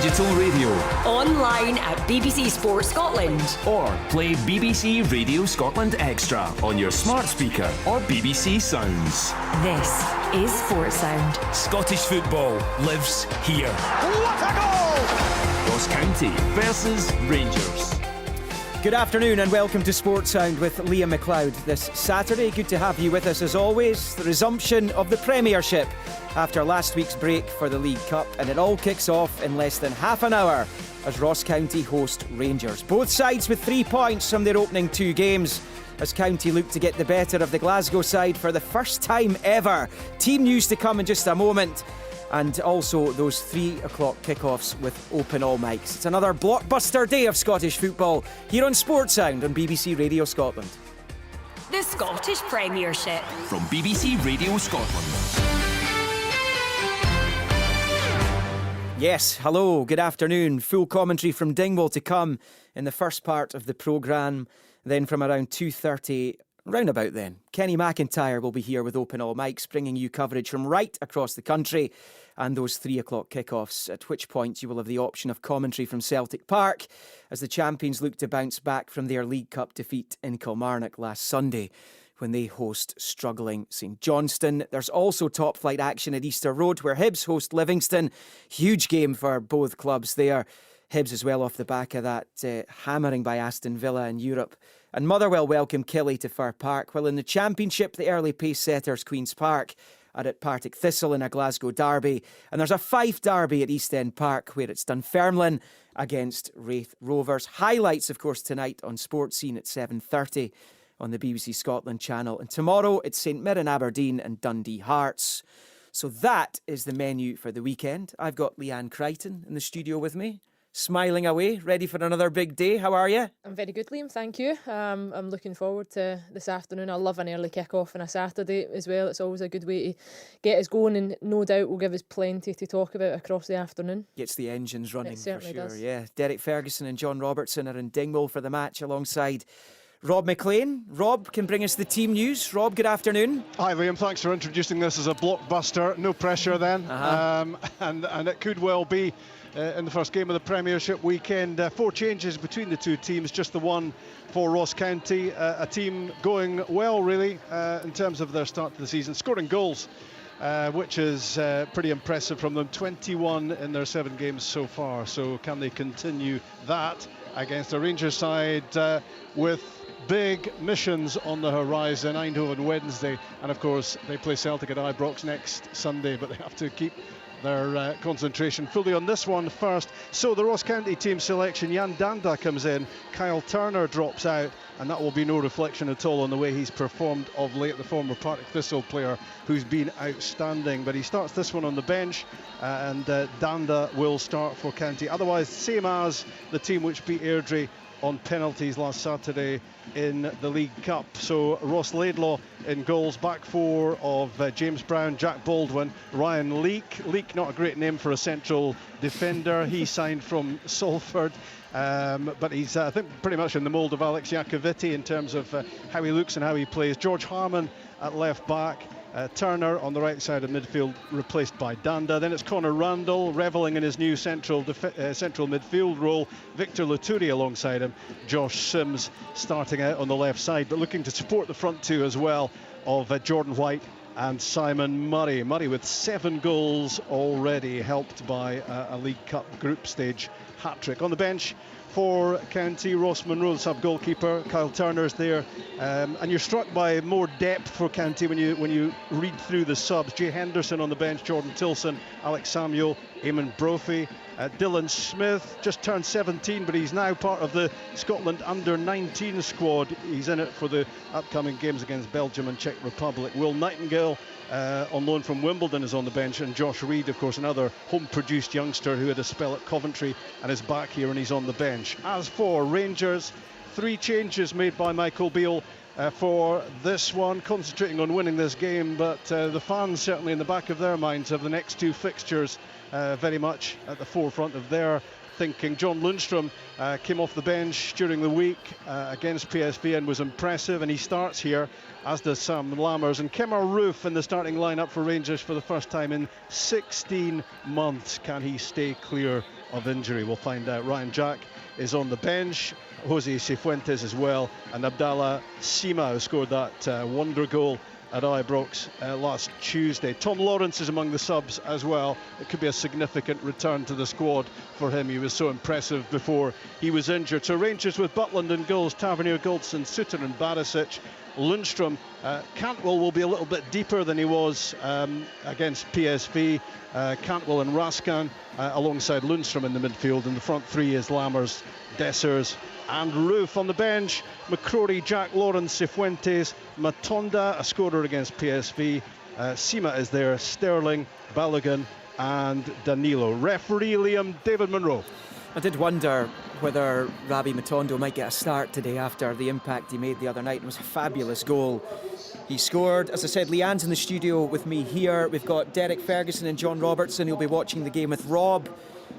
digital radio. Online at BBC Sports Scotland. Or play BBC Radio Scotland Extra on your smart speaker or BBC Sounds. This is Sports Sound. Scottish football lives here. What a goal! Ross County versus Rangers. Good afternoon and welcome to Sports Sound with Liam McLeod this Saturday. Good to have you with us as always. The resumption of the Premiership after last week's break for the League Cup, and it all kicks off in less than half an hour as Ross County host Rangers. Both sides with 3 points from their opening 2 games as County look to get the better of the Glasgow side for the first time ever. Team news to come in just a moment. And also those 3 o'clock kickoffs with open all mics. It's another blockbuster day of Scottish football here on Sports Sound on BBC Radio Scotland. The Scottish Premiership. From BBC Radio Scotland. Yes, hello, good afternoon. Full commentary from Dingwall to come in the first part of the programme. Then from around 2:30, round about then, Kenny McIntyre will be here with open all mics, bringing you coverage from right across the country and those 3 o'clock kickoffs, at which point you will have the option of commentary from Celtic Park as the champions look to bounce back from their League Cup defeat in Kilmarnock last Sunday when they host struggling St Johnstone. There's also top flight action at Easter Road where Hibs host Livingston. Huge game for both clubs there. Hibs as well off the back of that hammering by Aston Villa in Europe. And Motherwell welcome Killie to Fir Park, while in the Championship the early pace setters Queen's Park are at Partick Thistle in a Glasgow derby. And there's a Fife derby at East End Park where it's Dunfermline against Raith Rovers. Highlights, of course, tonight on Sports Scene at 7:30 on the BBC Scotland channel. And tomorrow it's St Mirren Aberdeen and Dundee Hearts. So that is the menu for the weekend. I've got Leanne Crichton in the studio with me, smiling away, ready for another big day. How are you? I'm very good, Liam, thank you. I'm looking forward to this afternoon. I love an early kick-off on a Saturday as well. It's always a good way to get us going, and no doubt will give us plenty to talk about across the afternoon. Gets the engines running, it certainly for sure. Does. Yeah, Derek Ferguson and John Robertson are in Dingwall for the match alongside Rob McLean. Rob can bring us the team news. Rob, good afternoon. Hi Liam, thanks for introducing this as a blockbuster. No pressure then. And it could well be in the first game of the Premiership weekend. 4 changes between the 2 teams, just the one for Ross County. A team going well really in terms of their start to the season, scoring goals, which is pretty impressive from them. 21 in their 7 games so far. So can they continue that against a Rangers side with big missions on the horizon? Eindhoven Wednesday, and of course they play Celtic at Ibrox next Sunday, but they have to keep their concentration fully on this one first. So the Ross County team selection: Jan Danda comes in, Kyle Turner drops out, and that will be no reflection at all on the way he's performed of late, the former Partick Thistle player who's been outstanding. But he starts this one on the bench, and Danda will start for County. Otherwise, same as the team which beat Airdrie on penalties last Saturday in the League Cup. So Ross Laidlaw in goals, back 4 of James Brown, Jack Baldwin, Ryan Leake. Leake, not a great name for a central defender. He signed from Salford, but he's I think pretty much in the mould of Alex Iacovitti in terms of how he looks and how he plays. George Harmon at left back. Turner on the right side of midfield, replaced by Danda. Then it's Connor Randall revelling in his new central midfield role. Victor Laturi alongside him. Josh Sims starting out on the left side, but looking to support the front 2 as well of Jordan White and Simon Murray. Murray with 7 goals already, helped by a League Cup group stage hat-trick. On the bench for County, Ross Monroe, the sub-goalkeeper. Kyle Turner's there, and you're struck by more depth for County when you read through the subs. Jay Henderson on the bench, Jordan Tilson, Alex Samuel, Eamon Brophy, Dylan Smith just turned 17, but he's now part of the Scotland under-19 squad. He's in it for the upcoming games against Belgium and Czech Republic. Will Nightingale, on loan from Wimbledon, is on the bench, and Josh Reid, of course, another home-produced youngster who had a spell at Coventry and is back here, and he's on the bench. As for Rangers, 3 changes made by Michael Beale for this one, concentrating on winning this game, but the fans certainly in the back of their minds have the next 2 fixtures very much at the forefront of their thinking. John Lundstrom came off the bench during the week against PSV and was impressive, and he starts here, as does Sam Lammers. And Kemar Roof in the starting lineup for Rangers for the first time in 16 months. Can he stay clear of injury? We'll find out. Ryan Jack is on the bench, Jose Cifuentes as well, and Abdallah Sima, who scored that wonder goal at Ibrox last Tuesday. Tom Lawrence is among the subs as well. It could be a significant return to the squad for him. He was so impressive before he was injured. So Rangers with Butland and goals, Tavernier, Goldson, Suter and Barisic. Lundstrom, Cantwell will be a little bit deeper than he was against PSV. Cantwell and Raskan alongside Lundstrom in the midfield. And the front three is Lammers, Dessers and Roof. On the bench, McCrory, Jack Lawrence, Cifuentes, Matonda, a scorer against PSV. Sima is there, Sterling, Balogun and Danilo. Referee Liam, David Munro. I did wonder whether Rabi Matondo might get a start today after the impact he made the other night. It was a fabulous goal he scored. As I said, Leanne's in the studio with me here. We've got Derek Ferguson and John Robertson who'll be watching the game with Rob.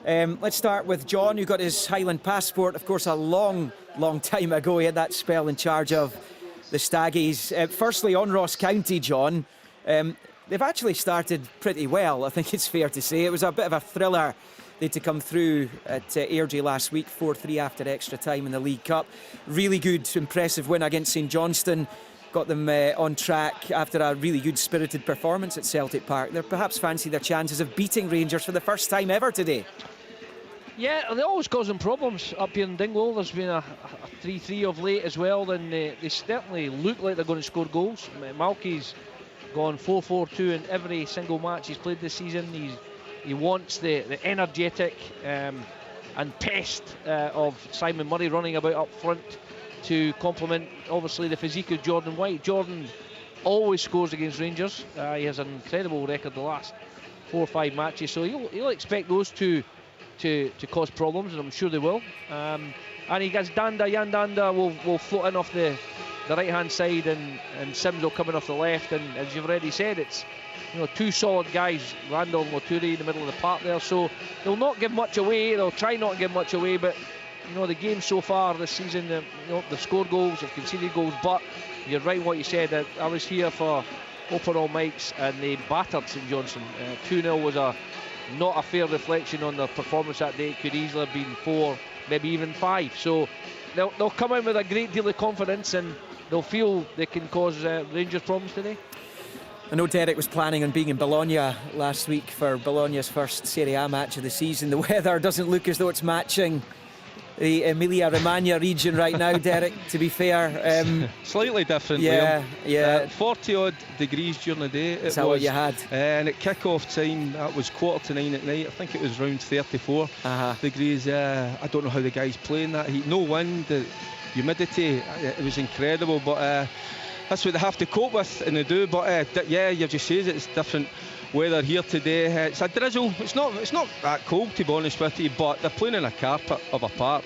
Let's start with John, who got his Highland passport, of course, a long time ago. He had that spell in charge of the Staggies. Firstly, on Ross County, John, they've actually started pretty well, I think it's fair to say. It was a bit of a thriller. They had to come through at Airdrie last week, 4-3 after extra time in the League Cup. Really good, impressive win against St Johnstone. Got them on track after a really good spirited performance at Celtic Park. They perhaps fancy their chances of beating Rangers for the first time ever today. Yeah, they're always causing problems up here in Dingwall. There's been a 3-3 of late as well, and they certainly look like they're going to score goals. Malky's gone 4-4-2 in every single match he's played this season. He wants the energetic and pest of Simon Murray running about up front to complement, obviously, the physique of Jordan White. Jordan always scores against Rangers. He has an incredible record the last 4 or 5 matches, so he'll expect those two to cause problems, and I'm sure they will. And he gets Jan Danda will float in off the right-hand side, and Sims will come in off the left. And as you've already said, it's two solid guys, Randall and Loturi in the middle of the park there, so they'll not give much away. They'll try not to give much away, but the game so far this season, they've scored goals, they've conceded goals, but you're right what you said. I was here for Open All Mics and they battered St Johnstone. 2-0 was not a fair reflection on their performance that day. It could easily have been 4, maybe even 5. So they'll come in with a great deal of confidence, and they'll feel they can cause Rangers problems today. I know Derek was planning on being in Bologna last week for Bologna's first Serie A match of the season. The weather doesn't look as though it's matching the Emilia-Romagna region right now, Derek, to be fair. Slightly different, yeah, Liam. yeah. 40 odd degrees during the day. Is that what you had? And at kick-off time, that was 8:45 at night. I think it was around 34 degrees. I don't know how the guys playing that heat. No wind, the humidity, it was incredible, but that's what they have to cope with, and they do. But yeah, you've just said it's different weather here today. It's a drizzle. It's not that cold, to be honest with you, but they're playing in a carpet of a park.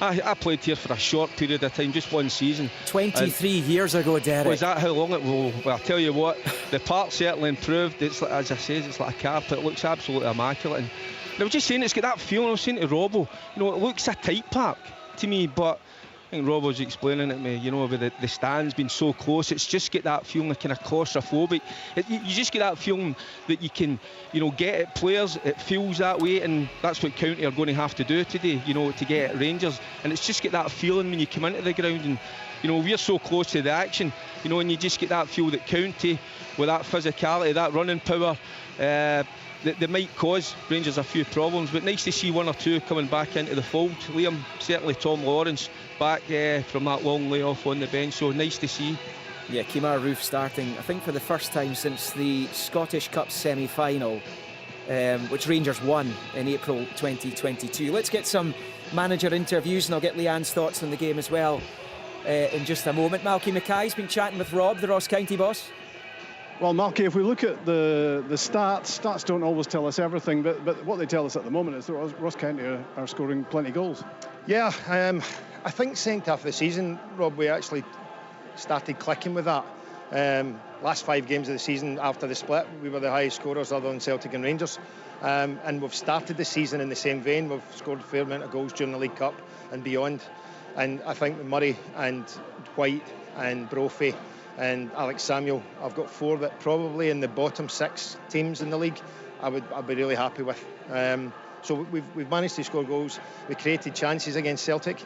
I played here for a short period of time, just one season. 23 years ago, Derek. Was that how long it will? Well, I'll tell you what, the park certainly improved. It's like, as I said, it's like a carpet. It looks absolutely immaculate. And I was just saying, it's got that feeling. I was saying to Robbo, it looks a tight park to me, but I think Rob was explaining it to me, with the stands being so close, it's just get that feeling of kind of claustrophobic. You just get that feeling that you can, get at players. It feels that way, and that's what County are going to have to do today, to get at Rangers. And it's just get that feeling when you come into the ground, and we're so close to the action, and you just get that feel that County, with that physicality, that running power, they might cause Rangers a few problems, but nice to see 1 or 2 coming back into the fold. Liam, certainly Tom Lawrence back from that long layoff on the bench, so nice to see. Yeah, Kemar Roof starting, I think, for the first time since the Scottish Cup semi-final, which Rangers won in April 2022. Let's get some manager interviews, and I'll get Leanne's thoughts on the game as well in just a moment. Malky Mackay's been chatting with Rob, the Ross County boss. Well, Malky, if we look at the stats don't always tell us everything, but what they tell us at the moment is that Ross County are scoring plenty of goals. Yeah, I think second half of the season, Rob, we actually started clicking with that. Last 5 games of the season after the split, we were the highest scorers other than Celtic and Rangers. And we've started the season in the same vein. We've scored a fair amount of goals during the League Cup and beyond. And I think with Murray and White and Brophy and Alex Samuel, I've got 4 that probably in the bottom 6 teams in the league I'd be really happy with. So we've managed to score goals. We created chances against Celtic.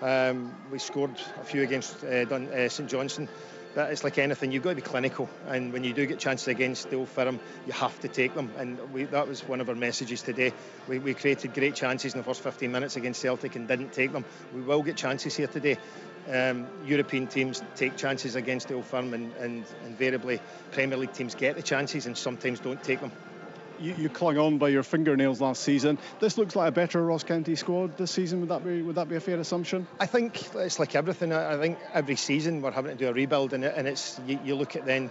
We scored a few against St Johnstone. But it's like anything, you've got to be clinical, and when you do get chances against the Old Firm, you have to take them, and that was one of our messages today. We created great chances in the first 15 minutes against Celtic and didn't take them. We will get chances here today. European teams take chances against the Old Firm, and invariably Premier League teams get the chances and sometimes don't take them. You clung on by your fingernails last season. This looks like a better Ross County squad this season. Would that be a fair assumption? I think it's like everything. I think every season we're having to do a rebuild, and it's you look at then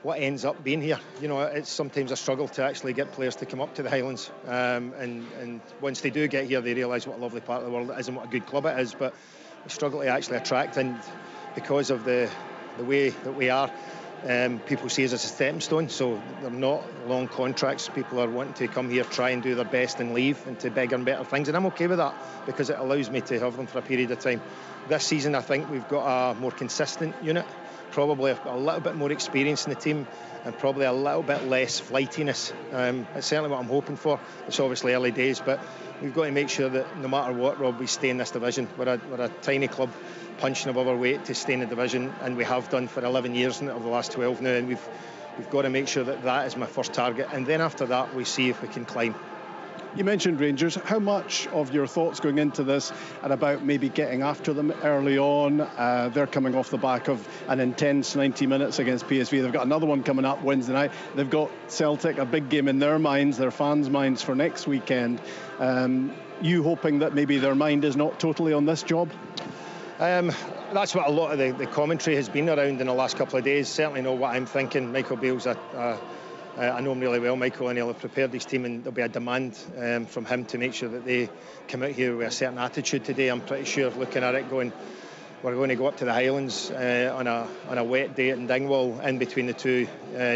what ends up being here. You know, it's sometimes a struggle to actually get players to come up to the Highlands, and once they do get here, they realise what a lovely part of the world it is and what a good club it is. But we struggle to actually attract, and because of the way that we are. People see us as a stepping stone, so they're not long contracts. People are wanting to come here, try and do their best and leave, and to bigger and better things, and I'm okay with that because it allows me to have them for a period of time. This season I think we've got a more consistent unit, probably a little bit more experience in the team, and probably a little bit less flightiness. It's certainly what I'm hoping for. It's obviously early days, but we've got to make sure that no matter what, Rob, we stay in this division. We're a tiny club punching above our weight to stay in the division, and we have done for 11 years over the last 12 now, and we've got to make sure that is my first target, and then after that we see if we can climb. You mentioned Rangers. How much of your thoughts going into this are about maybe getting after them early on? They're coming off the back of an intense 90 minutes against PSV. They've got another one coming up Wednesday night. They've got Celtic, a big game in their minds, their fans' minds for next weekend. You hoping that maybe their mind is not totally on this job? That's what a lot of the commentary has been around in the last couple of days. Certainly not what I'm thinking. Michael Beale's I know him really well, Michael, and he'll have prepared his team, and there'll be a demand from him to make sure that they come out here with a certain attitude today. I'm pretty sure, looking at it, we're going to go up to the Highlands on a wet day in Dingwall in between the 2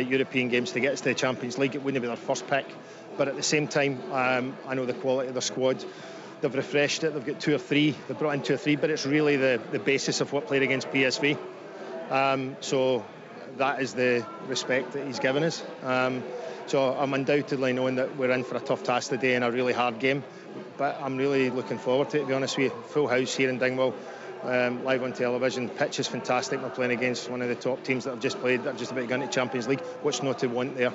European games to get us to the Champions League. It wouldn't be their first pick, but at the same time, I know the quality of their squad. They've refreshed it. They've got 2 or 3. They've brought in 2 or 3, but it's really the basis of what played against PSV. So that is the respect that he's given us. So I'm undoubtedly knowing that we're in for a tough task today and a really hard game. But I'm really looking forward to it, to be honest with you. Full house here in Dingwall, live on television. Pitch is fantastic. We're playing against one of the top teams that have just played, that have just about gone to Champions League. What's not to want there?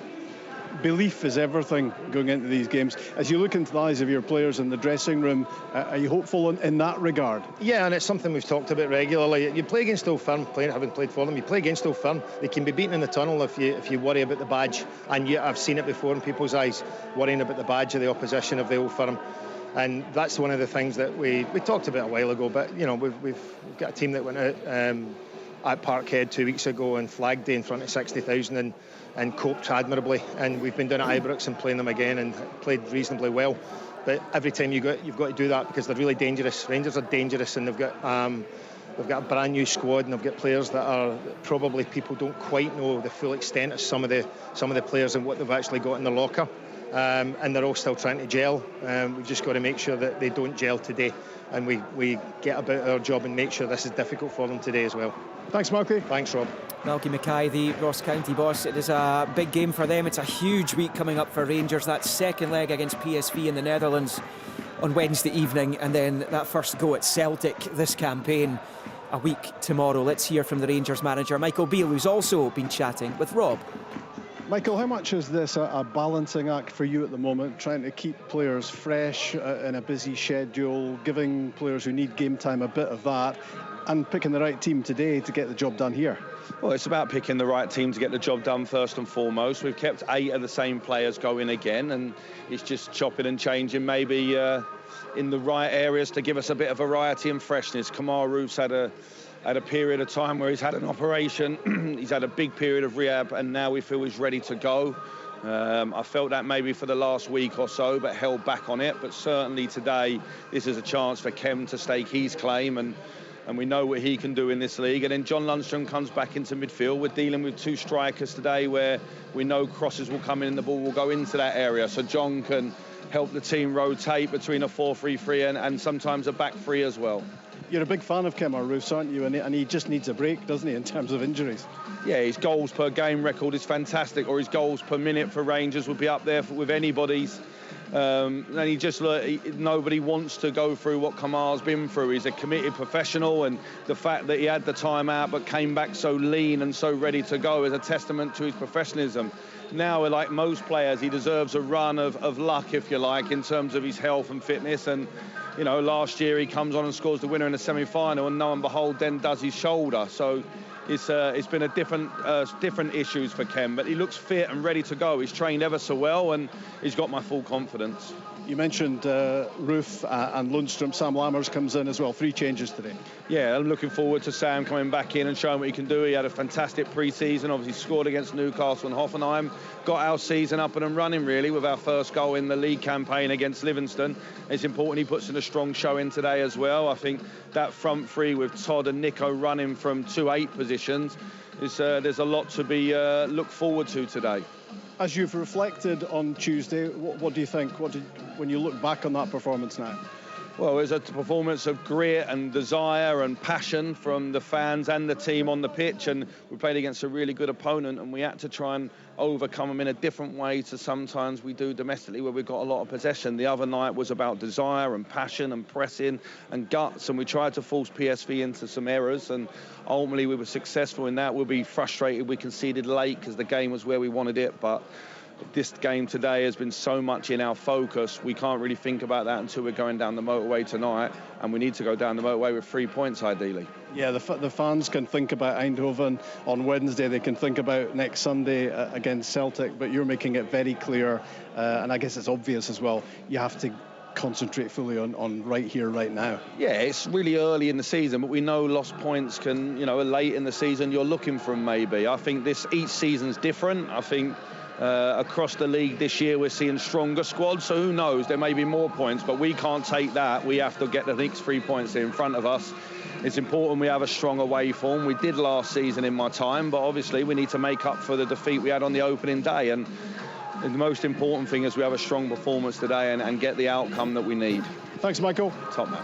Belief is everything going into these games. As you look into the eyes of your players in the dressing room, are you hopeful in that regard? Yeah, and it's something we've talked about regularly. You play against Old Firm, having played for them, you play against Old Firm, they can be beaten in the tunnel if you worry about the badge. And I've seen it before in people's eyes, worrying about the badge of the opposition of the Old Firm. And that's one of the things that we talked about a while ago. But, you know, we've got a team that went out at Parkhead 2 weeks ago and Flag Day in front of 60,000 and coped admirably, and we've been down at Ibrox and playing them again and played reasonably well. But every time you've got to do that because they're really dangerous. Rangers are dangerous, and they've got a brand new squad, and they've got players that are probably people don't quite know the full extent of some of the players and what they've actually got in their locker. And they're all still trying to gel. We've just got to make sure that they don't gel today, and we get about our job and make sure this is difficult for them today as well. Thanks, Malky. Thanks, Rob. Malky Mackay, the Ross County boss. It is a big game for them. It's a huge week coming up for Rangers. That second leg against PSV in the Netherlands on Wednesday evening, and then that first go at Celtic this campaign a week tomorrow. Let's hear from the Rangers manager, Michael Beale, who's also been chatting with Rob. Michael, how much is this a balancing act for you at the moment, trying to keep players fresh in a busy schedule, giving players who need game time a bit of that, and picking the right team today to get the job done here? Well, it's about picking the right team to get the job done first and foremost. We've kept 8 of the same players going again, and it's just chopping and changing maybe in the right areas to give us a bit of variety and freshness. Kamaru's had a period of time where he's had an operation. He's had a big period of rehab, and now we feel he's ready to go. I felt that maybe for the last week or so, but held back on it. But certainly today, this is a chance for Kem to stake his claim and and we know what he can do in this league. And then John Lundstrom comes back into midfield. We're dealing with 2 strikers today where we know crosses will come in and the ball will go into that area. So John can help the team rotate between a 4-3-3 and sometimes a back 3 as well. You're a big fan of Kemar Roofs, aren't you? And he just needs a break, doesn't he, in terms of injuries? Yeah, his goals per game record is fantastic, or his goals per minute for Rangers would be up there with anybody's. And he just nobody wants to go through what Kemar's been through. He's a committed professional, and the fact that he had the time out but came back so lean and so ready to go is a testament to his professionalism. Now, like most players, he deserves a run of luck, if you like, in terms of his health and fitness. And you know, last year he comes on and scores the winner in the semi-final, and lo and behold, then does his shoulder. So it's been a different issues for Kem, but he looks fit and ready to go. He's trained ever so well, and he's got my full confidence. You mentioned Roof and Lundstrom. Sam Lammers comes in as well. 3 changes today. Yeah, I'm looking forward to Sam coming back in and showing what he can do. He had a fantastic pre-season. Obviously scored against Newcastle and Hoffenheim. Got our season up and running, really, with our first goal in the league campaign against Livingston. It's important he puts in a strong show in today as well. I think that front 3 with Todd and Nico running from 2-8 positions, there's a lot to be looked forward to today. As you've reflected on Tuesday, what do you think? When you look back on that performance now? Well, it was a performance of grit and desire and passion from the fans and the team on the pitch, and we played against a really good opponent, and we had to try and overcome them in a different way to sometimes we do domestically where we've got a lot of possession. The other night was about desire and passion and pressing and guts, and we tried to force PSV into some errors, and ultimately we were successful in that. We'll be frustrated we conceded late because the game was where we wanted it, but this game today has been so much in our focus, we can't really think about that until we're going down the motorway tonight, and we need to go down the motorway with 3 points ideally. Yeah, the fans can think about Eindhoven on Wednesday, they can think about next Sunday against Celtic, but you're making it very clear, and I guess it's obvious as well, you have to concentrate fully on right here, right now. Yeah, it's really early in the season, but we know lost points can, late in the season you're looking for them maybe. I think each season's different. I think across the league this year we're seeing stronger squads, so who knows, there may be more points, but we can't take that. We have to get the next 3 points in front of us. It's important we have a strong away form. We did last season in my time, but obviously we need to make up for the defeat we had on the opening day, and the most important thing is we have a strong performance today and get the outcome that we need. Thanks, Michael. Top man.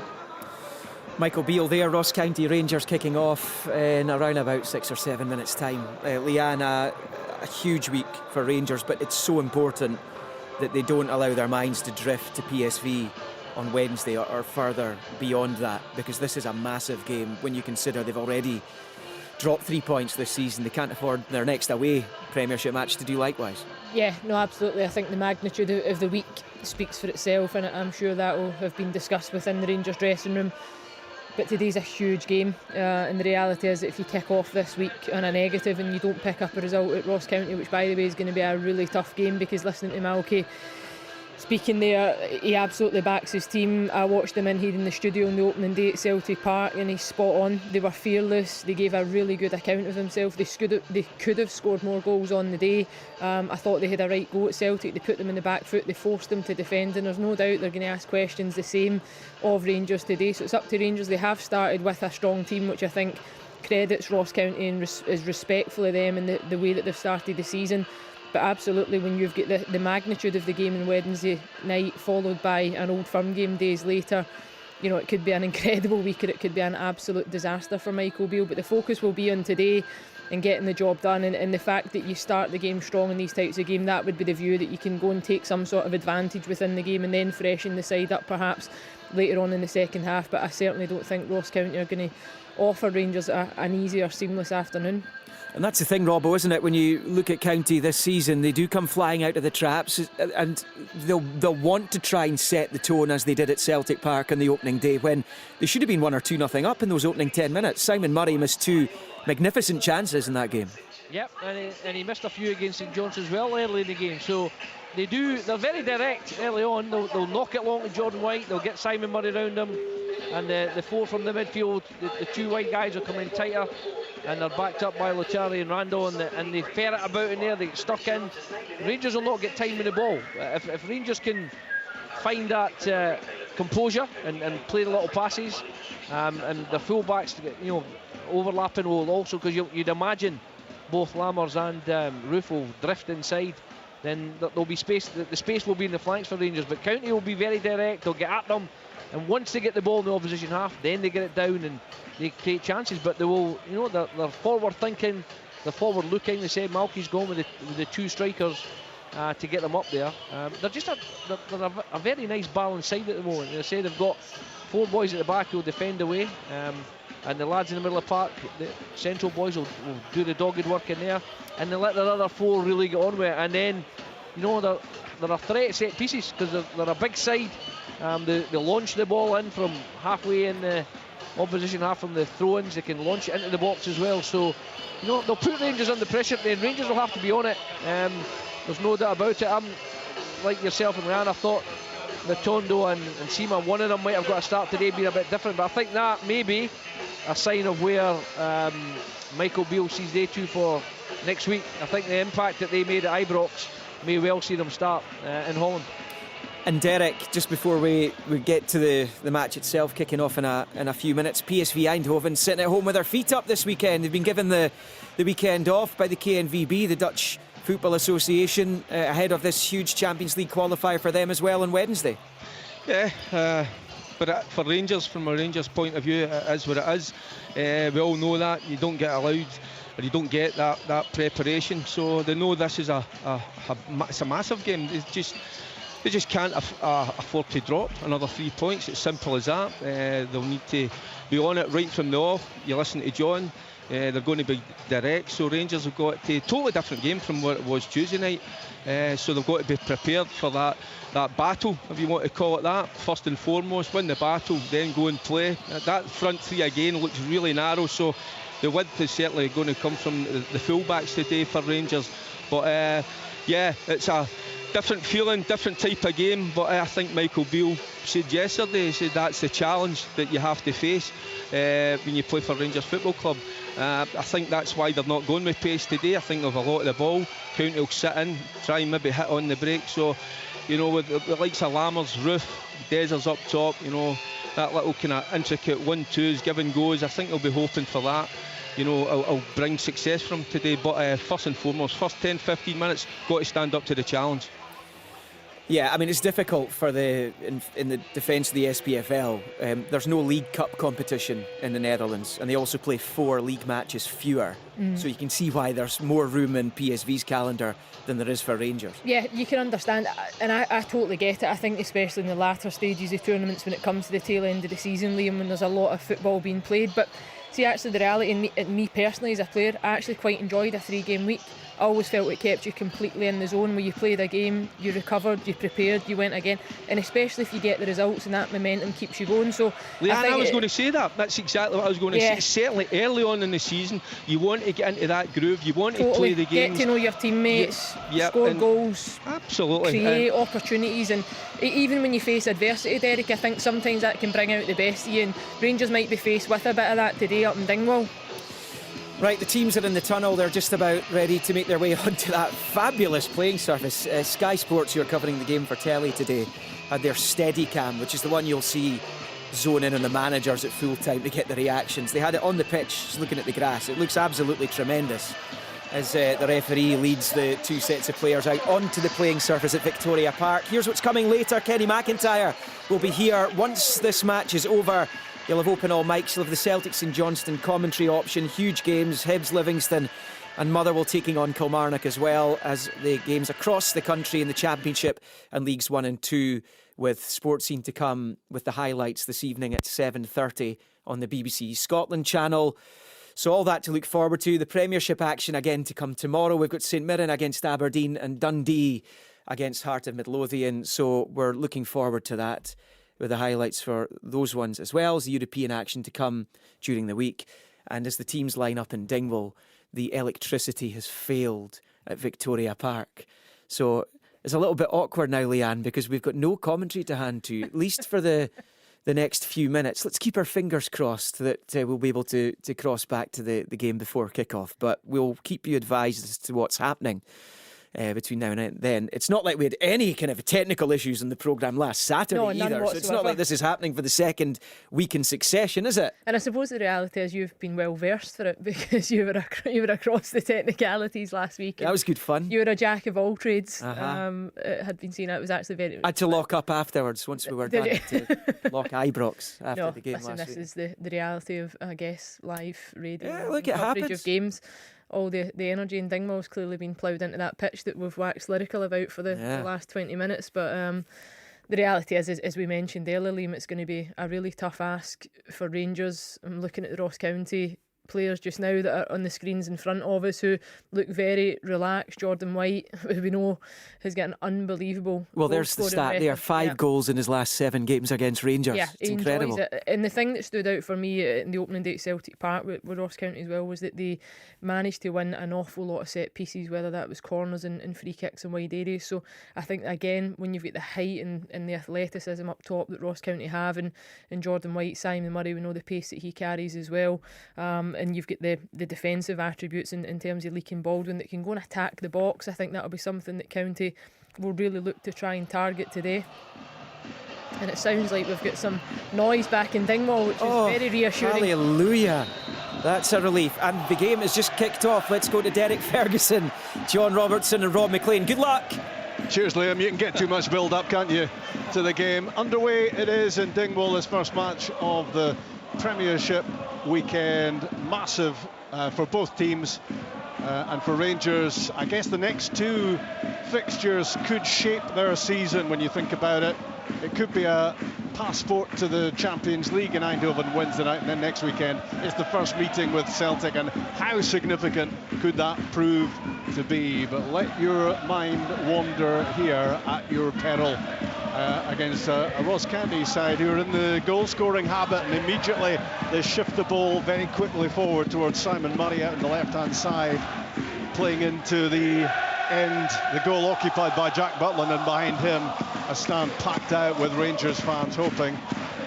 Michael Beale there. Ross County Rangers kicking off in around about 6 or 7 minutes time. Leanne, a huge week for Rangers, but it's so important that they don't allow their minds to drift to PSV on Wednesday or further beyond that, because this is a massive game when you consider they've already dropped 3 points this season. They can't afford their next away Premiership match to do likewise. Yeah, no, absolutely. I think the magnitude of the week speaks for itself, and I'm sure that will have been discussed within the Rangers dressing room. But today's a huge game, and the reality is that if you kick off this week on a negative and you don't pick up a result at Ross County, which by the way is going to be a really tough game, because listening to Malky speaking there, he absolutely backs his team. I watched him in here in the studio on the opening day at Celtic Park, and he's spot on. They were fearless. They gave a really good account of themselves. They could have scored more goals on the day. I thought they had a right go at Celtic. They put them in the back foot. They forced them to defend, and there's no doubt they're going to ask questions the same of Rangers today. So it's up to Rangers. They have started with a strong team, which I think credits Ross County and is respectful of them in the way that they've started the season. But absolutely, when you've got the magnitude of the game on Wednesday night followed by an Old Firm game days later, it could be an incredible week or it could be an absolute disaster for Michael Beale. But the focus will be on today and getting the job done, and the fact that you start the game strong in these types of game, that would be the view, that you can go and take some sort of advantage within the game and then freshen the side up perhaps later on in the second half. But I certainly don't think Ross County are going to offer Rangers an easy or seamless afternoon. And that's the thing, Robbo, isn't it? When you look at County this season, they do come flying out of the traps, and they'll want to try and set the tone as they did at Celtic Park on the opening day, when they should have been 1 or 2-0 up in those opening 10 minutes. Simon Murray missed 2 magnificent chances in that game. Yep, and he missed a few against St John's as well early in the game. So they're very direct early on. They'll knock it long to Jordan White. They'll get Simon Murray around them, and the 4 from the midfield, the 2 wide guys are coming tighter, and they're backed up by Luchari and Randall, and they ferret about in there. They get stuck in. Rangers will not get time with the ball. If Rangers can find that composure and play the little passes, and the full-backs to get, overlapping will also, because you'd imagine both Lammers and Roof will drift inside. Then there'll be space. The space will be in the flanks for Rangers, but County will be very direct. They'll get at them, and once they get the ball in the opposition half, then they get it down and they create chances. But they will, they're forward thinking, they're forward looking. They said Malky's gone with the two strikers to get them up there. They're just they're a very nice balanced side at the moment. They say they've got 4 boys at the back who will defend away, and the lads in the middle of the park, the central boys will do the dogged work in there, and they let their other 4 really get on with it. And then, they're a threat set pieces, because they're a big side. They launch the ball in from halfway in the opposition half from the throw-ins. They can launch it into the box as well. So, they'll put Rangers under pressure. Then Rangers will have to be on it. There's no doubt about it. I'm like yourself and Ryan. I thought Matondo and Seaman, one of them might have got a start today, being a bit different. But I think that may be a sign of where Michael Beale sees day 2 for next week. I think the impact that they made at Ibrox may well see them start in Holland. And Derek, just before we get to the match itself kicking off in a few minutes, PSV Eindhoven sitting at home with their feet up this weekend. They've been given the weekend off by the KNVB, the Dutch Football Association, ahead of this huge Champions League qualifier for them as well on Wednesday. Yeah, but for Rangers, from a Rangers point of view, it is what it is. We all know that you don't get allowed, or you don't get that preparation. So they know this is it's a massive game. They just can't afford to drop another 3 points. It's simple as that. They'll need to be on it right from the off. You listen to John. They're going to be direct, so Rangers have got to totally different game from what it was Tuesday night. So they've got to be prepared for that battle, if you want to call it that. First and foremost, win the battle, then go and play. That front 3 again looks really narrow, so the width is certainly going to come from the full-backs today for Rangers. But it's a different feeling, different type of game. But I think Michael Beale said yesterday, he said that's the challenge that you have to face when you play for Rangers Football Club. I think that's why they're not going with pace today. I think they've a lot of the ball. County will sit in, try and maybe hit on the break. So, with the likes of Lammers, Roof, Dezers up top, that little kind of intricate 1-2s, give and goes, I think they'll be hoping for that. I'll bring success from today. But first and foremost, first 10-15 minutes, got to stand up to the challenge. Yeah, I mean, it's difficult for in the defence of the SPFL. There's no League Cup competition in the Netherlands, and they also play 4 league matches fewer. So you can see why there's more room in PSV's calendar than there is for Rangers. Yeah, you can understand, and I totally get it. I think especially in the latter stages of tournaments, when it comes to the tail end of the season, Liam, when there's a lot of football being played. But see, actually the reality, and me personally as a player, I actually quite enjoyed a 3-game week. I always felt it kept you completely in the zone, where you played a game, you recovered, you prepared, you went again, and especially if you get the results and that momentum keeps you going. So Leanne, I was going to say that. That's exactly what I was going to say. Certainly early on in the season, you want to get into that groove, you want to play the games, get to know your teammates, score goals, absolutely, create opportunities. And even when you face adversity, Derek, I think sometimes that can bring out the best of you, and Rangers might be faced with a bit of that today up in Dingwall. Right, the teams are in the tunnel. They're just about ready to make their way onto that fabulous playing surface. Sky Sports, who are covering the game for telly today, had their Steadicam, which is the one you'll see zone in on the managers at full time to get the reactions. They had it on the pitch, just looking at the grass. It looks absolutely tremendous as the referee leads the 2 sets of players out onto the playing surface at Victoria Park. Here's what's coming later. Kenny McIntyre will be here once this match is over. You'll have open all mics, you'll have the Celtics and Johnston commentary option, huge games, Hibs, Livingston and Motherwell taking on Kilmarnock, as well as the games across the country in the Championship and Leagues 1 and 2, with Sports Scene to come with the highlights this evening at 7:30 on the BBC Scotland channel. So all that to look forward to. The Premiership action again to come tomorrow. We've got St Mirren against Aberdeen and Dundee against Heart of Midlothian. So we're looking forward to that, with the highlights for those ones, as well as the European action to come during the week. And as the teams line up in Dingwall, the electricity has failed at Victoria Park. So it's a little bit awkward now, Leanne, because we've got no commentary to hand to, at least for the next few minutes. Let's keep our fingers crossed that we'll be able to cross back to the game before kick-off. But we'll keep you advised as to what's happening between now and then. It's not like we had any kind of technical issues in the programme last Saturday No, none either. So it's not whatsoever. like this is happening for the second week in succession, is it? And I suppose the reality is you've been well versed for it because you were across the technicalities last week. That was good fun. You were a jack of all trades. Uh-huh. It had been seen. It was actually very. I had to lock up afterwards once we were done. To lock Ibrox after the game listen, last this week. is the reality of, I guess, live radio. Yeah, look, and it coverage happens. of games. All the energy in Dingwall's clearly been ploughed into that pitch that we've waxed lyrical about for the last 20 minutes. But the reality is, as we mentioned earlier, Liam, it's going to be a really tough ask for Rangers. I'm looking at the Ross County players just now that are on the screens in front of us who look very relaxed. Jordan White, who we know has got an unbelievable there's the stat record. there, 5 goals in his last 7 games against Rangers. Yeah, it's he incredible. enjoys it. And the thing that stood out for me in the opening day at Celtic Park with Ross County as well was that they managed to win an awful lot of set pieces, whether that was corners and free kicks in wide areas. So I think, again, when you've got the height and the athleticism up top that Ross County have, and Jordan White, Simon Murray, we know the pace that he carries as well, and you've got the defensive attributes in terms of Leake and Baldwin that can go and attack the box. I think that'll be something that County will really look to try and target today. And it sounds like we've got some noise back in Dingwall, which is very reassuring. Hallelujah. That's a relief. And the game has just kicked off. Let's go to Derek Ferguson, John Robertson and Rob McLean. Good luck. Cheers, Liam. You can get too much build-up, can't you, to the game. Underway it is in Dingwall, this first match of the Premiership weekend. Massive for both teams. And for Rangers, I guess the next 2 fixtures could shape their season when you think about it. It could be a passport to the Champions League in Eindhoven Wednesday night, and then next weekend it's the first meeting with Celtic, and how significant could that prove to be? But let your mind wander here at your peril against a Ross County side who are in the goal-scoring habit, and immediately they shift the ball very quickly forward towards Simon Murray out on the left-hand side, playing into the end, the goal occupied by Jack Butland, and behind him a stand packed out with Rangers fans hoping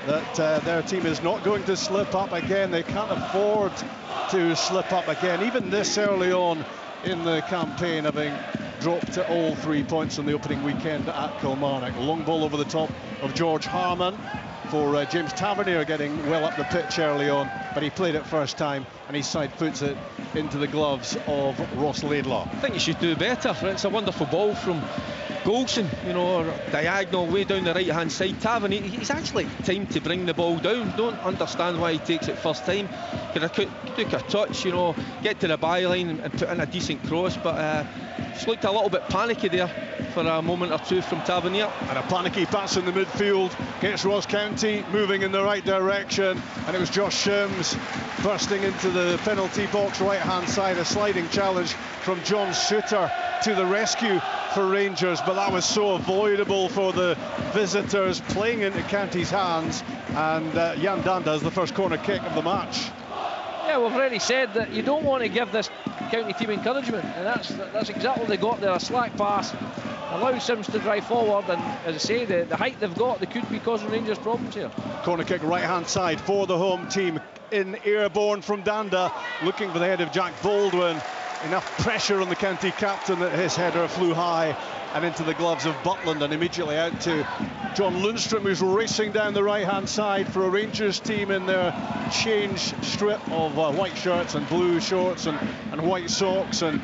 that their team is not going to slip up again. They can't afford to slip up again, even this early on in the campaign, having dropped to all 3 points on the opening weekend at Kilmarnock. Long ball over the top of George Harman for James Tavernier, getting well up the pitch early on, but he played it first time and he side puts it into the gloves of Ross Laidlaw. I think he should do better. It's a wonderful ball from Golson, diagonal way down the right hand side. Tavernier, he's actually timed to bring the ball down. Don't understand why he takes it first time. Could have took a touch, get to the byline and put in a decent cross, but just looked a little bit panicky there for a moment or two from Tavernier. And a panicky pass in the midfield gets Ross County moving in the right direction, and it was Josh Shims bursting into the penalty box right hand side. A sliding challenge from John Suter to the rescue for Rangers, but that was so avoidable for the visitors, playing into County's hands, and Jan Danda is the first corner kick of the match. Yeah, we've already said that you don't want to give this County team encouragement, and that's exactly what they got there. A slack pass allows Sims to drive forward, and as I say, the height they've got, they could be causing Rangers problems here. Corner kick right hand side for the home team, in airborne from Danda, looking for the head of Jack Baldwin. Enough pressure on the County captain that his header flew high and into the gloves of Butland, and immediately out to John Lundstrom, who's racing down the right hand side for a Rangers team in their change strip of white shirts and blue shorts and white socks, and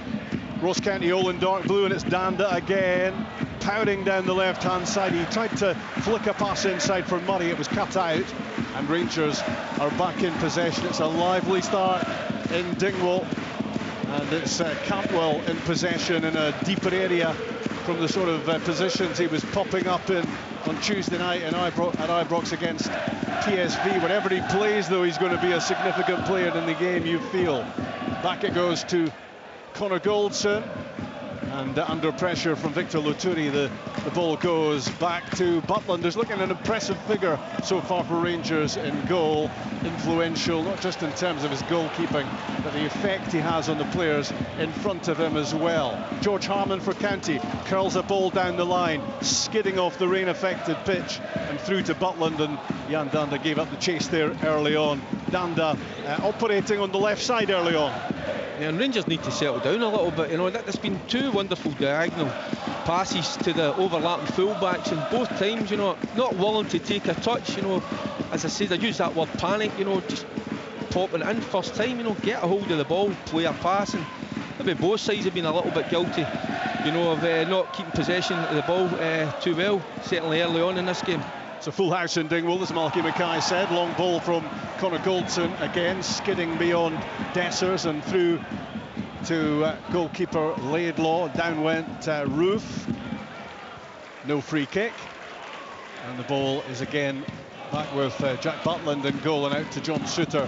Ross County all in dark blue, and it's Danda again pounding down the left hand side. He tried to flick a pass inside for Murray, it was cut out, and Rangers are back in possession. It's a lively start in Dingwall, and it's Cantwell in possession in a deeper area from the sort of positions he was popping up in on Tuesday night at Ibrox against PSV. Whenever he plays, though, he's going to be a significant player in the game, you feel. Back it goes to Connor Goldson, and under pressure from Victor Loturi, the ball goes back to Butland, who's looking an impressive figure so far for Rangers in goal. Influential, not just in terms of his goalkeeping, but the effect he has on the players in front of him as well. George Harman for County curls a ball down the line, skidding off the rain-affected pitch and through to Butland, and Jan Danda gave up the chase there early on. Danda operating on the left side early on. Yeah, and Rangers need to settle down a little bit. There's been 2 wonderful diagonal passes to the overlapping fullbacks, and both times, you know, not willing to take a touch. You know, as I said, I use that word panic. You know, just popping it in first time. You know, get a hold of the ball, play a pass, and maybe both sides have been a little bit guilty, you know, of not keeping possession of the ball too well, certainly early on in this game. It's a full house in Dingwall, as Malky Mackay said. Long ball from Connor Goldson again, skidding beyond Dessers and through to goalkeeper Laidlaw. Down went Roof. No free kick. And the ball is again back with Jack Butland in goal and out to John Souttar.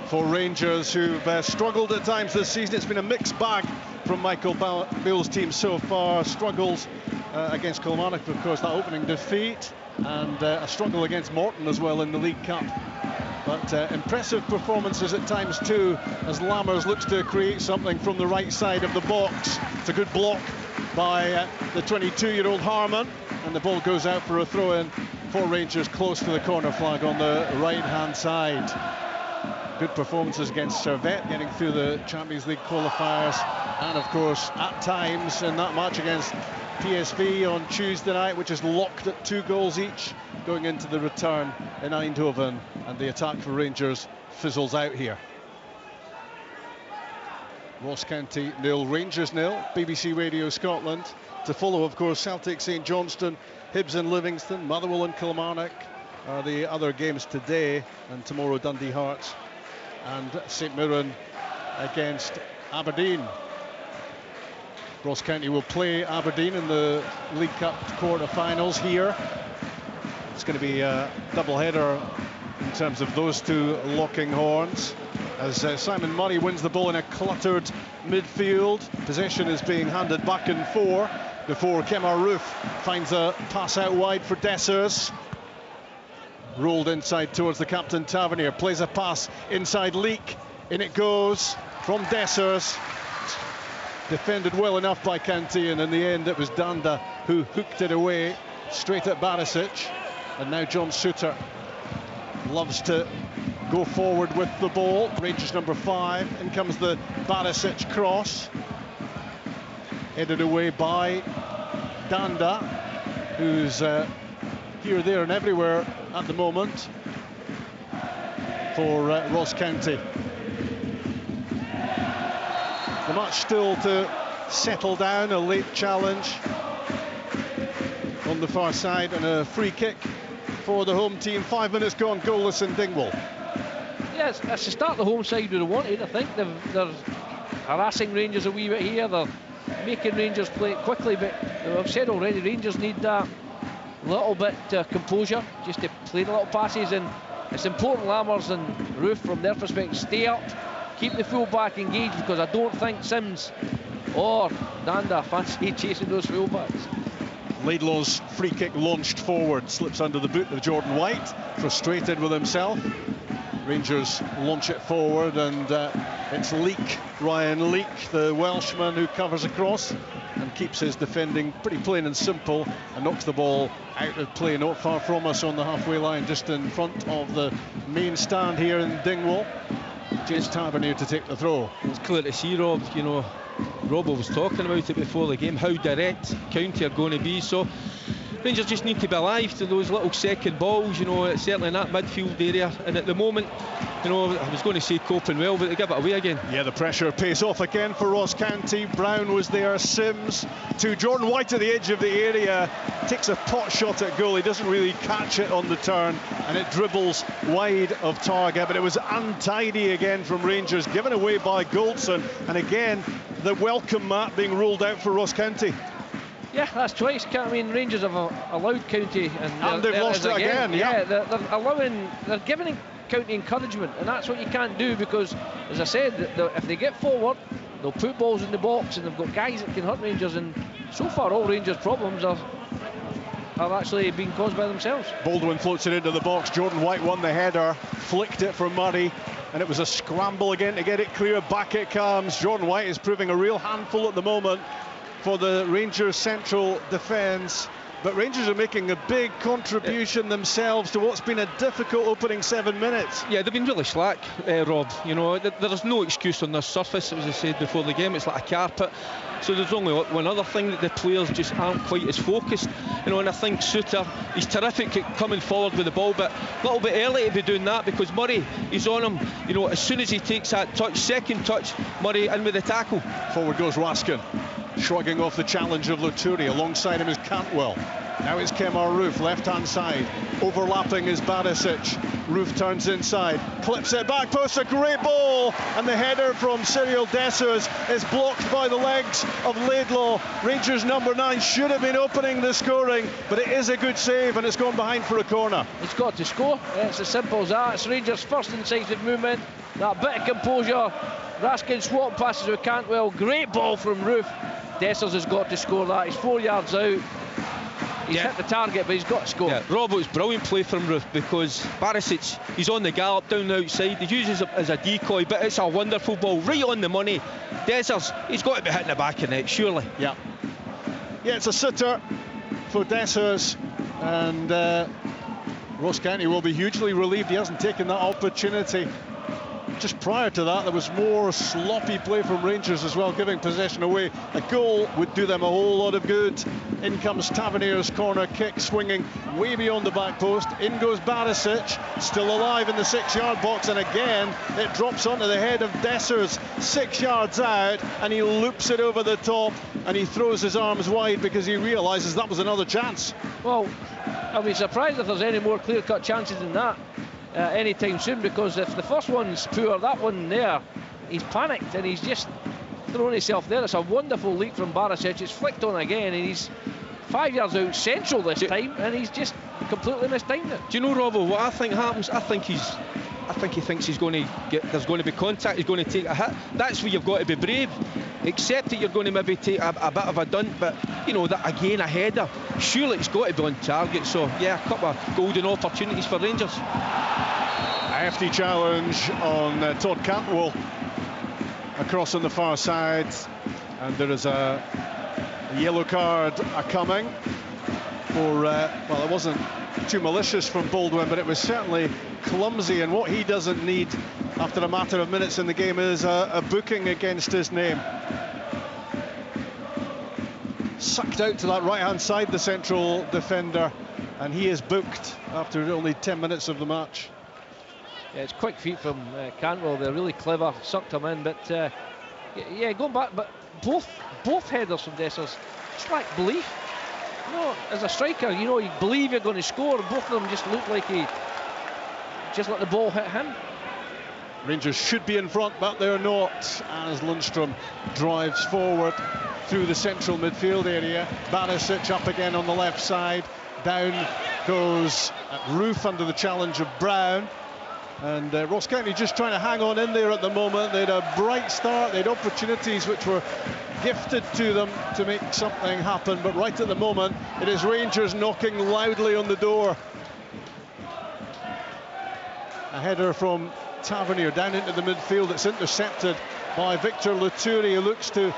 For Rangers, who've struggled at times this season. It's been a mixed bag from Michael Beale's team so far. Struggles against Kilmarnock, of course, that opening defeat, and a struggle against Morton as well in the League Cup. But impressive performances at times too, as Lammers looks to create something from the right side of the box. It's a good block by the 22-year-old Harman, and the ball goes out for a throw-in for Rangers close to the corner flag on the right-hand side. Good performances against Servette, getting through the Champions League qualifiers, and of course at times in that match against PSV on Tuesday night, which is locked at 2 goals each going into the return in Eindhoven, and the attack for Rangers fizzles out here. Ross County 0, Rangers 0. BBC Radio Scotland. To follow, of course, Celtic St Johnstone, Hibs and Livingston, Motherwell and Kilmarnock are the other games today, and tomorrow Dundee Hearts and St Mirren against Aberdeen. Ross County will play Aberdeen in the League Cup quarter-finals here. It's going to be a double-header in terms of those two locking horns, as Simon Murray wins the ball in a cluttered midfield. Possession is being handed back and forth before Kemar Roof finds a pass out wide for Dessers. Rolled inside towards the captain Tavernier, plays a pass inside Leak, in it goes from Dessers. Defended well enough by County, and in the end it was Danda who hooked it away straight at Barisic. And now John Souttar loves to go forward with the ball. Rangers number 5. In comes the Barisic cross, headed away by Danda, who's here, there and everywhere at the moment for Ross County. The match still to settle down. A late challenge on the far side and a free kick for the home team. 5 minutes gone, goalless in Dingwall. Yes, it's to start the home side we wanted. I think they're harassing Rangers a wee bit here. They're making Rangers play it quickly, but I've said already, Rangers need that little bit composure, just to play the little passes, and it's important Lammers and Roof, from their perspective, stay up, keep the full back engaged, because I don't think Sims or Danda fancy chasing those full backs. Laidlaw's free kick launched forward, slips under the boot of Jordan White, frustrated with himself. Rangers launch it forward, and it's Leak, Ryan Leak, the Welshman, who covers across and keeps his defending pretty plain and simple, and knocks the ball out of play, not far from us on the halfway line, just in front of the main stand here in Dingwall. James Tavernier to take the throw. It's clear to see, Rob, you know, Robbo was talking about it before the game, how direct County are going to be. So Rangers just need to be alive to those little second balls, you know, certainly in that midfield area. And at the moment, you know, I was going to say coping well, but they give it away again. Yeah, the pressure pays off again for Ross County. Brown was there, Sims to Jordan White at the edge of the area, takes a pot shot at goal. He doesn't really catch it on the turn, and it dribbles wide of target, but it was untidy again from Rangers, given away by Goldson. And again, the welcome mat being ruled out for Ross County. Yeah, that's twice. I mean, Rangers have allowed County, and they've lost it again. Yeah, they're giving County encouragement, and that's what you can't do, because, as I said, if they get forward, they'll put balls in the box, and they've got guys that can hurt Rangers. And so far, all Rangers' problems have actually been caused by themselves. Baldwin floats it into the box. Jordan White won the header, flicked it from Murray, and it was a scramble again to get it clear. Back it comes. Jordan White is proving a real handful at the moment for the Rangers central defence, but Rangers are making a big contribution themselves to what's been a difficult opening 7 minutes. Yeah, they've been really slack, Rob. You know, there's no excuse on this surface, as I said before the game. It's like a carpet. So there's only one other thing, that the players just aren't quite as focused. You know, and I think Suter, he's terrific at coming forward with the ball, but a little bit early to be doing that, because Murray, he's on him. You know, as soon as he takes that touch, second touch, Murray in with the tackle. Forward goes Raskin, shrugging off the challenge of Luturi. Alongside him is Cantwell. Now it's Kemar Roof, left-hand side. Overlapping is Barisic. Roof turns inside, clips it back post, a great ball, and the header from Cyril Dessers is blocked by the legs of Laidlaw. Rangers number 9 should have been opening the scoring, but it is a good save, and it's gone behind for a corner. He's got to score. It's as simple as that. It's Rangers' first incisive movement. That bit of composure. Raskin swap passes with Cantwell. Great ball from Roof. Dessers has got to score that. He's 4 yards out. He's hit the target, but he's got to score. Yeah, Rob, it's brilliant play from Roof, because Barisic, he's on the gallop down the outside. He uses it as a decoy, but it's a wonderful ball, right on the money. Dessers, he's got to be hitting the back of the net, surely. Yeah, it's a sitter for Dessers, and Ross County will be hugely relieved he hasn't taken that opportunity. Just prior to that, there was more sloppy play from Rangers as well, giving possession away. A goal would do them a whole lot of good. In comes Tavernier's corner kick, swinging way beyond the back post. In goes Barisic, still alive in the 6-yard box, and again it drops onto the head of Dessers, 6 yards out, and he loops it over the top, and he throws his arms wide because he realises that was another chance. Well, I'll be surprised if there's any more clear-cut chances than that anytime soon, because if the first one's poor, that one there, he's panicked and he's just thrown himself there. It's a wonderful leap from Barisic. It's flicked on again, and he's 5 yards out central this time, and he's just completely mistimed it. Do you know, Robbo, what I think happens? I think he thinks he's going to there's going to be contact, he's going to take a hit. That's where you've got to be brave. Accept that you're going to maybe take a bit of a dunt, but you know that again, a header, surely it's got to be on target. So yeah, a couple of golden opportunities for Rangers. A hefty challenge on Todd Cantwell across on the far side, and there is a yellow card coming for well, it wasn't too malicious from Baldwin, but it was certainly clumsy, and what he doesn't need after a matter of minutes in the game is a booking against his name. Sucked out to that right-hand side, the central defender, and he is booked after only 10 minutes of the match. Yeah, it's quick feet from Cantwell. They're really clever, sucked him in, but yeah, going back, but both headers from Dessers just lack belief. You know, as a striker, you know, you believe you're going to score. Both of them just look like he just let the ball hit him. Rangers should be in front, but they're not, as Lundstrom drives forward through the central midfield area. Barisic up again on the left side. Down goes Roof under the challenge of Brown. And Ross County just trying to hang on in there at the moment. They had a bright start, they had opportunities which were gifted to them to make something happen, but right at the moment it is Rangers knocking loudly on the door. A header from Tavernier down into the midfield. It's intercepted by Victor Luturi, who looks to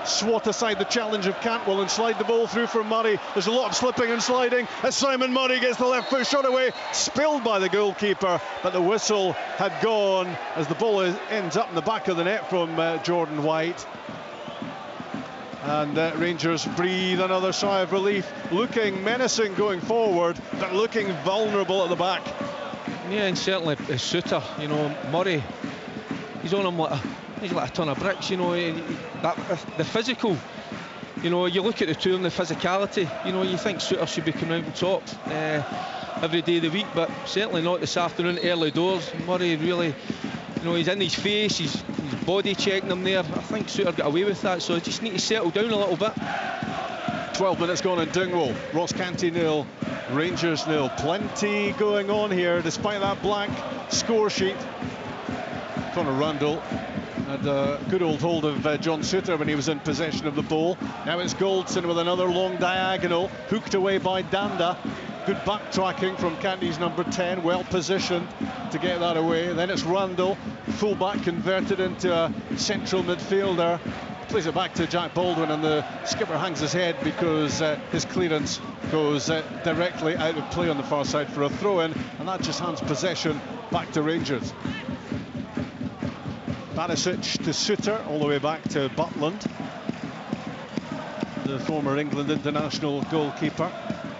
swat aside the challenge of Cantwell and slide the ball through for Murray. There's a lot of slipping and sliding as Simon Murray gets the left foot shot away, spilled by the goalkeeper, but the whistle had gone as the ball ends up in the back of the net from Jordan White. And Rangers breathe another sigh of relief, looking menacing going forward, but looking vulnerable at the back. Yeah, and certainly Suter, you know, Murray, he's on him like a ton of bricks, you know. The physical, you know, you look at the two and the physicality, you know, you think Suter should be coming out on top every day of the week, but certainly not this afternoon, early doors. Murray really, you know, he's in his face, he's body checking him there. I think Suter got away with that, so just need to settle down a little bit. 12 minutes gone in Dingwall. Ross County 0, Rangers 0. Plenty going on here despite that blank score sheet. Conor Rundle had a good old hold of John Suter when he was in possession of the ball. Now it's Goldson with another long diagonal, hooked away by Danda. Good backtracking from County's number 10, well positioned to get that away. Then it's Rundle, fullback converted into a central midfielder. plays it back to Jack Baldwin, and the skipper hangs his head because his clearance goes directly out of play on the far side for a throw-in, and that just hands possession back to Rangers. Barisic to Suter, all the way back to Butland, the former England international goalkeeper,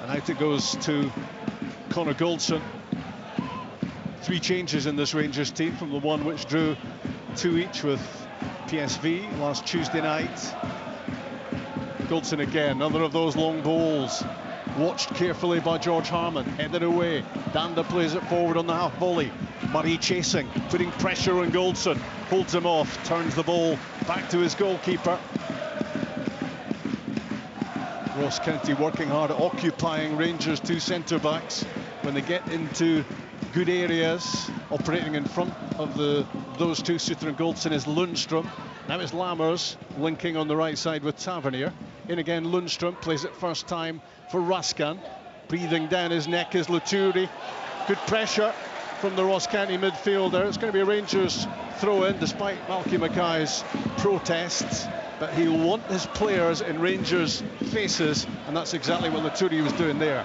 and out it goes to Connor Goldson. 3 changes in this Rangers team from the one which drew 2 each with PSV last Tuesday night. Goldson again, another of those long balls, watched carefully by George Harman, headed away. Danda plays it forward on the half volley. Murray chasing, putting pressure on Goldson, holds him off, turns the ball back to his goalkeeper. Ross County working hard at occupying Rangers' 2 centre-backs when they get into good areas. Operating in front of those 2, Suter and Goldson, is Lundstrom. Now it's Lammers linking on the right side with Tavernier. In again Lundstrom, plays it first time for Raskan. Breathing down his neck is Laturi. Good pressure from the Ross County midfielder. It's going to be a Rangers throw-in despite Malky Mackay's protests, but he'll want his players in Rangers' faces, and that's exactly what Laturi was doing there.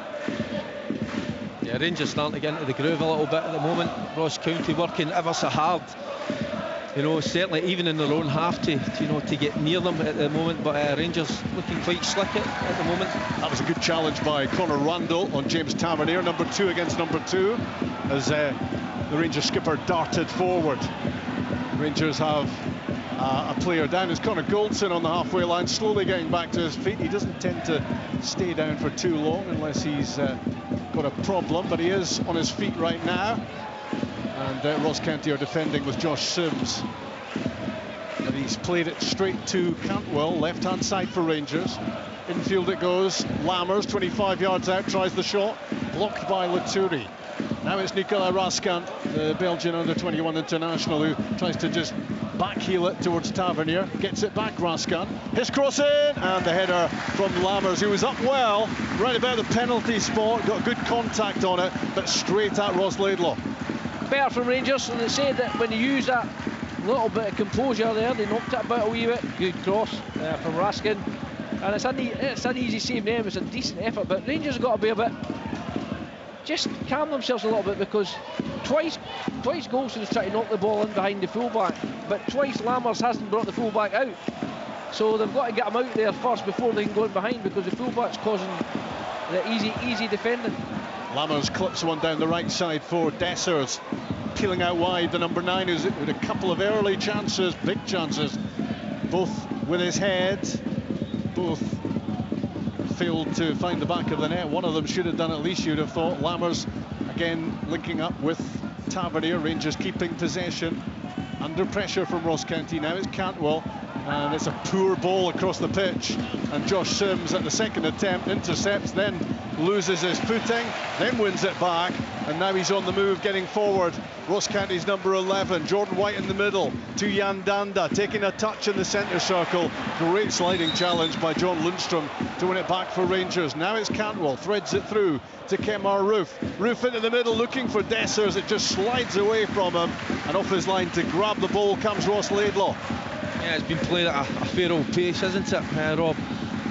Yeah, Rangers starting to get into the groove a little bit at the moment. Ross County working ever so hard, you know, certainly even in their own half to get near them at the moment, but Rangers looking quite slick at the moment. That was a good challenge by Conor Randall on James Tavernier, number 2 against number 2, as the Rangers skipper darted forward. Rangers have a player down. It's Connor Goldson on the halfway line, slowly getting back to his feet. He doesn't tend to stay down for too long unless he's got a problem, but he is on his feet right now. And Ross County are defending with Josh Sims. And he's played it straight to Cantwell, left-hand side for Rangers. Infield it goes. Lammers, 25 yards out, tries the shot, blocked by Laturi. Now it's Nicola Raskan, the Belgian under-21 international, who tries to just backheel it towards Tavernier. Gets it back, Raskan. His cross in, and the header from Lammers, who was up well, right about the penalty spot, got good contact on it, but straight at Ross Laidlaw. Better from Rangers, and they said that when they used that little bit of composure there, they knocked it about a wee bit. Good cross from Raskin, and it's an easy save now. It's a decent effort, but Rangers have got to be a bit, just calm themselves a little bit, because twice Goldson's tried to knock the ball in behind the fullback, but twice Lammers hasn't brought the fullback out, so they've got to get him out there first before they can go in behind, because the fullback's causing the easy defending. Lammers clips one down the right side for Dessers, peeling out wide, the number 9, who's with a couple of early chances, big chances, both with his head, both failed to find the back of the net. One of them should have done, at least you'd have thought. Lammers again linking up with Tavernier. Rangers keeping possession, under pressure from Ross County. Now it's Cantwell, and it's a poor ball across the pitch, and Josh Sims at the second attempt intercepts, then loses his footing, then wins it back, and now he's on the move, getting forward. Ross County's number 11, Jordan White in the middle to Jan Danda, taking a touch in the centre circle. Great sliding challenge by John Lundstrom to win it back for Rangers. Now it's Cantwell, threads it through to Kemar Roof. Roof into the middle, looking for Dessers. It just slides away from him, and off his line to grab the ball comes Ross Laidlaw. Yeah, it's been played at a fair old pace, isn't it, Rob?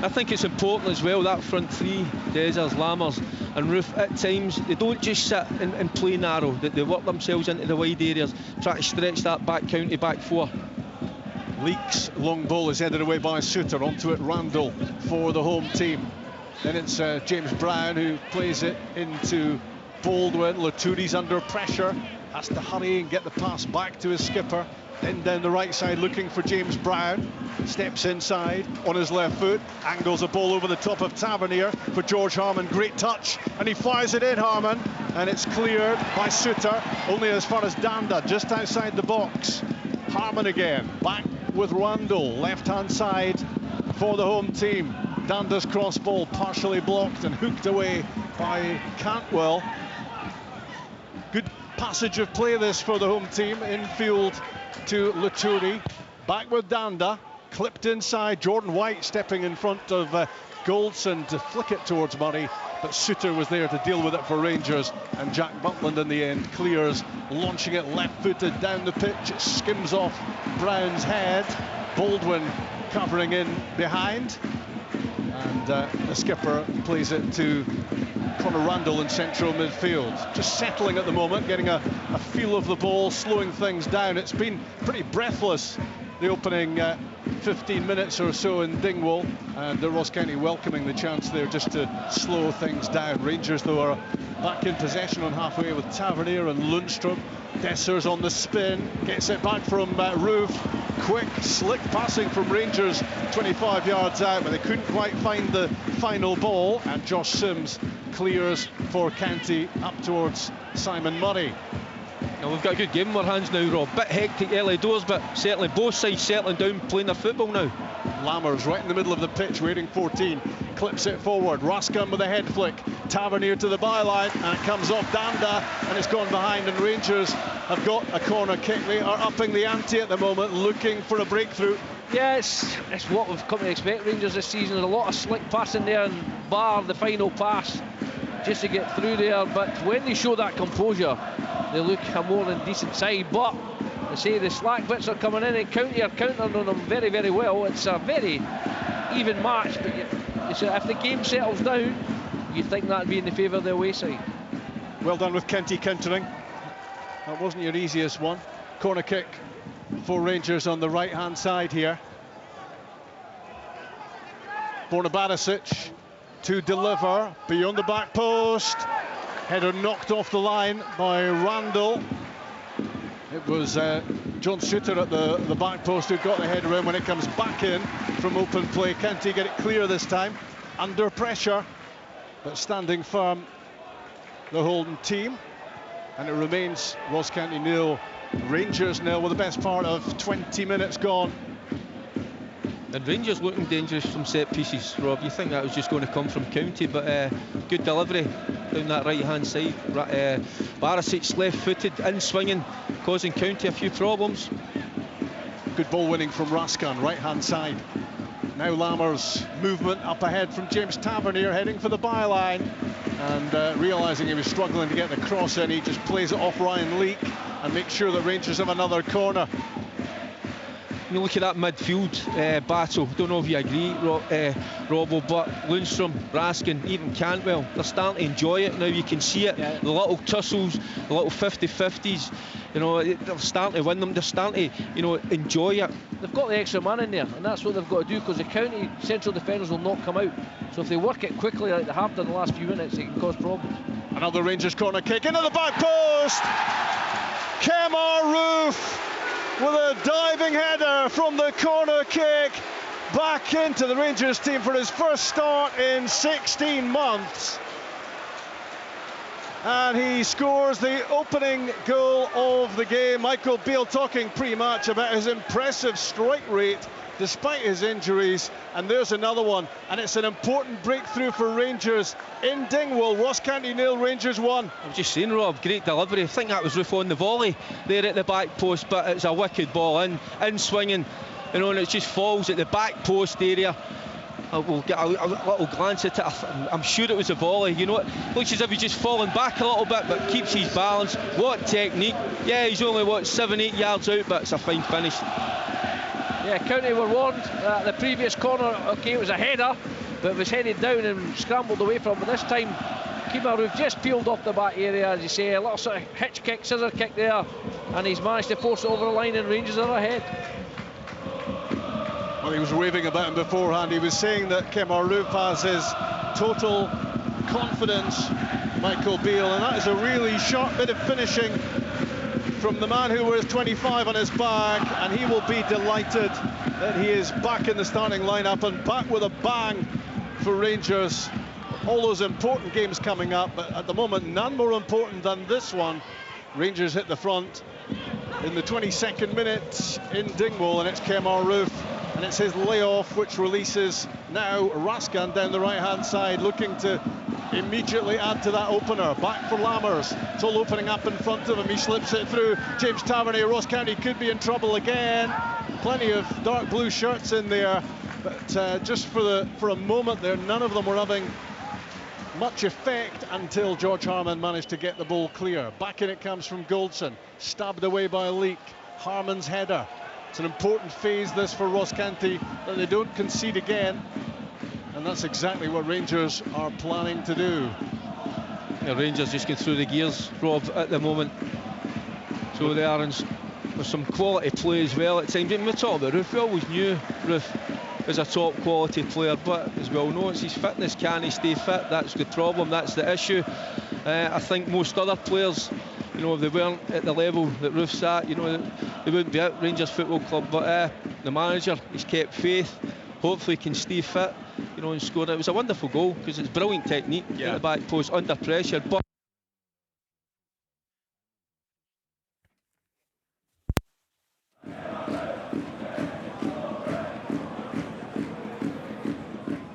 I think it's important as well, that front 3, Dessers, Lammers and Roof, at times they don't just sit and play narrow, they work themselves into the wide areas, try to stretch that back county back 4. Leaks long ball is headed away by Suter, onto it Randall for the home team. Then it's James Brown who plays it into Baldwin. Laturi's under pressure, has to hurry and get the pass back to his skipper. Then down the right side looking for James Brown, steps inside on his left foot, angles a ball over the top of Tavernier for George Harman. Great touch, and he fires it in, Harman, and it's cleared by Suter, only as far as Danda, just outside the box. Harman again, back with Randall, left-hand side for the home team. Danda's cross ball partially blocked and hooked away by Cantwell. Good passage of play this for the home team. Infield to Laturi, back with Danda, clipped inside. Jordan White stepping in front of Goldson to flick it towards Murray, but Suter was there to deal with it for Rangers, and Jack Butland in the end clears, launching it left-footed down the pitch. It skims off Brown's head. Baldwin covering in behind. And the skipper plays it to Conor Randall in central midfield. Just settling at the moment, getting a feel of the ball, slowing things down. It's been pretty breathless, the opening 15 minutes or so in Dingwall, and Ross County welcoming the chance there just to slow things down. Rangers, though, are back in possession on halfway with Tavernier and Lundstrom. Dessers on the spin, gets it back from Roof. Quick, slick passing from Rangers 25 yards out, but they couldn't quite find the final ball, and Josh Sims clears for County up towards Simon Murray. Now we've got a good game in our hands now, Rob. Bit hectic early doors, but certainly both sides settling down, playing their football now. Lammers right in the middle of the pitch, waiting 14, clips it forward. Raskin with a head flick, Tavernier to the byline, and it comes off Danda, and it's gone behind, and Rangers have got a corner kick. They are upping the ante at the moment, looking for a breakthrough. Yeah, it's what we've come to expect Rangers this season. There's a lot of slick passing there, and bar the final pass just to get through there. But when they show that composure, they look a more than decent side. But I say the slack bits are coming in, and County are countering on them very, very well. It's a very even match, but if the game settles down, you'd think that'd be in the favour of the away side. Well done with Kenty countering. That wasn't your easiest one. Corner kick for Rangers on the right-hand side here. Borna Barisic to deliver beyond the back post. Header knocked off the line by Randall. It was John Suter at the back post who got the header in. When it comes back in from open play, County get it clear this time. Under pressure, but standing firm, the Holden team. And it remains Ross County 0, Rangers 0, with the best part of 20 minutes gone. And Rangers looking dangerous from set pieces, Rob. You think that was just going to come from County, but good delivery down that right-hand side. Barisic left-footed, in-swinging, causing County a few problems. Good ball winning from Raskin, right-hand side. Now Lammers' movement up ahead from James Tavernier, heading for the byline. And realising he was struggling to get the cross in, he just plays it off Ryan Leake and makes sure that Rangers have another corner. You look at that midfield battle, don't know if you agree, Robbo, but Lundstrom, Raskin, even Cantwell, they're starting to enjoy it now. You can see it, the little tussles, the little 50-50s, you know, they're starting to win them, they're starting to, you know, enjoy it. They've got the extra man in there, and that's what they've got to do, because the County central defenders will not come out. So if they work it quickly like they have done the last few minutes, it can cause problems. Another Rangers corner kick into the back post. Kemar Roof with a diving header from the corner kick back into the Rangers team for his first start in 16 months. And he scores the opening goal of the game. Michael Beale talking pre-match about his impressive strike rate despite his injuries, and there's another one, and it's an important breakthrough for Rangers in Dingwall. Ross County 0, Rangers 1. I was just saying, Rob, great delivery. I think that was Roof on the volley there at the back post, but it's a wicked ball in swinging, you know, and it just falls at the back post area. We'll get a little glance at it. I'm sure it was a volley. You know, it looks as if he's just falling back a little bit, but keeps his balance. What technique. Yeah, he's only 7-8 yards out, but it's a fine finish. Yeah, County were warned the previous corner. Okay, it was a header, but it was headed down and scrambled away from. But this time, Kemar Roof just peeled off the back area, as you say, a little sort of hitch kick, scissor kick there, and he's managed to force it over the line, and Rangers are ahead. Well, he was raving about him beforehand. He was saying that Kemar Roof has his total confidence, Michael Beale, and that is a really sharp bit of finishing from the man who wears 25 on his back, and he will be delighted that he is back in the starting lineup and back with a bang for Rangers. All those important games coming up, but at the moment none more important than this one. Rangers hit the front in the 22nd minute in Dingwall, and it's Kemar Roof, and it's his layoff which releases now Raskin down the right hand side, looking to immediately add to that opener. Back for Lammers, it's all opening up in front of him, he slips it through. James Tavernier, Ross County could be in trouble again. Plenty of dark blue shirts in there, but just for a moment there, none of them were having much effect until George Harman managed to get the ball clear. Back in it comes from Goldson, stabbed away by Leake. Harman's header It's an important phase, this, for Ross County, that they don't concede again. And that's exactly what Rangers are planning to do. The Rangers just get through the gears, Rob, at the moment. So they are with some quality play as well at times. We talk about Roof, we always knew Roof was a top quality player, but as we all know, it's his fitness. Can he stay fit? That's the problem, that's the issue. I think most other players, you know, if they weren't at the level that Roof's at, you know, they wouldn't be at Rangers Football Club. But the manager, he's kept faith. Hopefully he can stay fit, you know, and score. It was a wonderful goal because it's brilliant technique at the back post under pressure. But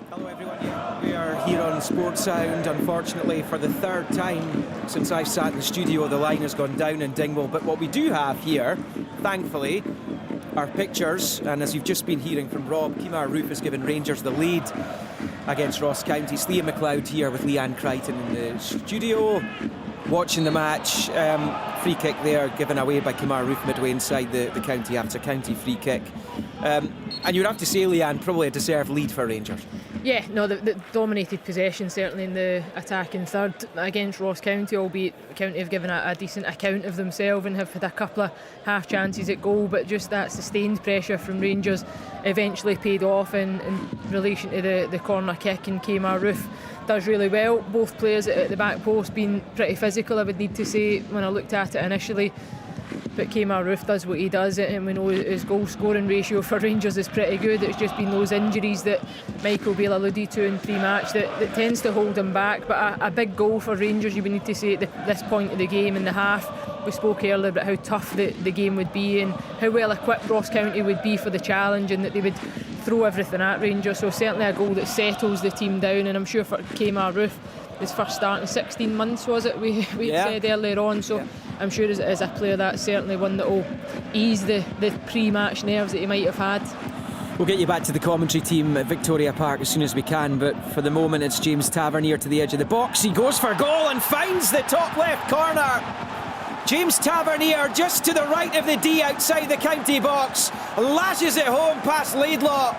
Hello everyone, we are here on Sports Sound. Unfortunately, for the third time since I've sat in the studio, the line has gone down in Dingwall. But what we do have here, thankfully, are pictures, and as you've just been hearing from Rob, Kemar Roof has given Rangers the lead against Ross County. It's Liam McLeod here with Leanne Crichton in the studio, watching the match. Free kick there, given away by Kemar Roof midway inside the county after county free kick. And you'd have to say, Leanne, probably a deserved lead for Rangers. Yeah, no, the dominated possession certainly in the attacking third against Ross County, albeit County have given a decent account of themselves and have had a couple of half chances at goal, but just that sustained pressure from Rangers eventually paid off in relation to the corner kick, and Kemar Roof does really well. Both players at the back post being pretty physical, I would need to say, when I looked at it initially. But Kemar Roof does what he does, and we know his goal scoring ratio for Rangers is pretty good. It's just been those injuries that Michael Beale alluded to in pre-match that tends to hold him back. But a big goal for Rangers, you would need to say, at this point of the game in the half. We spoke earlier about how tough the game would be and how well equipped Ross County would be for the challenge, and that they would throw everything at Rangers. So certainly a goal that settles the team down, and I'm sure for Kemar Roof, his first start in 16 months, was it? We said earlier on. So I'm sure as a player, that's certainly one that will ease the pre-match nerves that he might have had. We'll get you back to the commentary team at Victoria Park as soon as we can, but for the moment it's James Tavernier to the edge of the box. He goes for goal and finds the top left corner. James Tavernier just to the right of the D outside the county box, lashes it home past Laidlaw.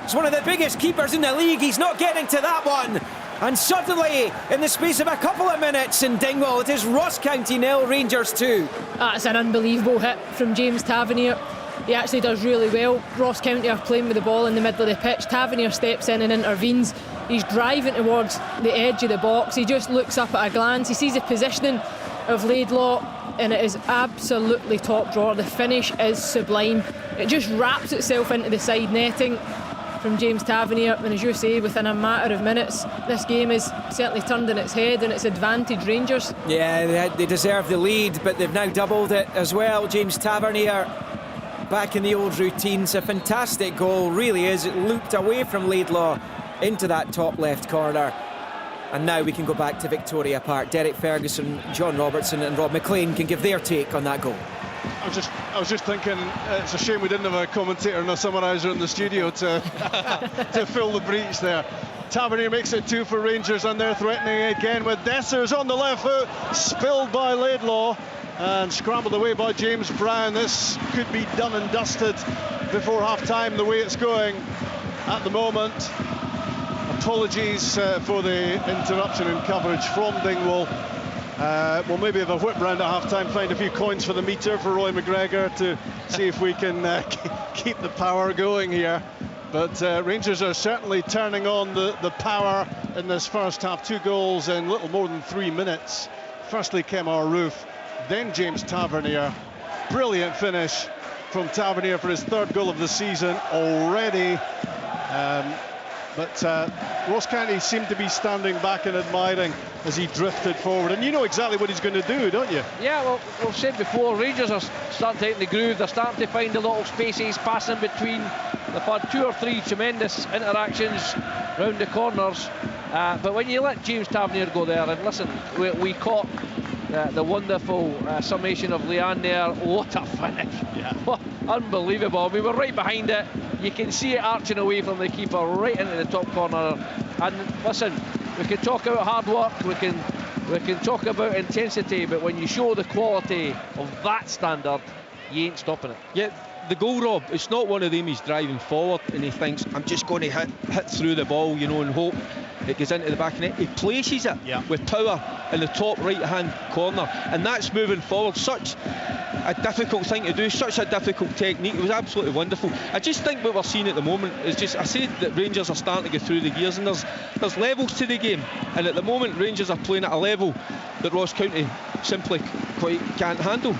He's one of the biggest keepers in the league. He's not getting to that one. And suddenly, in the space of a couple of minutes in Dingwall, it is Ross County 0, Rangers 2. That's an unbelievable hit from James Tavernier. He actually does really well. Ross County are playing with the ball in the middle of the pitch. Tavernier steps in and intervenes. He's driving towards the edge of the box. He just looks up at a glance. He sees the positioning of Laidlaw, and it is absolutely top drawer. The finish is sublime. It just wraps itself into the side netting from James Tavernier, and as you say, within a matter of minutes, this game is certainly turned on its head and it's advantage Rangers. Yeah, they deserve the lead, but they've now doubled it as well. James Tavernier back in the old routines. A fantastic goal, really is. It looped away from Laidlaw into that top left corner. And now we can go back to Victoria Park. Derek Ferguson, John Robertson and Rob McLean can give their take on that goal. I was just thinking, it's a shame we didn't have a commentator and a summariser in the studio to to fill the breach there. Tavernier makes it 2 for Rangers, and they're threatening again with Dessers on the left foot, spilled by Laidlaw and scrambled away by James Brown. This could be done and dusted before half-time the way it's going at the moment. Apologies for the interruption in coverage from Dingwall. We'll maybe have a whip round at half-time, find a few coins for the meter for Roy McGregor to see if we can keep the power going here. But Rangers are certainly turning on the power in this first half. 2 goals in little more than 3 minutes. Firstly, Kemar Roof, then James Tavernier. Brilliant finish from Tavernier for his 3rd goal of the season already. But Ross County seemed to be standing back and admiring as he drifted forward. And you know exactly what he's going to do, don't you? Yeah, well, we've said before, Rangers are starting to hit the groove. They're starting to find the little spaces, passing between. They've had 2 or 3 tremendous interactions round the corners. But when you let James Tavernier go there, and listen, we caught the wonderful summation of Leanne there. What a finish. Yeah. Unbelievable. We were right behind it. You can see it arching away from the keeper right into the top corner. And listen, we can talk about hard work, we can talk about intensity, but when you show the quality of that standard, you ain't stopping it. Yeah, the goal, Rob, it's not one of them he's driving forward and he thinks, I'm just going to hit through the ball, you know, and hope it goes into the back of the net. He places it with power in the top right-hand corner, and that's moving forward. Such a difficult thing to do, such a difficult technique. It was absolutely wonderful. I just think what we're seeing at the moment is just, I said that Rangers are starting to go through the gears, and there's levels to the game, and at the moment Rangers are playing at a level that Ross County simply quite can't handle.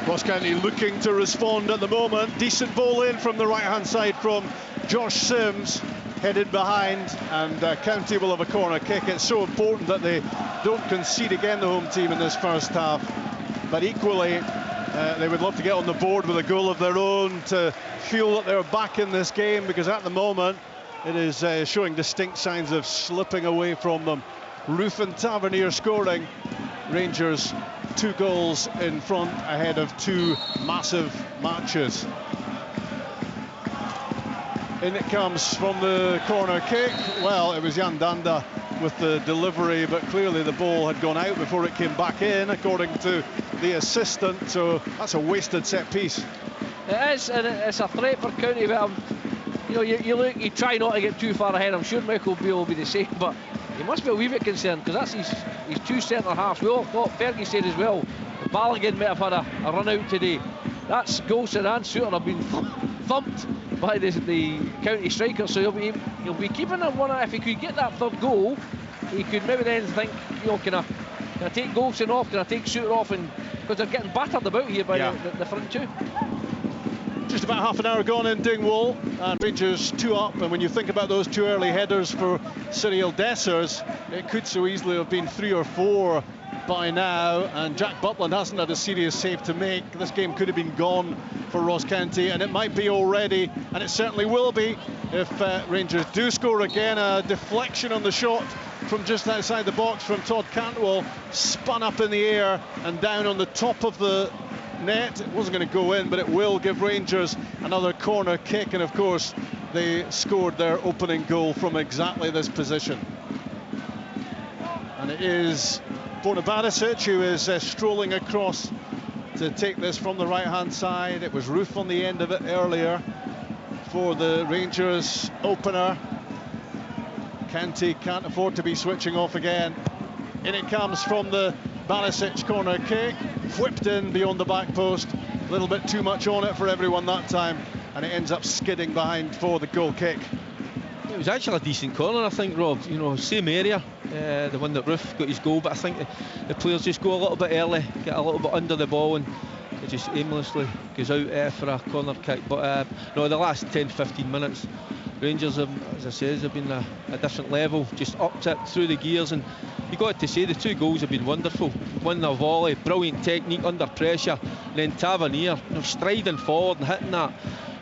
Ross County looking to respond at the moment. Decent ball in from the right-hand side from Josh Sims, headed behind, and County will have a corner kick. It's so important that they don't concede again, the home team, in this first half. But equally, they would love to get on the board with a goal of their own to feel that they're back in this game, because at the moment it is showing distinct signs of slipping away from them. Ruth and Tavernier scoring. Rangers 2 goals in front ahead of 2 massive matches. In it comes from the corner kick. Well, it was Jan Danda with the delivery, but clearly the ball had gone out before it came back in, according to the assistant, so that's a wasted set piece. It is, and it's a threat for County, but you know, you look, you try not to get too far ahead. I'm sure Michael Beale will be the same, but he must be a wee bit concerned, because that's his 2 centre halves. We all thought, Fergie said as well, Balogun might have had a run out today. That's Golson and Suter have been thumped by the County striker, so he'll be keeping on one. If he could get that third goal, he could maybe then think, you know, can I take Golson off, can I take Suter off, and because they're getting battered about here by the front 2. Just about half an hour gone in Dingwall, and Rangers 2 up, and when you think about those 2 early headers for Cyril Dessers, it could so easily have been 3 or 4 by now, and Jack Butland hasn't had a serious save to make. This game could have been gone for Ross County, and it might be already, and it certainly will be if Rangers do score again. A deflection on the shot from just outside the box from Todd Cantwell, spun up in the air and down on the top of the net. It wasn't going to go in, but it will give Rangers another corner kick, and of course they scored their opening goal from exactly this position. And it is Bona Barisic who is strolling across to take this from the right-hand side. It was Ruth on the end of it earlier for the Rangers opener. County can't afford to be switching off again. In it comes from the Barisic corner kick, whipped in beyond the back post. A little bit too much on it for everyone that time, and it ends up skidding behind for the goal kick. It was actually a decent corner, I think, Rob. You know, same area, the one that Ruth got his goal, but I think the players just go a little bit early, get a little bit under the ball, and it just aimlessly goes out for a corner kick. But no, the last 10-15 minutes, Rangers have, as I say, have been a different level, just upped it through the gears, and you got to say the 2 goals have been wonderful. One a volley, brilliant technique under pressure, and then Tavernier, you know, striding forward and hitting that.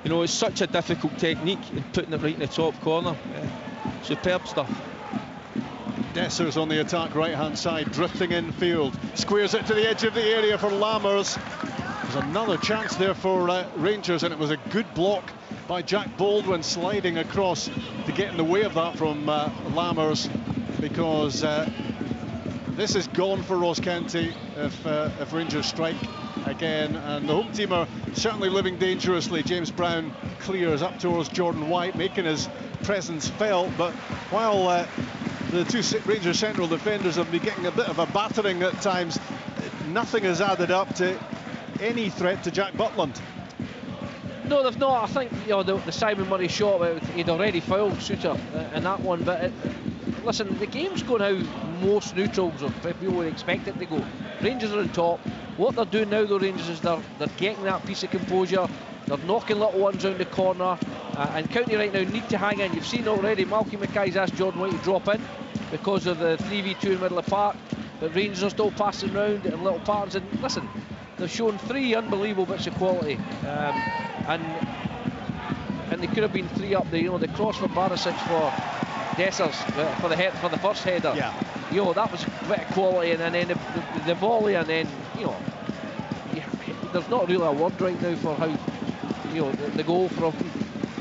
You know, it's such a difficult technique, and putting it right in the top corner. Superb stuff. Dessers on the attack right-hand side, drifting infield, squares it to the edge of the area for Lammers. There's another chance there for Rangers, and it was a good block by Jack Baldwin, sliding across to get in the way of that from Lammers, because this is gone for Ross County if Rangers strike again, and the home team are certainly living dangerously. James Brown clears up towards Jordan White, making his presence felt, but while the 2 Rangers central defenders have been getting a bit of a battering at times, nothing has added up to any threat to Jack Butland. No, they've not. I think, you know, the Simon Murray shot, he'd already fouled Suter in that one, but listen, the game's going how most neutrals or people would expect it to go. Rangers are on top. What they're doing now, though, Rangers, is they're getting that piece of composure. They're knocking little ones round the corner, and County right now need to hang in. You've seen already, Malky Mackay's asked Jordan White to drop in because of the 3v2 in the middle of the park, but Rangers are still passing round in little patterns, and listen, they've shown 3 unbelievable bits of quality, and they could have been 3 up there. You know, the cross for Barisic for Dessers for the first header. Yeah. You know, that was a bit of quality, and then the volley, and then, you know, there's not really a word right now for how, you know, the goal from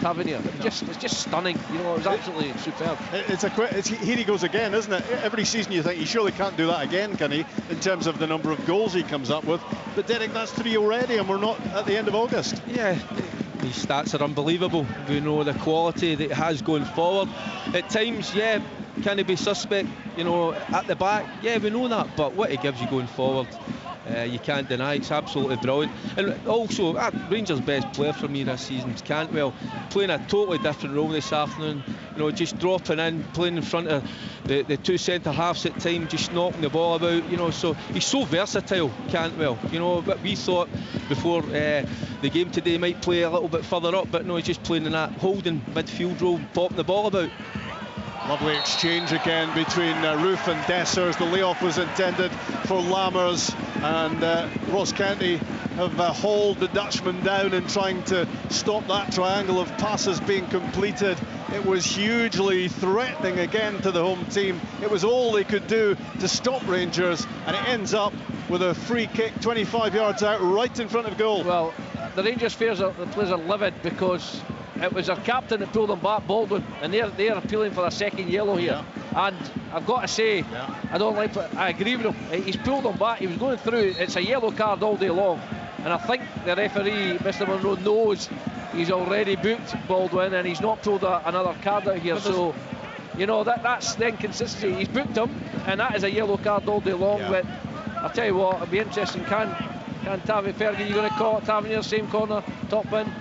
Tavernier. It's just stunning. You know, it was absolutely superb. Here he goes again, isn't it? Every season you think he surely can't do that again, can he? In terms of the number of goals he comes up with. But Derek, that's 3 already, and we're not at the end of August. Yeah, these stats are unbelievable. We know the quality that he has going forward. At times, yeah, can he be suspect? You know, at the back, yeah, we know that. But what he gives you going forward, you can't deny. It's absolutely brilliant. And also, Rangers' best player for me this season is Cantwell, playing a totally different role this afternoon. You know, just dropping in, playing in front of the two centre halves at times, just knocking the ball about. You know, so he's so versatile, Cantwell. You know, but we thought before the game today he might play a little bit further up, but no, he's just playing in that holding midfield role, popping the ball about. Lovely exchange again between Roof and Dessers. The layoff was intended for Lammers, and Ross County have hauled the Dutchman down in trying to stop that triangle of passes being completed. It was hugely threatening again to the home team. It was all they could do to stop Rangers, and it ends up with a free kick 25 yards out, right in front of goal. Well, the Rangers players are livid because it was their captain that pulled them back, Baldwin, and they're appealing for a second yellow here. Yeah. And I've got to say, I don't like it. I agree with him. He's pulled them back. He was going through. It's a yellow card all day long, and I think the referee, Mr. Monroe, knows he's already booked Baldwin, and he's not pulled another card out here. So, you know, that's the inconsistency. He's booked him, and that is a yellow card all day long. Yeah. But I'll tell you what, it'll be interesting. Can Fergie, you going to call it Tavernier, same corner, top bin?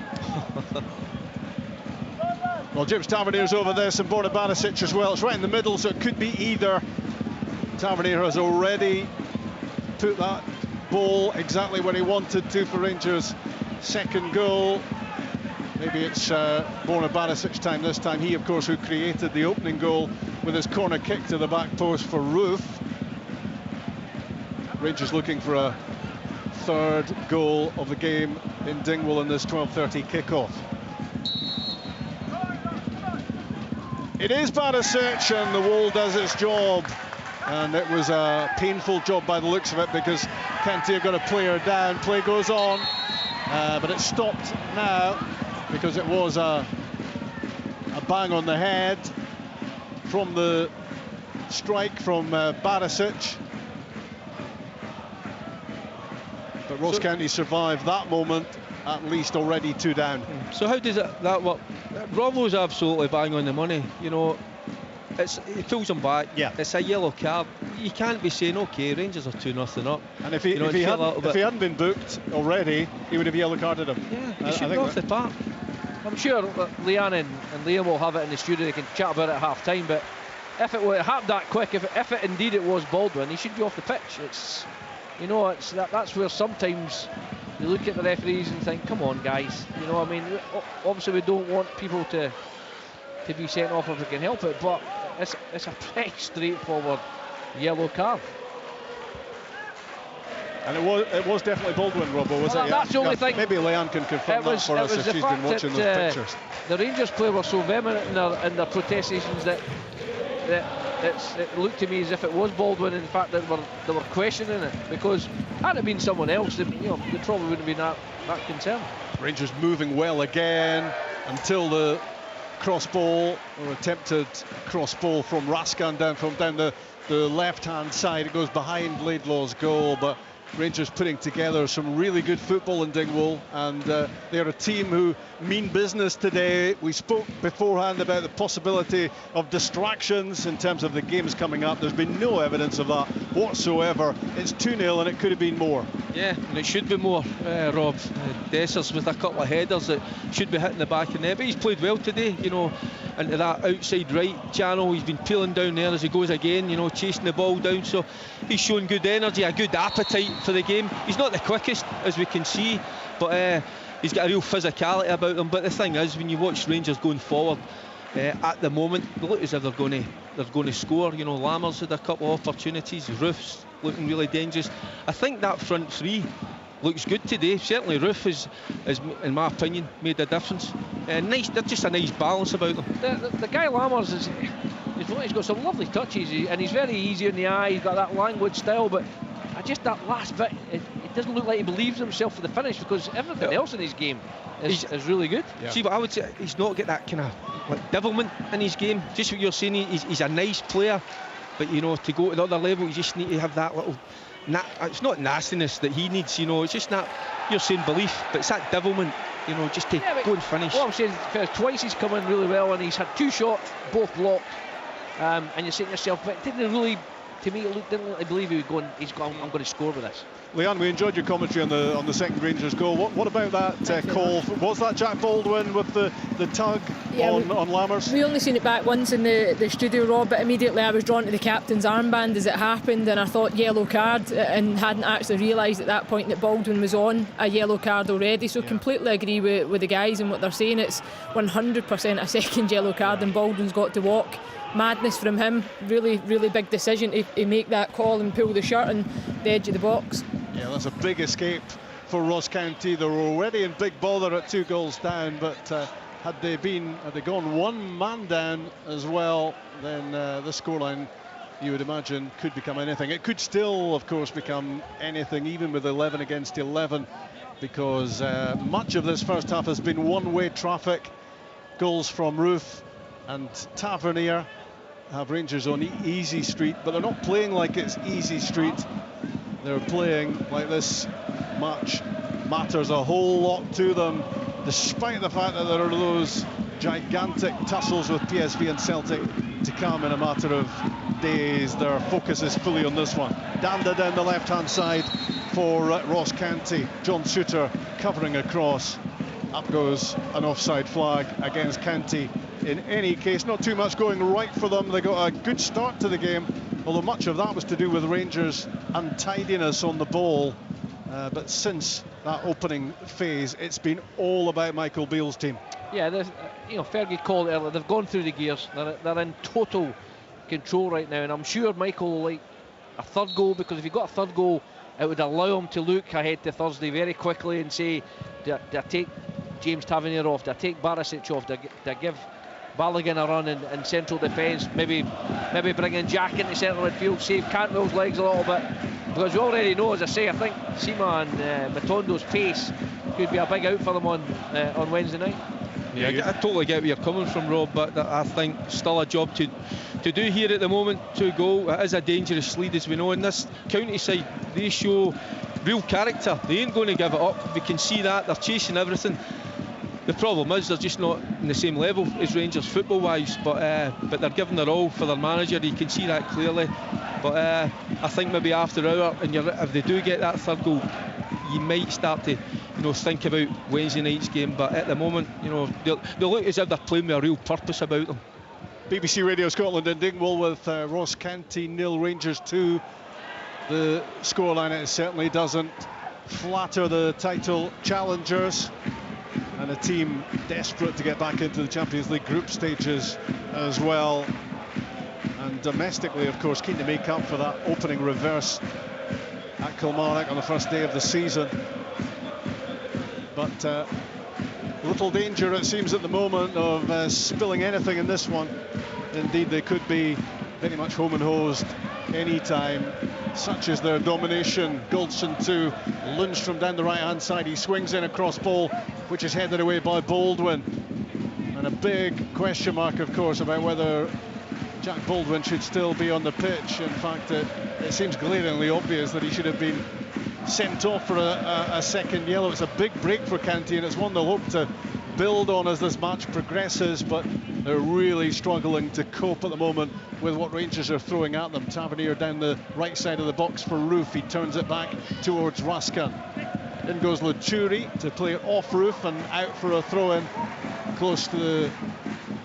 Well, James Tavernier's over this, and Borna Barisic as well. It's right in the middle, so it could be either. Tavernier has already put that ball exactly where he wanted to for Rangers' second goal. Maybe it's Borna Barisic time this time. He, of course, who created the opening goal with his corner kick to the back post for Roof. Rangers looking for a third goal of the game in Dingwall in this 12:30 kick-off. It is Barisic, and the wall does its job, and it was a painful job by the looks of it, because Cantier got a player down. Play goes on, but it's stopped now because it was a bang on the head from the strike from Barisic. But Ross County survived that moment, at least already 2 down. So how does that work? Robbo's absolutely bang on the money. You know, it pulls him back. Yeah. It's a yellow card. You can't be saying, okay, Rangers are 2-0 up. And if he hadn't been booked already, he would have yellow carded him. Yeah, he should be off the park. I'm sure Leanne and Liam will have it in the studio. They can chat about it at half time. But if it happened that quick, if it indeed it was Baldwin, he should be off the pitch. It's, you know, it's that's where sometimes you look at the referees and think, come on, guys. You know, I mean, obviously we don't want people to be sent off if we can help it, but it's a pretty straightforward yellow card. And it was definitely Baldwin, Robbo, was it? That's the only thing. Maybe Leanne can confirm that for us if she's been watching those pictures. The Rangers player were so vehement in their protestations that it looked to me as if it was Baldwin. In fact, they were questioning it, because had it been someone else, they probably wouldn't have been that concerned. Rangers moving well again until the cross ball, or attempted cross ball from Raskan down the left-hand side. It goes behind Laidlaw's goal, but Rangers putting together some really good football in Dingwall, and they're a team who mean business today. We spoke beforehand about the possibility of distractions in terms of the games coming up. There's been no evidence of that whatsoever. It's 2-0 and it could have been more. Yeah, and it should be more, Rob. Dessers with a couple of headers that should be hitting the back of the net, but he's played well today, you know, into that outside right channel. He's been peeling down there as he goes again, you know, chasing the ball down, so he's showing good energy, a good appetite for the game. He's not the quickest, as we can see, but he's got a real physicality about him. But the thing is, when you watch Rangers going forward at the moment, they look as if they're going to score. You know, Lammers had a couple of opportunities, Roof's looking really dangerous. I think that front three looks good today. Certainly Roof has, in my opinion, made a difference. Nice, they're just a nice balance about them. The guy Lammers he's got some lovely touches, and he's very easy in the eye. He's got that language style, but just that last bit, it doesn't look like he believes himself for the finish, because everything else in his game is really good. Yeah. See, but I would say he's not got that kind of like devilment in his game. Just what you're saying, he's a nice player, but you know, to go to the other level, you just need to have that little. It's not nastiness that he needs, you know. It's just that you're saying belief, but it's that devilment, you know, just to go and finish. What I'm saying is, twice he's come in really well, and he's had 2 shots, both blocked. And you're saying to yourself, but didn't really, to me, didn't really believe he was going. I'm going to score with this. Leanne, we enjoyed your commentary on the second Rangers goal. What about that call? Was that Jack Baldwin with the tug on Lammers? We only seen it back once in the studio, Rob, but immediately I was drawn to the captain's armband as it happened, and I thought yellow card, and hadn't actually realised at that point that Baldwin was on a yellow card already. So completely agree with the guys and what they're saying. It's 100% a second yellow card, and Baldwin's got to walk. Madness from him, really big decision to make that call and pull the shirt on the edge of the box. Yeah, that's a big escape for Ross County. They were already in big bother at 2 goals down, but had they gone 1 man down as well, then the scoreline, you would imagine, could become anything. It could still, of course, become anything, even with 11 against 11, because much of this first half has been one-way traffic. Goals from Roof and Tavernier have Rangers on easy street, but they're not playing like it's easy street. They're playing like this match matters a whole lot to them, despite the fact that there are those gigantic tussles with PSV and Celtic to come in a matter of days. Their focus is fully on this one. Danda down the left-hand side for Ross County. John Shooter covering across. Up goes an offside flag against County. In any case, not too much going right for them. They got a good start to the game, although much of that was to do with Rangers' untidiness on the ball. But since that opening phase, it's been all about Michael Beale's team. Yeah, Fergie called it earlier. They've gone through the gears. They're in total control right now, and I'm sure Michael will like a third goal, because if he got a third goal, it would allow him to look ahead to Thursday very quickly and say, do I take James Tavernier off? Do I take Barisic off? Do I give Balogun a run in central defence? Maybe bring in Jack into central midfield, save Cantwell's legs a little bit, because we already know, as I say, I think Sima and Matondo's pace could be a big out for them on Wednesday night. Yeah, I totally get where you're coming from, Rob, but I think still a job to do here at the moment. 2 goal, it is a dangerous lead, as we know. In this County side, they show real character. They ain't going to give it up. We can see that. They're chasing everything. The problem is they're just not in the same level as Rangers football-wise, but they're giving their all for their manager. You can see that clearly. But I think maybe after hour, and if they do get that third goal, you might start to think about Wednesday night's game. But at the moment, they look as if they're playing with a real purpose about them. BBC Radio Scotland in Dingwall with Ross County 0, Rangers 2. The scoreline, it certainly doesn't flatter the title challengers, and a team desperate to get back into the Champions League group stages as well, and domestically, of course, keen to make up for that opening reverse at Kilmarnock on the first day of the season. But little danger, it seems, at the moment of spilling anything in this one. Indeed, they could be very much home and hosed anytime. Such is their domination. Goldson to Lundstrom down the right-hand side. He swings in a cross ball, which is headed away by Baldwin. And a big question mark, of course, about whether Jack Baldwin should still be on the pitch. In fact, it seems glaringly obvious that he should have been sent off for a second yellow. It's a big break for County, and it's one they'll hope to build on as this match progresses, but they're really struggling to cope at the moment with what Rangers are throwing at them. Tavernier down the right side of the box for Roof. He turns it back towards Raskin. In goes Luchuri to play it off Roof and out for a throw-in close to the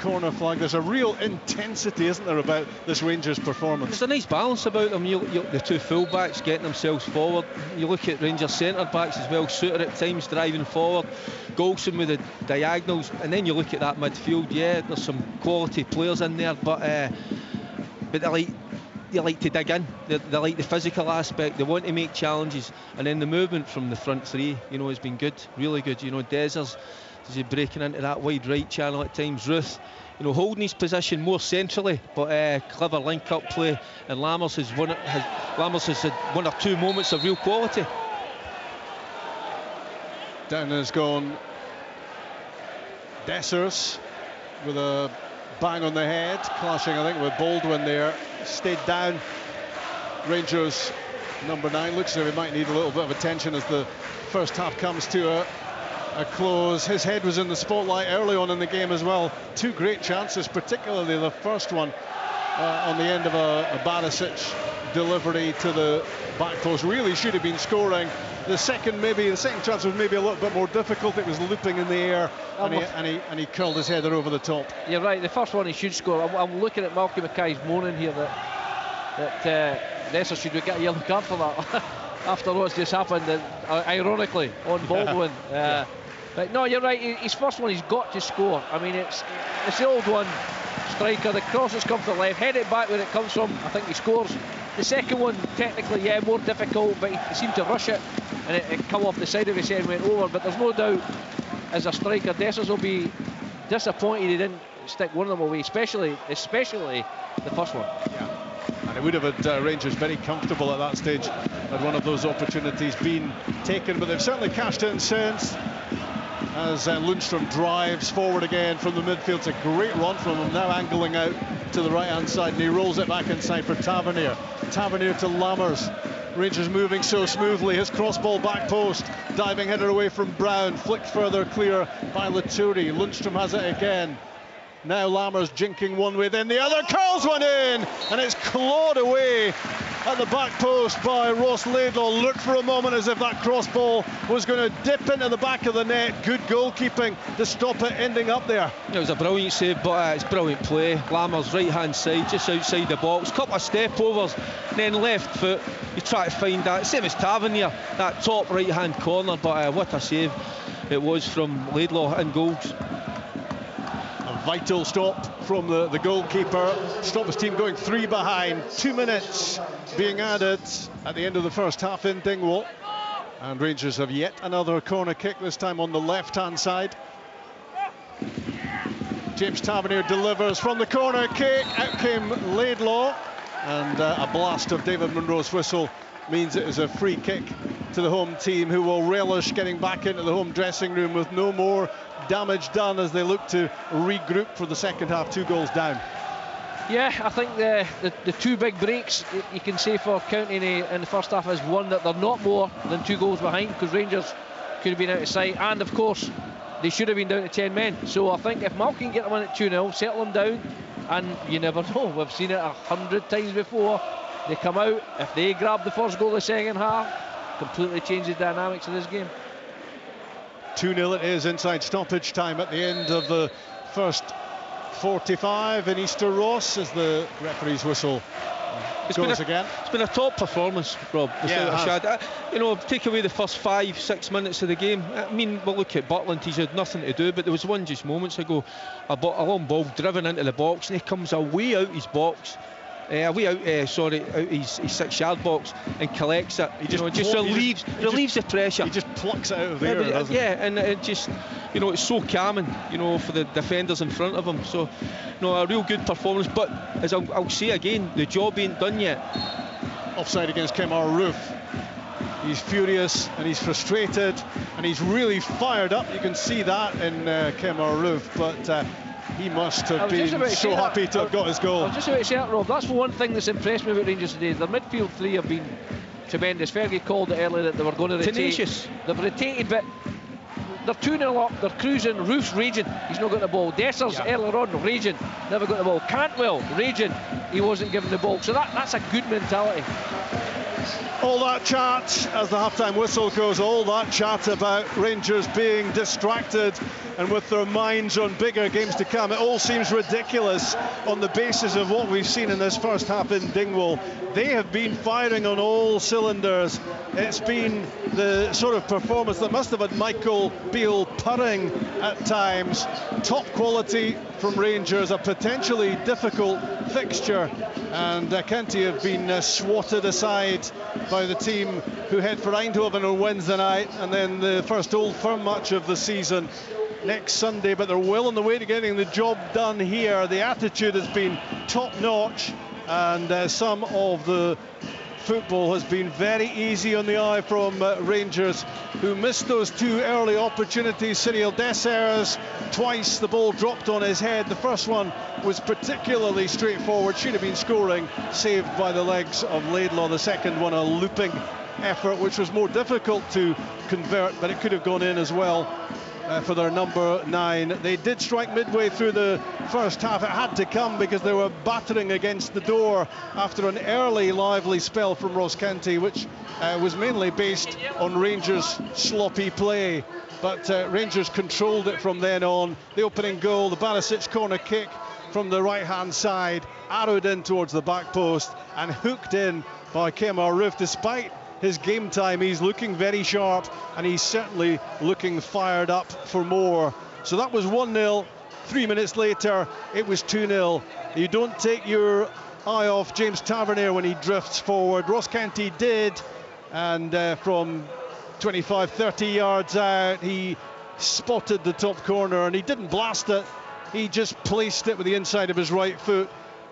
corner flag. There's a real intensity, isn't there, about this Rangers performance? There's a nice balance about them. The 2 full-backs getting themselves forward. You look at Rangers centre-backs as well. Suter at times driving forward. Goldson with the diagonals. And then you look at that midfield. Yeah, there's some quality players in there, but they like to dig in. They like the physical aspect. They want to make challenges. And then the movement from the front 3, has been good, really good. Dezers is breaking into that wide right channel at times. Ruth, holding his position more centrally, but clever link-up play. And Lammers has had 1 or 2 moments of real quality. Down has gone Dessers with a bang on the head, clashing I think with Baldwin there. Stayed down. Rangers number 9 looks as if he might need a little bit of attention as the first half comes to a close. His head was in the spotlight early on in the game as well. 2 great chances, particularly the first one on the end of a Barisic delivery to the back post. Really should have been scoring. The second chance was maybe a little bit more difficult. It was looping in the air, and he curled his header over the top. You're right, the first one he should score. I'm looking at Malky Mackay's moaning here that Dessers should get a yellow card for that after what's just happened, ironically, on Baldwin. But no, you're right, his first one he's got to score. I mean, it's the old one, striker, the crosses come from the left, head it back where it comes from, I think he scores. The second one, technically, yeah, more difficult, but he seemed to rush it, and it come off the side of his head and went over. But there's no doubt, as a striker, Dessers will be disappointed he didn't stick one of them away, especially the first one. Yeah. And it would have had Rangers very comfortable at that stage had one of those opportunities been taken, but they've certainly cashed in since. As Lundstrom drives forward again from the midfield. It's a great run from him, now angling out to the right-hand side, and he rolls it back inside for Tavernier. Tavernier to Lammers. Rangers moving so smoothly. His cross-ball back post. Diving header away from Brown. Flicked further clear by Laturi. Lundstrom has it again. Now Lammers jinking one way, then the other, curls one in, and it's clawed away at the back post by Ross Laidlaw. Looked for a moment as if that cross ball was going to dip into the back of the net. Good goalkeeping to stop it ending up there. It was a brilliant save, but it's brilliant play. Lammers right hand side, just outside the box, couple of step overs, then left foot. You try to find that, same as Tavernier, that top right hand corner, but what a save it was from Laidlaw and goals. Vital stop from the goalkeeper. Stop his team going 3 behind. 2 minutes being added at the end of the first half in Dingwall. And Rangers have yet another corner kick, this time on the left-hand side. James Tavernier delivers from the corner kick. Out came Laidlaw. And a blast of David Munro's whistle means it is a free kick to the home team, who will relish getting back into the home dressing room with no more damage done as they look to regroup for the second half, 2 goals down. Yeah, I think the 2 big breaks you can say for County in the first half is one, that they're not more than 2 goals behind, because Rangers could have been out of sight, and of course they should have been down to 10 men. So I think if Malky can get them in at 2-0, settle them down, and you never know, we've seen it 100 times before, they come out, if they grab the first goal of the second half, completely changes the dynamics of this game. 2-0 it is inside stoppage time at the end of the first 45 in Easter Ross as the referee's whistle goes again. It's been a top performance, Rob. Take away the first 5-6 minutes of the game. I mean, we'll look at Butland, he's had nothing to do, but there was one just moments ago, a long ball driven into the box, and he comes away out his box. Out his 6-yard box, and collects it. He just relieves the pressure. He just plucks it out of there. And it just, it's so calming, for the defenders in front of him. So, a real good performance. But as I'll say again, the job ain't done yet. Offside against Kemar Roof. He's furious and he's frustrated and he's really fired up. You can see that in Kemar Roof, but. He must have been so happy to have got his goal. I was just about to say that, Rob. That's one thing that's impressed me about Rangers today. Their midfield 3 have been tremendous. Fergie called it earlier that they were going to rotate. Tenacious. They've rotated, but they're 2-0 up. They're cruising. Roof's raging. He's not got the ball. Dessers earlier on raging. Never got the ball. Cantwell raging. He wasn't given the ball. So that's a good mentality. All that chat as the half-time whistle goes, all that chat about Rangers being distracted and with their minds on bigger games to come. It all seems ridiculous on the basis of what we've seen in this first half in Dingwall. They have been firing on all cylinders. It's been the sort of performance that must have had Michael Beale purring at times. Top quality from Rangers, a potentially difficult fixture, and County have been swatted aside by the team who head for Eindhoven on Wednesday night, and then the first Old Firm match of the season next Sunday. But they're well on the way to getting the job done here. The attitude has been top-notch, and some of the football has been very easy on the eye from Rangers, who missed those two early opportunities. Cyril Dessers, twice the ball dropped on his head. The first one was particularly straightforward, should have been scoring, saved by the legs of Laidlaw. The second one, a looping effort, which was more difficult to convert, but it could have gone in as well. For their number 9. They did strike midway through the first half. It had to come because they were battering against the door after an early lively spell from Ross County, which was mainly based on Rangers' sloppy play. But Rangers controlled it from then on. The opening goal, the Barisic corner kick from the right-hand side, arrowed in towards the back post and hooked in by Kemar Roof. Despite his game time, he's looking very sharp, and he's certainly looking fired up for more. So that was 1-0. 3 minutes later, it was 2-0. You don't take your eye off James Tavernier when he drifts forward. Ross County did, and from 25-30 yards out, he spotted the top corner, and he didn't blast it. He just placed it with the inside of his right foot,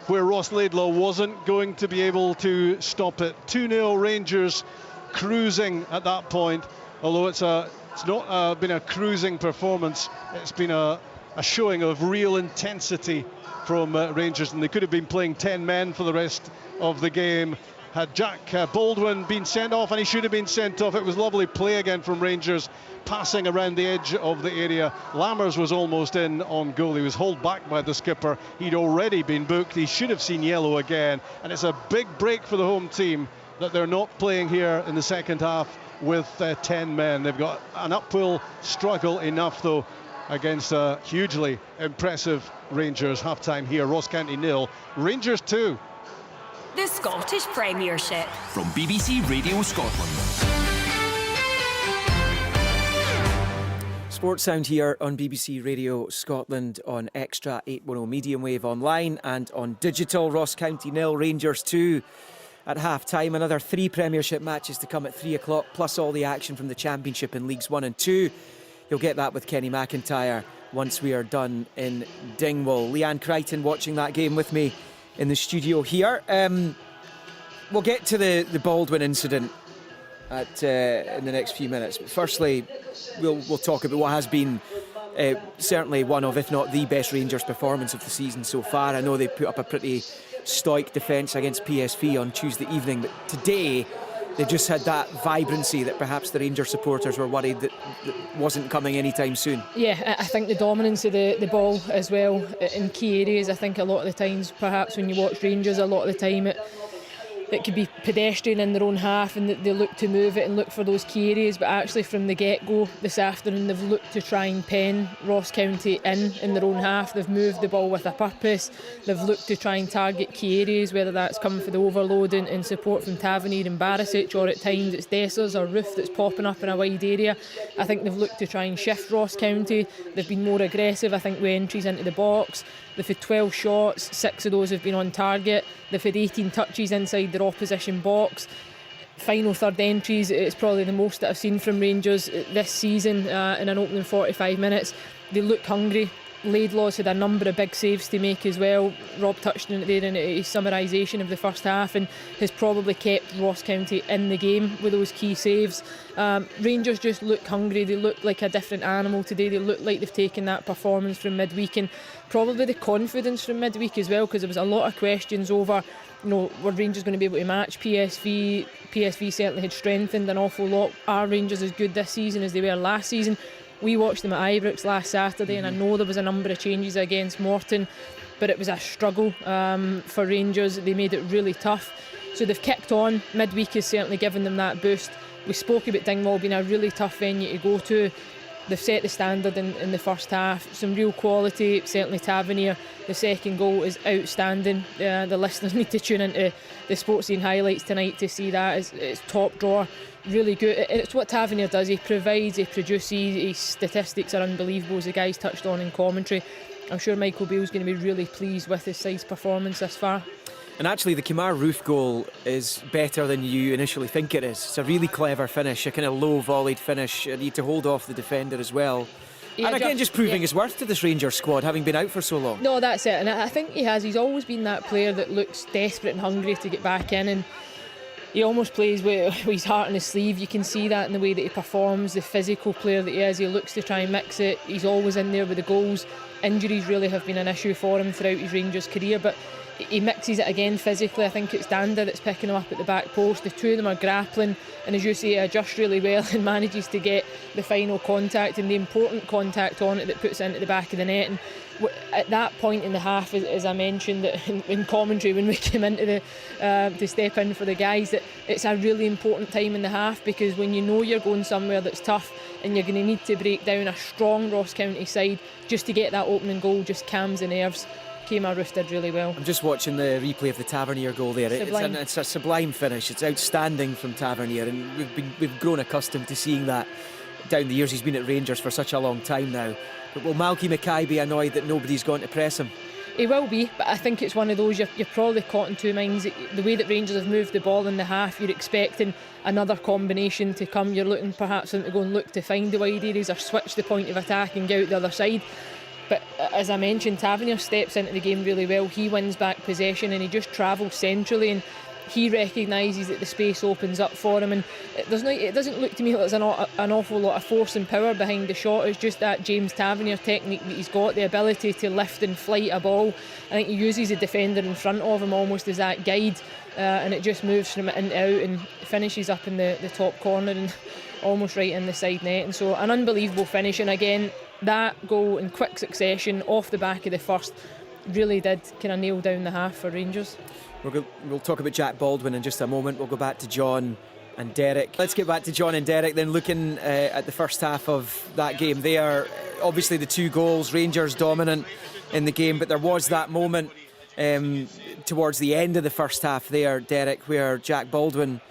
where Ross Laidlaw wasn't going to be able to stop it. 2-0 Rangers, cruising at that point, although it's not been a cruising performance. It's been a showing of real intensity from Rangers, and they could have been playing 10 men for the rest of the game had Jack Baldwin been sent off, and he should have been sent off. It was lovely play again from Rangers, passing around the edge of the area. Lammers was almost in on goal. He was held back by the skipper. He'd already been booked. He should have seen yellow again, and it's a big break for the home team that they're not playing here in the second half with 10 men. They've got an uphill struggle enough, though, against a hugely impressive Rangers. Half-time here, Ross County 0, Rangers 2. The Scottish Premiership. From BBC Radio Scotland. Sports Sound here on BBC Radio Scotland on Extra 810 medium wave online and on digital. Ross County 0, Rangers 2 at half-time. Another 3 Premiership matches to come at 3 o'clock, plus all the action from the Championship in Leagues 1 and 2. You'll get that with Kenny McIntyre once we are done in Dingwall. Leanne Crichton watching that game with me in the studio here. We'll get to the Baldwin incident in the next few minutes. But firstly, we'll talk about what has been certainly one of, if not the best Rangers performance of the season so far. I know they put up a pretty stoic defence against PSV on Tuesday evening, but today they just had that vibrancy that perhaps the Rangers supporters were worried that wasn't coming anytime soon. Yeah, I think the dominance of the ball as well in key areas. I think a lot of the times, perhaps when you watch Rangers, a lot of the time it could be pedestrian in their own half, and they look to move it and look for those key areas. But actually from the get-go this afternoon, they've looked to try and pen Ross County in their own half. They've moved the ball with a purpose. They've looked to try and target key areas, whether that's coming for the overload and support from Tavernier and Barisic, or at times it's Dessers or Roof that's popping up in a wide area. I think they've looked to try and shift Ross County. They've been more aggressive, I think, with entries into the box. They've had 12 shots, 6 of those have been on target. They've had 18 touches inside their opposition box. Final third entries, it's probably the most that I've seen from Rangers this season in an opening 45 minutes. They look hungry. Laidlaw's had a number of big saves to make as well. Rob touched on it there in his summarisation of the first half, and has probably kept Ross County in the game with those key saves. Rangers just look hungry. They look like a different animal today. They look like they've taken that performance from midweek, and probably the confidence from midweek as well, because there was a lot of questions over, were Rangers going to be able to match PSV? PSV certainly had strengthened an awful lot. Are Rangers as good this season as they were last season? We watched them at Ibrox last Saturday, and I know there was a number of changes against Morton, but it was a struggle for Rangers. They made it really tough. So they've kicked on. Midweek has certainly given them that boost. We spoke about Dingwall being a really tough venue to go to. They've set the standard in the first half. Some real quality, certainly Tavernier. The second goal is outstanding. The listeners need to tune into the Sports Scene highlights tonight to see that. It's top drawer. Really good. It's what Tavernier does. He provides, he produces. His statistics are unbelievable, as the guys touched on in commentary. I'm sure Michael Beale's going to be really pleased with his side's performance this far. And actually the Kemar Roof goal is better than you initially think it is. It's a really clever finish, a kind of low volleyed finish. You need to hold off the defender as well. Yeah, and again, just proving his worth to this Rangers squad, having been out for so long. No, that's it. And I think he has. He's always been that player that looks desperate and hungry to get back in. And he almost plays with his heart on his sleeve. You can see that in the way that he performs, the physical player that he is. He looks to try and mix it. He's always in there with the goals. Injuries really have been an issue for him throughout his Rangers career, but he mixes it again physically. I think it's Danda that's picking him up at the back post. The two of them are grappling, and as you say, adjusts really well and manages to get the final contact and the important contact on it that puts it into the back of the net. And at that point in the half, as I mentioned in commentary when we came into to step in for the guys, that it's a really important time in the half, because when you know you're going somewhere that's tough and you're going to need to break down a strong Ross County side, just to get that opening goal just calms the nerves. Kemar Roof did really well. I'm just watching the replay of the Tavernier goal there. It's a sublime finish. It's outstanding from Tavernier, and we've grown accustomed to seeing that down the years. He's been at Rangers for such a long time now. But will Malky Mackay be annoyed that nobody's going to press him? He will be, but I think it's one of those, you're probably caught in two minds. The way that Rangers have moved the ball in the half, you're expecting another combination to come. You're looking perhaps to go and look to find the wide areas or switch the point of attack and go out the other side. But as I mentioned, Tavernier steps into the game really well. He wins back possession and he just travels centrally, and he recognises that the space opens up for him. And it doesn't look to me like there's an awful lot of force and power behind the shot. It's just that James Tavernier technique that he's got, the ability to lift and flight a ball. I think he uses a defender in front of him almost as that guide, and it just moves from in to out and finishes up in the top corner and almost right in the side net. And so an unbelievable finish, and again, that goal in quick succession off the back of the first really did kind of nail down the half for Rangers. We'll talk about Jack Baldwin in just a moment. We'll go back to John and Derek. Let's get back to John and Derek then, looking at the first half of that game there. Obviously the two goals, Rangers dominant in the game, but there was that moment towards the end of the first half there, Derek, where Jack Baldwin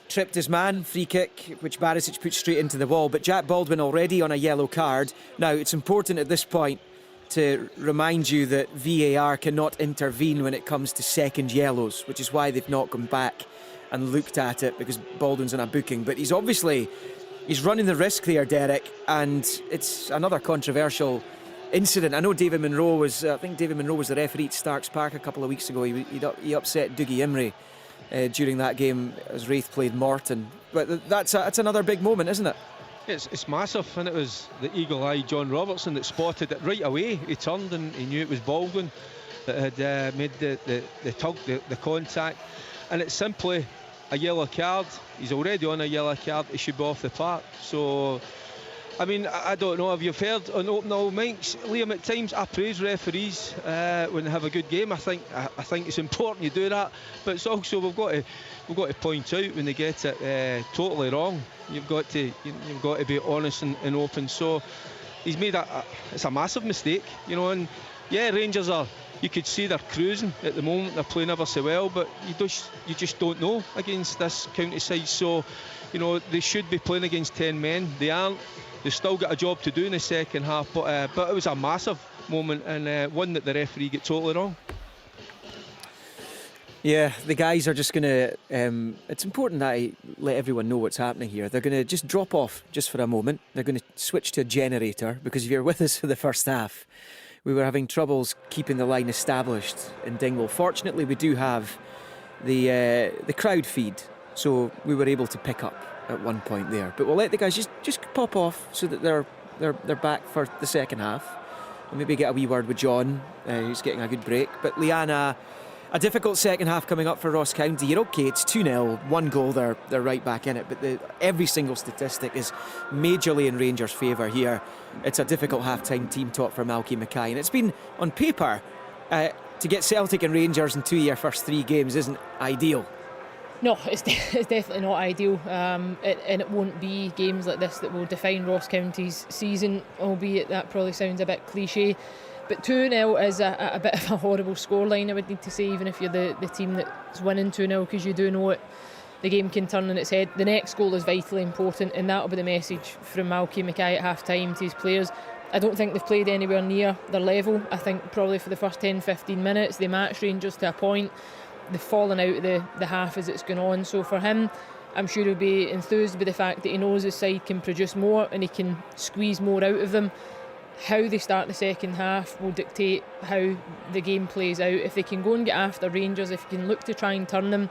tripped his man, free kick, which Barisic put straight into the wall. But Jack Baldwin already on a yellow card. Now, it's important at this point to remind you that VAR cannot intervene when it comes to second yellows, which is why they've not gone back and looked at it, because Baldwin's on a booking. But he's running the risk there, Derek, and it's another controversial incident. I know David Munro was the referee at Starks Park a couple of weeks ago. He upset Dougie Imrie during that game as Wraith played Morton. But that's another big moment, isn't it? It's massive, and it was the eagle-eyed John Robertson that spotted it right away. He turned and he knew it was Baldwin that had made the tug, the contact, and it's simply a yellow card. He's already on a yellow card. He should be off the park. So, I mean, I don't know if you've heard on open all mics, Liam, at times I praise referees when they have a good game. I think it's important you do that, but it's also we've got to point out when they get it totally wrong. You've got to be honest and open. So he's made it's a massive mistake, you know. And yeah, Rangers you could see they're cruising at the moment. They're playing ever so well, but you just don't know against this county side. So, you know, they should be playing against 10 men. They aren't. They've still got a job to do in the second half, but it was a massive moment, and one that the referee got totally wrong. Yeah, the guys are just going to... it's important that I let everyone know what's happening here. They're going to just drop off just for a moment. They're going to switch to a generator, because if you're with us for the first half, we were having troubles keeping the line established in Dingwall. Fortunately, we do have the crowd feed, so we were able to pick up at one point there. But we'll let the guys just pop off so that they're back for the second half. We'll maybe get a wee word with John, who's getting a good break. But Leanna, a difficult second half coming up for Ross County. You're okay, it's 2-0, one goal, they're right back in it. But every single statistic is majorly in Rangers' favour here. It's a difficult half-time team talk for Malky Mackay. And it's been, on paper, to get Celtic and Rangers in 2 of your first 3 games isn't ideal. No, it's definitely not ideal, and it won't be games like this that will define Ross County's season, albeit that probably sounds a bit cliche. But 2-0 is a bit of a horrible scoreline, I would need to say, even if you're the team that's winning 2-0, because you do know the game can turn on its head. The next goal is vitally important, and that'll be the message from Malky Mackay at half-time to his players. I don't think they've played anywhere near their level. I think probably for the first 10-15 minutes they matched Rangers to a point. They've fallen out of the half as it's gone on. So for him, I'm sure he'll be enthused by the fact that he knows his side can produce more and he can squeeze more out of them. How they start the second half will dictate how the game plays out. If they can go and get after Rangers, if they can look to try and turn them,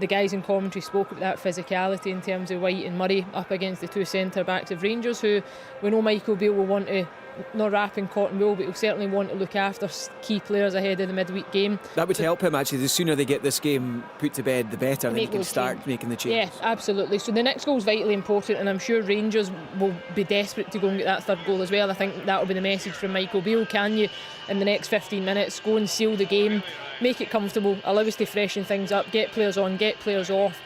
the guys in commentary spoke about that physicality in terms of White and Murray up against the two centre backs of Rangers, who we know Michael Beale will want to, not wrap in cotton wool, but he'll certainly want to look after key players ahead of the midweek game. That would help him actually. The sooner they get this game put to bed, the better. Then he can start making the changes. Yeah, absolutely. So the next goal is vitally important, and I'm sure Rangers will be desperate to go and get that third goal as well. I think that will be the message from Michael Beale. Can you, in the next 15 minutes, go and seal the game, make it comfortable, allow us to freshen things up, get players on, get players off?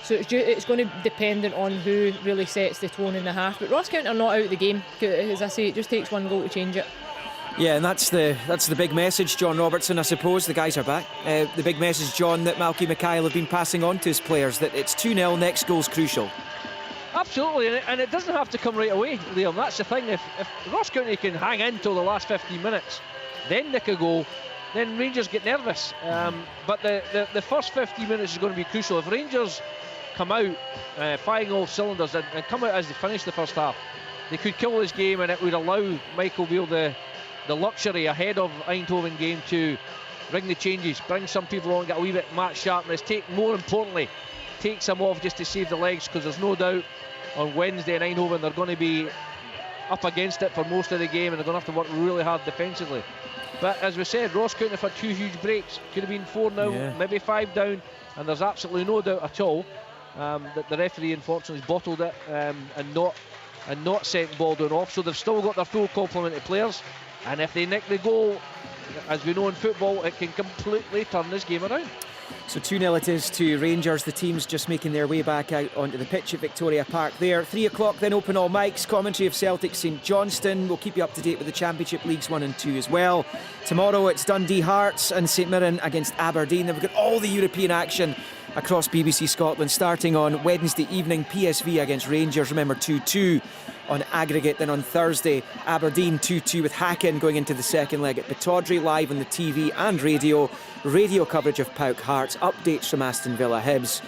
So it's going to be dependent on who really sets the tone in the half. But Ross County are not out of the game. As I say, it just takes one goal to change it. Yeah, and that's the big message, John Robertson, I suppose. The guys are back. The big message, John, that Malky Mikhail have been passing on to his players, that it's 2-0, next goal's crucial. Absolutely, and it doesn't have to come right away, Liam. That's the thing. If Ross County can hang in till the last 15 minutes, then nick a goal, then Rangers get nervous. But the first 15 minutes is going to be crucial. If Rangers come out firing all cylinders and come out as they finish the first half, they could kill this game, and it would allow Michael Beale the luxury ahead of Eindhoven game to bring the changes, bring some people on, get a wee bit match sharpness, more importantly, take some off just to save the legs, because there's no doubt on Wednesday in Eindhoven they're going to be up against it for most of the game, and they're going to have to work really hard defensively. But as we said, Ross County have had 2 huge breaks. Could have been 4-0, maybe 5 down, and there's absolutely no doubt at all that the referee unfortunately has bottled it and not sent Baldwin off. So they've still got their full complement of players, and if they nick the goal, as we know in football, it can completely turn this game around. So 2-0 it is to Rangers. The team's just making their way back out onto the pitch at Victoria Park there. 3 o'clock then, open all mics, commentary of Celtic St Johnstone. We'll keep you up to date with the Championship Leagues 1 and 2 as well. Tomorrow it's Dundee Hearts and St Mirren against Aberdeen. Then we've got all the European action across BBC Scotland starting on Wednesday evening. PSV against Rangers, remember 2-2 on aggregate. Then on Thursday, Aberdeen 2-2 with Hacken going into the second leg at Pittodrie, live on the TV and radio coverage of PAOK Hearts, updates from Aston Villa Hibs.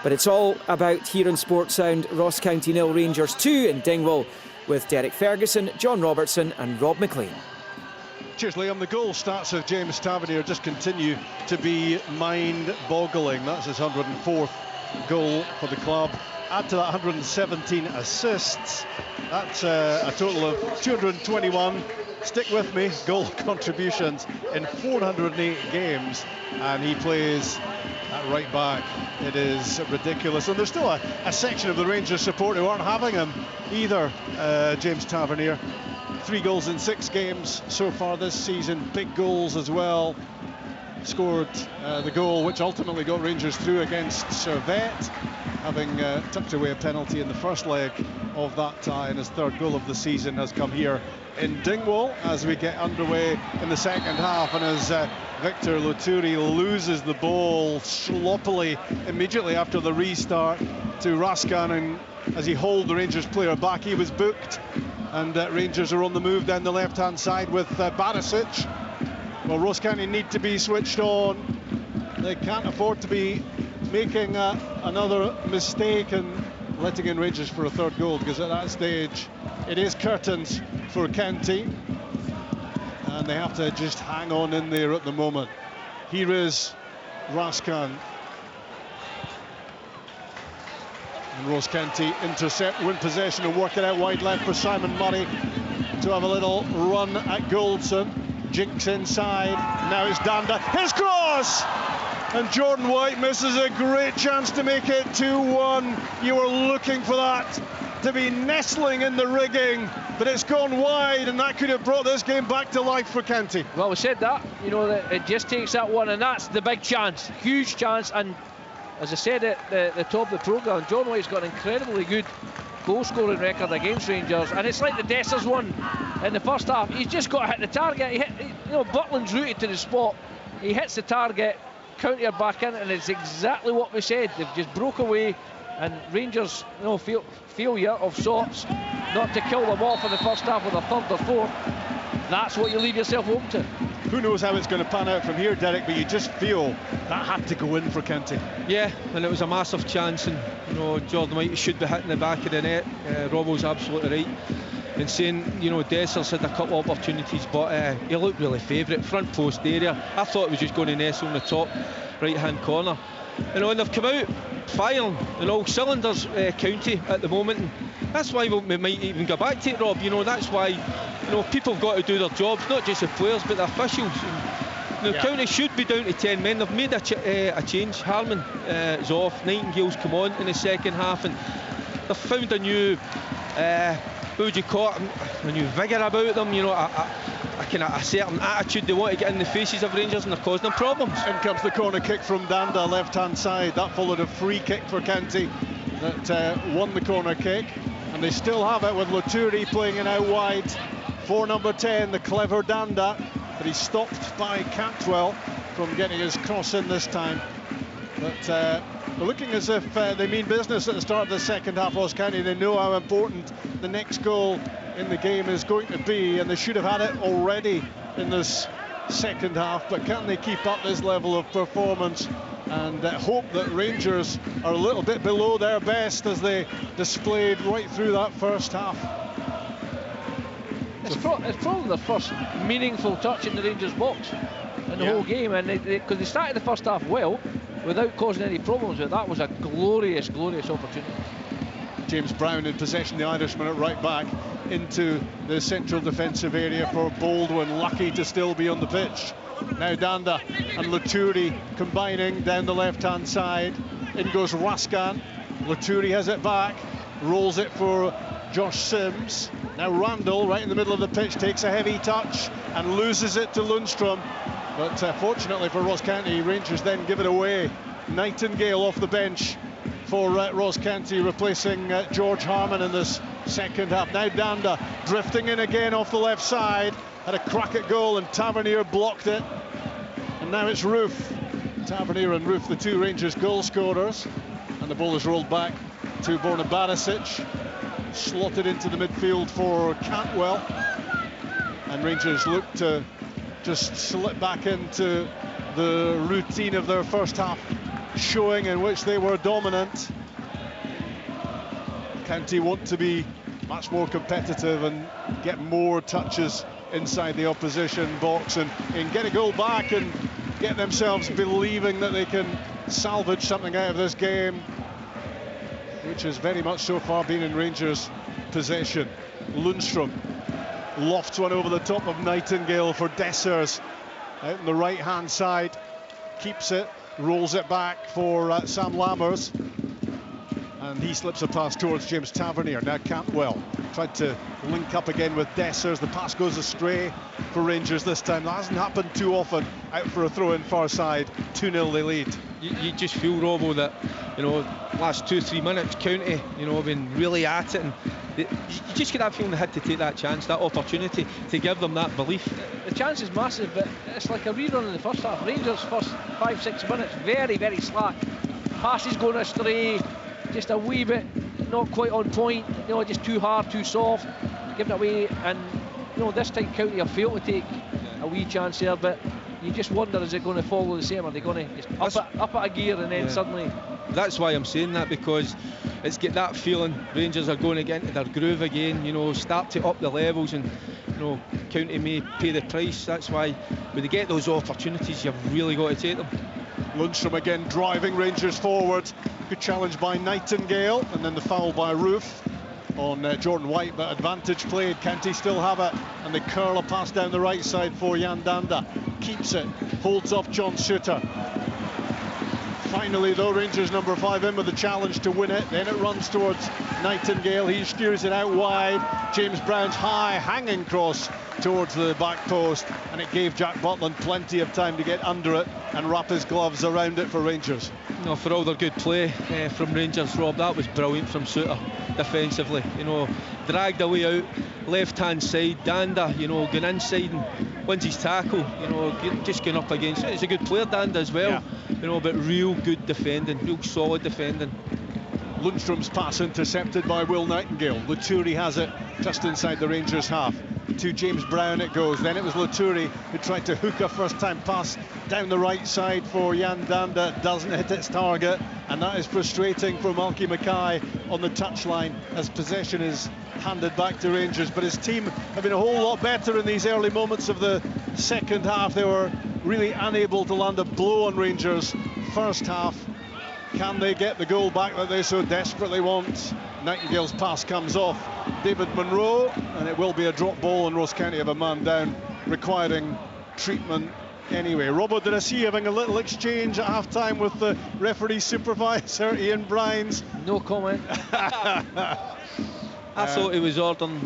But it's all about here on Sports Sound. Ross County 0, Rangers 2 in Dingwall, with Derek Ferguson, John Robertson and Rob McLean. Cheers, Liam. The goal starts of James Tavernier just continue to be mind-boggling. That's his 104th goal for the club. Add to that 117 assists. That's a total of 221, stick with me, goal contributions in 408 games. And he plays at right back. It is ridiculous. And there's still a section of the Rangers support who aren't having him either, James Tavernier. 3 goals in 6 games so far this season, big goals as well. Scored the goal which ultimately got Rangers through against Servette, having tucked away a penalty in the first leg of that tie, and his 3rd goal of the season has come here in Dingwall as we get underway in the second half, and as Victor Loturi loses the ball sloppily immediately after the restart to Raskan, and as he hauled the Rangers player back, he was booked. And Rangers are on the move down the left-hand side with Barisic. Well, Ross County need to be switched on. They can't afford to be making another mistake and letting in Rangers for a 3rd goal, because at that stage it is curtains for County, and they have to just hang on in there at the moment. Here is Raskan. And Ross County intercept, win possession and work it out wide left for Simon Murray to have a little run at Goldson. Jinks inside, now it's Danda, his cross! And Jordan White misses a great chance to make it 2-1. You were looking for that to be nestling in the rigging, but it's gone wide, and that could have brought this game back to life for County. Well, we said that, you know, that it just takes that one, and that's the big chance, huge chance. And as I said at the top of the programme, John White's got an incredibly good goal-scoring record against Rangers, and it's like the Dessers one in the first half. He's just got to hit the target. Butland's rooted to the spot. He hits the target, County are back in, and it's exactly what we said. They've just broke away, and Rangers, failure of sorts, not to kill them off in the first half with a 3rd or 4th. That's what you leave yourself open to. Who knows how it's going to pan out from here, Derek, but you just feel that had to go in for County. Yeah, and it was a massive chance, and Jordan White should be hitting the back of the net. Robbo's absolutely right in saying, Dessers had a couple of opportunities, but he looked really favourite, front post area. I thought it was just going to nestle in the top right hand corner. You know, and they've come out firing in all cylinders, County at the moment. And that's why we might even go back to it, Rob. You know, that's why, you know, people have got to do their jobs, not just the players but the officials. And, County should be down to 10 men. They've made a change. Harman is off. Nightingale's come on in the second half, and they've found a new, what would you call it, a new vigour about them. You know, a certain attitude they want to get in the faces of Rangers, and they're causing them problems. In comes the corner kick from Danda, left-hand side. That followed a free kick for County that won the corner kick, and they still have it with Laturi playing it out wide for number 10, the clever Danda, but he's stopped by Cantwell from getting his cross in this time. But they're looking as if they mean business at the start of the second half. Ross County, they know how important the next goal in the game is going to be, and they should have had it already in this second half. But can they keep up this level of performance and hope that Rangers are a little bit below their best as they displayed right through that first half? It's probably the first meaningful touch in the Rangers box in the whole game, and because they started the first half well without causing any problems, but that was a glorious opportunity. James Brown in possession, the Irishman at right back into the central defensive area for Baldwin, lucky to still be on the pitch. Now Danda and Laturi combining down the left-hand side. In goes Raskan. Laturi has it back, rolls it for Josh Sims. Now Randall, right in the middle of the pitch, takes a heavy touch and loses it to Lundstrom. But fortunately for Ross County, Rangers then give it away. Nightingale off the bench for Ross County, replacing George Harman in this second half. Now Danda drifting in again off the left side. Had a crack at goal and Tavernier blocked it. And now it's Roof. Tavernier and Roof, the two Rangers goal scorers. And the ball is rolled back to Borna Barisic. Slotted into the midfield for Cantwell. And Rangers look to just slip back into the routine of their first half showing, in which they were dominant. County want to be much more competitive and get more touches inside the opposition box and get a goal back and get themselves believing that they can salvage something out of this game, which has very much so far been in Rangers' possession. Lundstrom lofts one over the top of Nightingale for Dessers out on the right hand side, keeps it, rolls it back for Sam Lammers, and he slips a pass towards James Tavernier. Now Cantwell tried to link up again with Dessers. The pass goes astray for Rangers this time. That hasn't happened too often. Out for a throw in far side. 2-0 they lead. You just feel, Robbo, that, you know, last 2-3 minutes County, you know, been really at it, and you just get that feeling they had to take that chance, that opportunity to give them that belief. The chance is massive, but it's like a rerun in the first half. Rangers first 5-6 minutes very slack. Passes going astray, just a wee bit not quite on point, you know, just too hard, too soft, giving it away. And you know, this time County have failed to take a wee chance there, but you just wonder, is it going to follow the same? Are they going to just up it a gear and then suddenly? That's why I'm saying that, because it's get that feeling Rangers are going to get into their groove again, you know, start to up the levels, and you know, County may pay the price. That's why when they get those opportunities, you've really got to take them. Lundstrom again driving Rangers forward. Good challenge by Nightingale, and then the foul by Roof on Jordan White, but advantage played. County still have it, and they curl a pass down the right side for Jan Danda. Keeps it, holds off John Suter. Finally though, Rangers number 5 in with the challenge to win it. Then it runs towards Nightingale. He steers it out wide. James Brown's high hanging cross towards the back post, and it gave Jack Butland plenty of time to get under it and wrap his gloves around it for Rangers. No, for all their good play from Rangers, Rob, that was brilliant from Suter defensively. You know, dragged away out left hand side. Danda, you know, going inside and wins his tackle. You know, just going up against it. He's a good player, Danda, as well. You know, but real good defending, real solid defending. Lundstrom's pass intercepted by Will Nightingale. Laturi has it just inside the Rangers half. To James Brown it goes. Then it was Laturi who tried to hook a first-time pass down the right side for Jan Danda. Doesn't hit its target, and that is frustrating for Malky Mackay on the touchline as possession is handed back to Rangers. But his team have been a whole lot better in these early moments of the second half. They were really unable to land a blow on Rangers first half, Can they get the goal back that they so desperately want? Nightingale's pass comes off David Munro, and it will be a drop ball, and Ross County have a man down requiring treatment anyway. Robbo, did I see you having a little exchange at half-time with the referee supervisor, Ian Brines? No comment. I thought he was ordering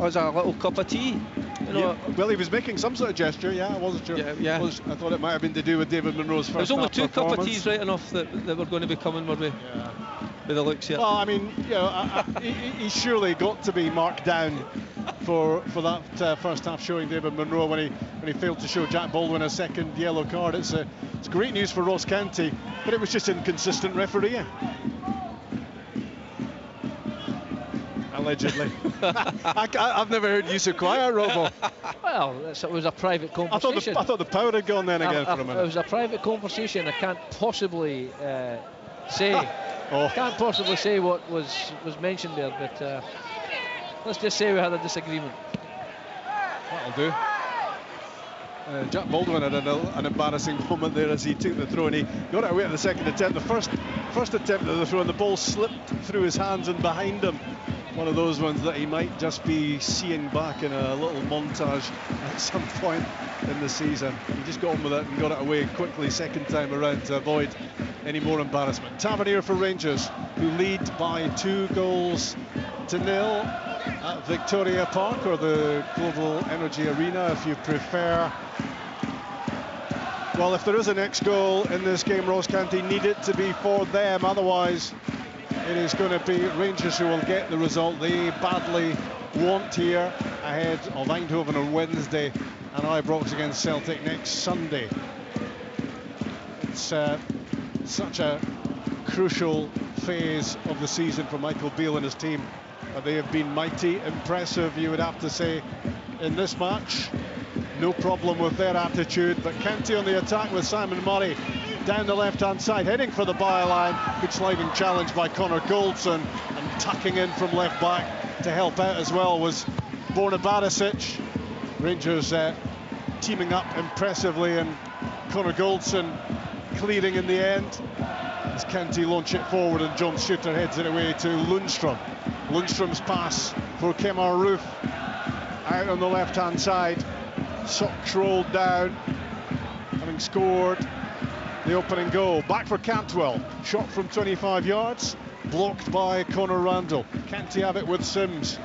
us a little cup of tea. You know, yeah, well, he was making some sort of gesture, I wasn't sure. Yeah. I thought it might have been to do with David Munro's first There's only half two cup of performance. teas right enough that were going to be coming my way. Yeah. With the looks here. Well, I mean, he surely got to be marked down for that first half showing David Munro when he failed to show Jack Baldwin a second yellow card. It's great news for Ross County, but it was just inconsistent refereeing. Allegedly. I've never heard you so quiet, Robbo. Well, it was a private conversation. I thought the power had gone then again for a minute. It was a private conversation. I can't possibly say. Can't possibly say what was mentioned there, but let's just say we had a disagreement. That'll do. Jack Baldwin had an embarrassing moment there as he took the throw, and he got it away at the second attempt. The first attempt at the throw, and the ball slipped through his hands and behind him. One of those ones that he might just be seeing back in a little montage at some point in the season. He just got on with it and got it away quickly second time around to avoid any more embarrassment. Tavernier for Rangers, who lead by 2-0 at Victoria Park, or the Global Energy Arena if you prefer. Well, if there is a next goal in this game, Ross County need it to be for them, otherwise it is going to be Rangers who will get the result they badly want here, ahead of Eindhoven on Wednesday and Ibrox against Celtic next Sunday. It's such a crucial phase of the season for Michael Beale and his team, but they have been mighty impressive, you would have to say, in this match. No problem with their attitude, but County on the attack with Simon Murray down the left-hand side, heading for the byline. Good sliding challenge by Connor Goldson, and tucking in from left back to help out as well was Borna Barisic. Rangers teaming up impressively, and Connor Goldson clearing in the end as County launch it forward, and John Shooter heads it away to Lundstrom. Lundstrom's pass for Kemar Roof out on the left-hand side. Socks rolled down, having scored the opening goal. Back for Cantwell, shot from 25 yards, blocked by Conor Randall. County have it with Sims.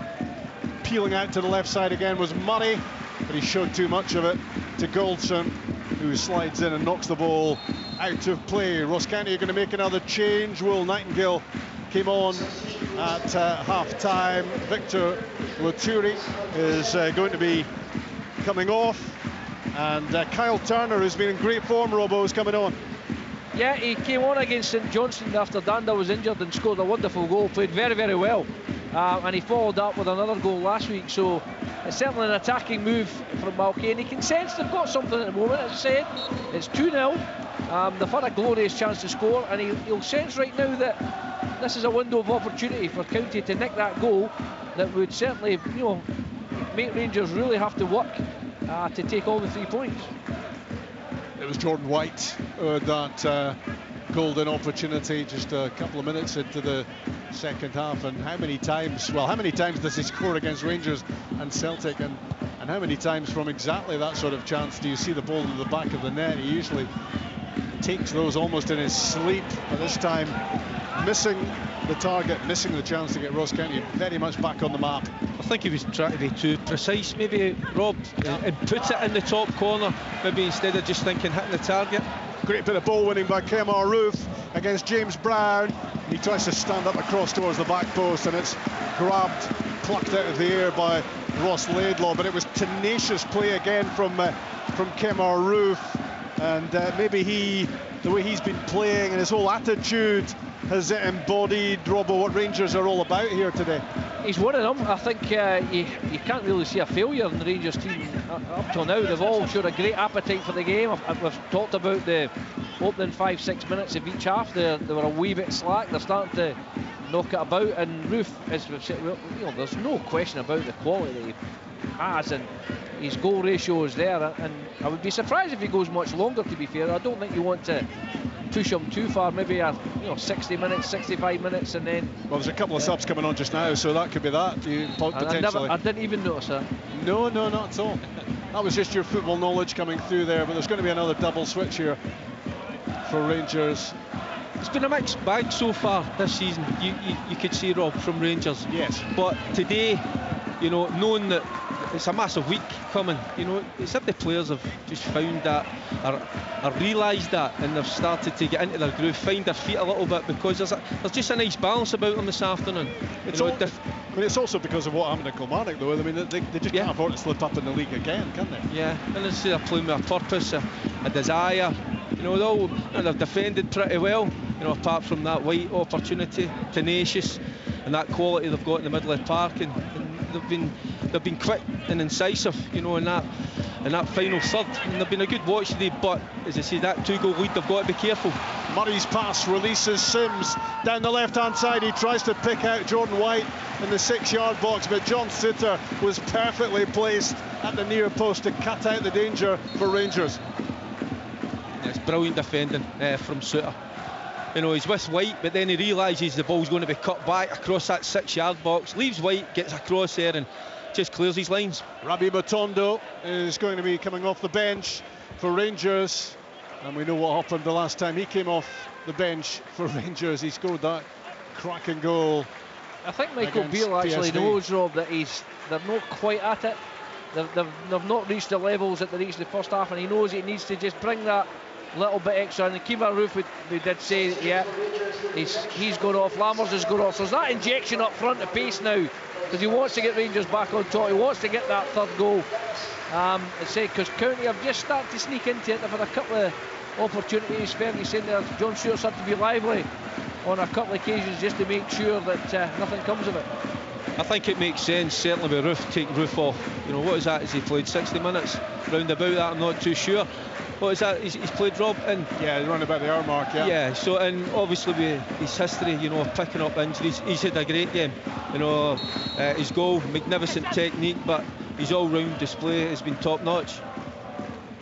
Peeling out to the left side again was Murray, but he showed too much of it to Goldson, who slides in and knocks the ball out of play. Ross County are going to make another change. Will Nightingale came on at half-time. Victor Loturi is going to be coming off, and Kyle Turner, who's been in great form, Robbo, is coming on. Yeah, he came on against St Johnstone after Danda was injured and scored a wonderful goal, played very, very well, and he followed up with another goal last week, so it's certainly an attacking move from Malky, and he can sense they've got something at the moment. As I said, it's 2-0, they've had a glorious chance to score, and he'll sense right now that this is a window of opportunity for County to nick that goal that would certainly, make Rangers really have to work to take all the 3 points. It was Jordan White that golden opportunity just a couple of minutes into the second half, and how many times does he score against Rangers and Celtic, and how many times from exactly that sort of chance do you see the ball in the back of the net? He usually takes those almost in his sleep, but this time missing the target, missing the chance to get Ross County very much back on the map. I think he was trying to be too precise, maybe, Rob, and put it in the top corner, maybe instead of just thinking hitting the target. Great bit of ball winning by Kemar Roof against James Brown. He tries to stand up across towards the back post, and it's grabbed, plucked out of the air by Ross Laidlaw, but it was tenacious play again from Kemar Roof, and maybe the way he's been playing and his whole attitude has embodied, Robbo, what Rangers are all about here today. He's one of them. I think you can't really see a failure in the Rangers team up till now. They've all showed a great appetite for the game. We've talked about the opening 5-6 minutes of each half. They were a wee bit slack. They're starting to knock it about, and Roof, as we've said, there's no question about the quality that has, and his goal ratio is there, and I would be surprised if he goes much longer, to be fair. I don't think you want to push him too far, maybe 60 minutes, 65 minutes, and then... Well, there's a couple of subs coming on just now, so that could be that, potentially. I didn't even notice that. No, not at all. That was just your football knowledge coming through there, but there's going to be another double switch here for Rangers. It's been a mixed bag so far this season, you could say, Rob, from Rangers. Yes. But today, knowing that it's a massive week coming, it's if the players have just found that, or realised that, and they've started to get into their groove, find their feet a little bit, because there's just a nice balance about them this afternoon. It's also because of what happened in Kilmarnock, though. I mean, they just can't afford to slip up in the league again, can they? Yeah, and they're playing with a purpose, a desire. They've defended pretty well, apart from that White opportunity, tenacious, and that quality they've got in the middle of the park, and they've been quick and incisive, in that final third, and they've been a good watch today. But as I say, that 2-goal lead, they've got to be careful. Murray's pass releases Sims down the left-hand side. He tries to pick out Jordan White in the 6-yard box, but John Suter was perfectly placed at the near post to cut out the danger for Rangers. It's brilliant defending from Suter. He's with White, but then he realises the ball's going to be cut back across that 6-yard box, leaves White, gets across there and just clears his lines. Rabi Matondo is going to be coming off the bench for Rangers, and we know what happened the last time he came off the bench for Rangers. He scored that cracking goal. I think Michael Beale actually knows, Rob, that they're not quite at it. They've not reached the levels that they reached in the first half, and he knows he needs to just bring that little bit extra. And Kemar Roof, we did say, he's gone off, Lammers has gone off. So there's that injection up front of pace now, because he wants to get Rangers back on top. He wants to get that third goal. I say, because County have just started to sneak into it. They've had a couple of opportunities. Fergie saying there, John Stewart's had to be lively on a couple of occasions just to make sure that nothing comes of it. I think it makes sense, certainly with Roof, take Roof off. What is that? Has he played 60 minutes? Round about that, I'm not too sure. What is that? He's played, Rob? Around about the hour mark, yeah. Yeah, so, and obviously with his history, of picking up injuries, he's had a great game. His goal, magnificent technique, but his all-round display has been top-notch.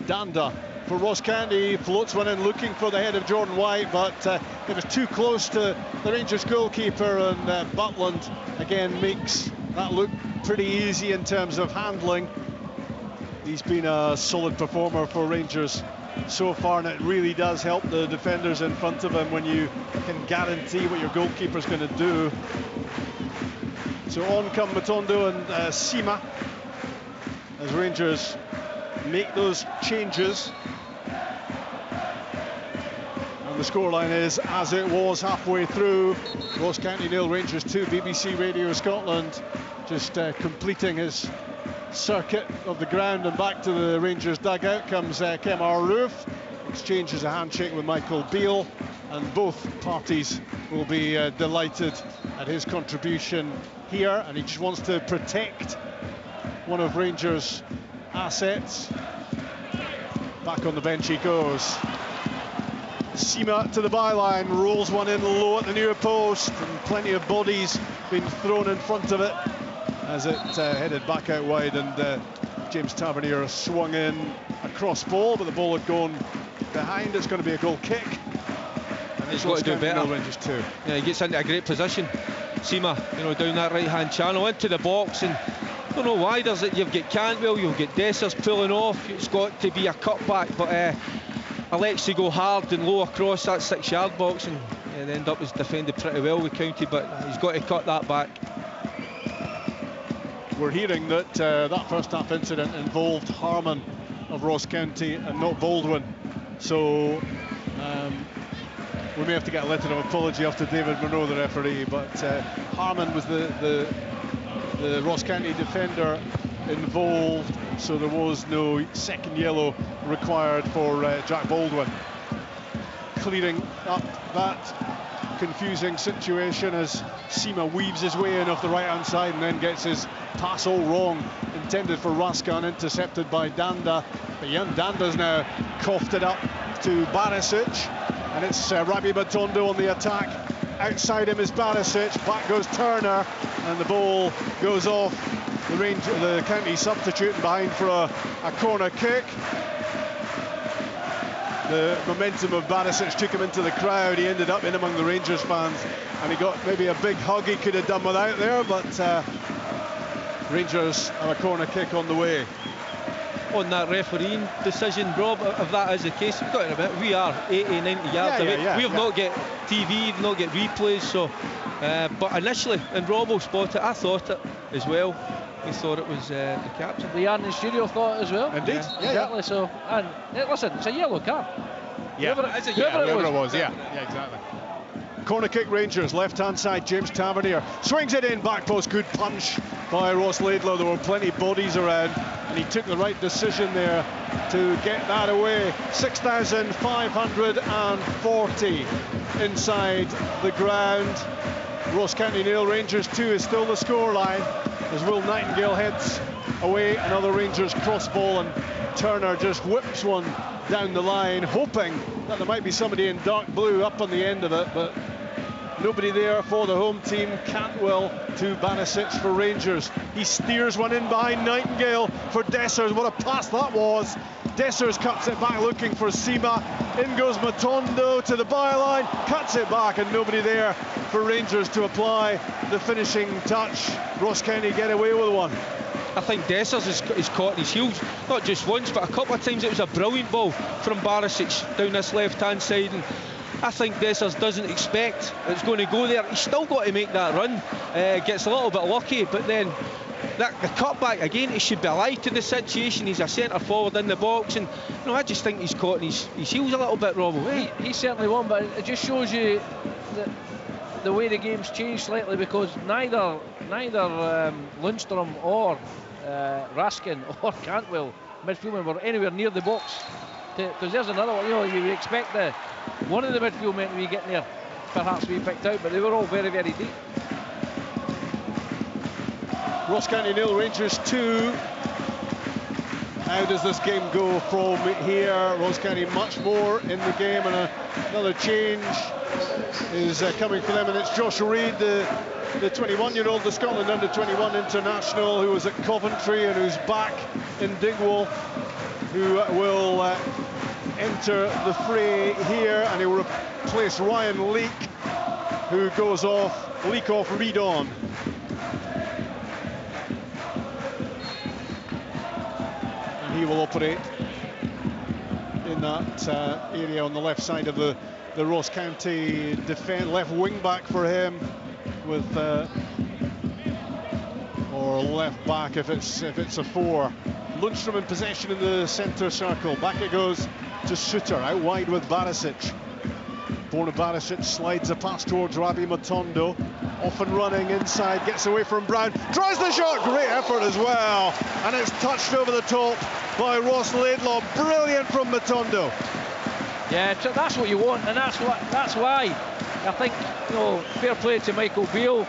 Danda for Ross County, floats one in looking for the head of Jordan White, but it was too close to the Rangers goalkeeper, and Butland again makes that look pretty easy in terms of handling. He's been a solid performer for Rangers so far, and it really does help the defenders in front of him when you can guarantee what your goalkeeper's going to do. So on come Matondo and Sima as Rangers make those changes. And the scoreline is as it was halfway through. Ross County 0, Rangers 2. BBC Radio Scotland just completing his circuit of the ground, and back to the Rangers dugout comes Kemar Roof, exchanges a handshake with Michael Beale, and both parties will be delighted at his contribution here, and he just wants to protect one of Rangers' assets. Back on the bench he goes. Sima to the byline, rolls one in low at the near post, and plenty of bodies being thrown in front of it as it headed back out wide, and James Tavernier swung in a cross ball, but the ball had gone behind. It's going to be a goal kick. And he's got to do better. Rangers too. Yeah, he gets into a great position. Sima, down that right-hand channel into the box, and I don't know why does it. You've got Cantwell, you've got Dessers pulling off. It's got to be a cutback, but Alexi go hard and low across that 6-yard box, and they end up as defended pretty well with County, but he's got to cut that back. We're hearing that that first half incident involved Harman of Ross County and not Baldwin, so we may have to get a letter of apology after David Monroe, the referee, but Harman was the Ross County defender involved, so there was no second yellow required for Jack Baldwin. Clearing up that confusing situation as Sima weaves his way in off the right-hand side and then gets his pass all wrong, intended for Raskan, intercepted by Danda. But young Danda's now coughed it up to Barisic, and it's Rabi Matondo on the attack. Outside him is Barisic, back goes Turner, and the ball goes off the county substituting behind for a corner kick. The momentum of Barisic took him into the crowd. He ended up in among the Rangers fans, and he got maybe a big hug he could have done without there, but Rangers have a corner kick on the way. On that refereeing decision, Rob, if that is the case, we've got to admit, we are 80, 90 yards away. We have not get TV, we've not get replays, so but initially, and Robbo spotted it, I thought it as well. We thought it was the captain. The yarn in the studio thought it as well. Indeed. Yeah, exactly. So, and listen, it's a yellow card. Yeah, Whoever it was. Yeah, exactly. Corner kick Rangers, left-hand side, James Tavernier swings it in, back post, good punch by Ross Laidlaw. There were plenty of bodies around, and he took the right decision there to get that away. 6,540 inside the ground. Ross County 0, Rangers 2 is still the scoreline as Will Nightingale heads away. Another Rangers cross ball, and Turner just whips one down the line, hoping that there might be somebody in dark blue up on the end of it, but nobody there for the home team. Cantwell to Barisic for Rangers. He steers one in behind Nightingale for Dessers. What a pass that was. Dessers cuts it back looking for Sima. In goes Matondo to the byline, cuts it back, and nobody there for Rangers to apply the finishing touch. Ross County get away with one. I think Dessers is caught in his heels, not just once, but a couple of times. It was a brilliant ball from Barisic down this left-hand side, and I think Dessers doesn't expect it's going to go there. He's still got to make that run. Gets a little bit lucky, but then the cutback again, he should be alive to the situation. He's a centre forward in the box, and I just think he's caught in his heels a little bit, Robbo. He certainly won, but it just shows you that the way the game's changed slightly, because neither Lundstrom or Raskin or Cantwell, midfieldmen, were anywhere near the box. Because there's another one, you would expect one of the midfield men to be getting there, perhaps to be picked out, but they were all very, very deep. Ross County 0, Rangers 2. How does this game go from here? Ross County much more in the game, and another change is coming for them, and it's Josh Reid, the 21-year-old, the Scotland under-21 international, who was at Coventry and who's back in Dingwall, who will enter the fray here, and he will replace Ryan Leake, who goes off, Leake off, Reid on. And he will operate in that area on the left side of the Ross County defence, left wing back for him, with or left back if it's a 4. Lundstrom in possession in the centre circle. Back it goes to Suter, out wide with Barisic. Borna Barisic slides a pass towards Rabi Matondo. Off and running inside, gets away from Brown, tries the shot, great effort as well, and it's touched over the top by Ross Laidlaw. Brilliant from Matondo. Yeah, that's what you want, and that's why I think, fair play to Michael Beale.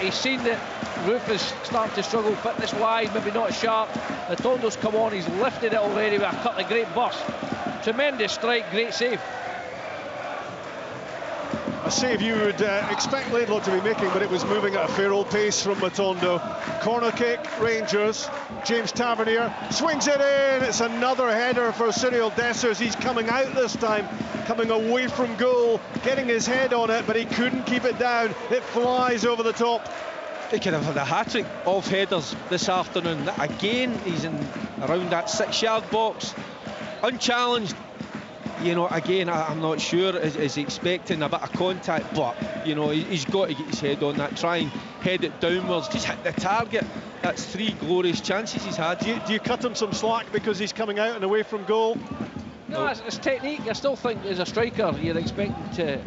He's seen that Roof is starting to struggle fitness-wise, maybe not sharp. Matondo's come on, he's lifted it already with a couple of great bursts. Tremendous strike, great save. A save you would expect Laidlaw to be making, but it was moving at a fair old pace from Matondo. Corner kick, Rangers. James Tavernier swings it in. It's another header for Cyril Dessers. He's coming out this time, coming away from goal, getting his head on it, but he couldn't keep it down. It flies over the top. He could have had a hat-trick of headers this afternoon. Again, he's in around that 6-yard box, unchallenged. Again, I'm not sure, is he expecting a bit of contact, but, he's got to get his head on that, try and head it downwards, just hit the target. That's 3 glorious chances he's had. Do you cut him some slack because he's coming out and away from goal? No, it's technique. I still think as a striker, you're expecting to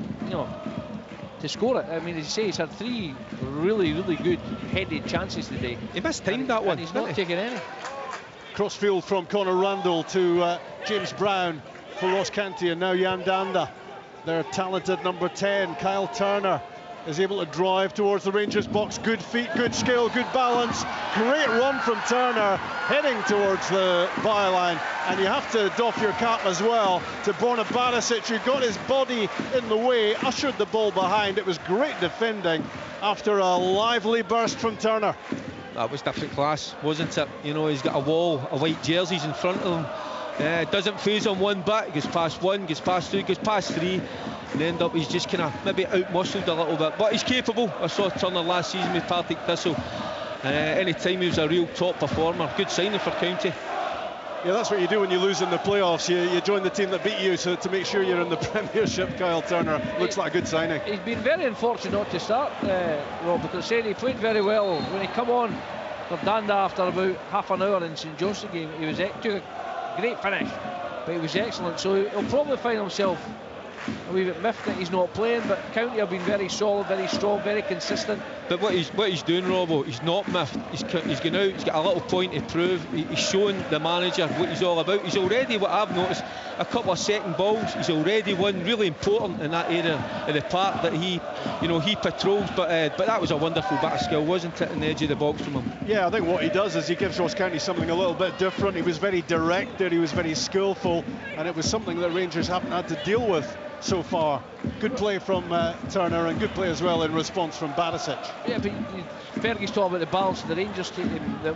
score it. I mean, as you say, he's had 3 really, really good headed chances today. He mistimed that one. And he's not taking any. Crossfield from Conor Randall to James Brown for Ross County, and now Jan Danda, their talented number 10. Kyle Turner is able to drive towards the Rangers box. Good feet, good skill, good balance. Great run from Turner, heading towards the byline. And you have to doff your cap as well to Borna Barisic, who got his body in the way, ushered the ball behind. It was great defending after a lively burst from Turner. That was different class, wasn't it? You know, he's got a wall of white jerseys in front of him. It doesn't phase him one bit. Goes past one, goes past two, goes past three, and end up he's just kind of maybe out-muscled a little bit. But he's capable. I saw Turner last season with Partick Thistle. Any time he was a real top performer. Good signing for County. Yeah, that's what you do when you lose in the playoffs. You join the team that beat you to make sure you're in the Premiership. Kyle Turner looks like a good signing. He's been very unfortunate not to start, Rob, because he played very well. When he come on for Danda after about half an hour in St Johnstone game, he was took a great finish, but he was excellent. So he'll probably find himself a wee bit miffed that he's not playing, but County have been very solid, very strong, very consistent. But what he's doing, Robbo, he's not miffed. He's going out, he's got a little point to prove. He's showing the manager what he's all about. He's already, what I've noticed, a couple of second balls. He's already won, really important in that area of the park that he patrols. But that was a wonderful bit of skill, wasn't it, in the edge of the box from him? Yeah, I think what he does is he gives Ross County something a little bit different. He was very direct there, he was very skillful, and it was something that Rangers haven't had to deal with so far. Good play from Turner, and good play as well in response from Barisic. Yeah, but Fergie's talking about the balance of the Rangers team.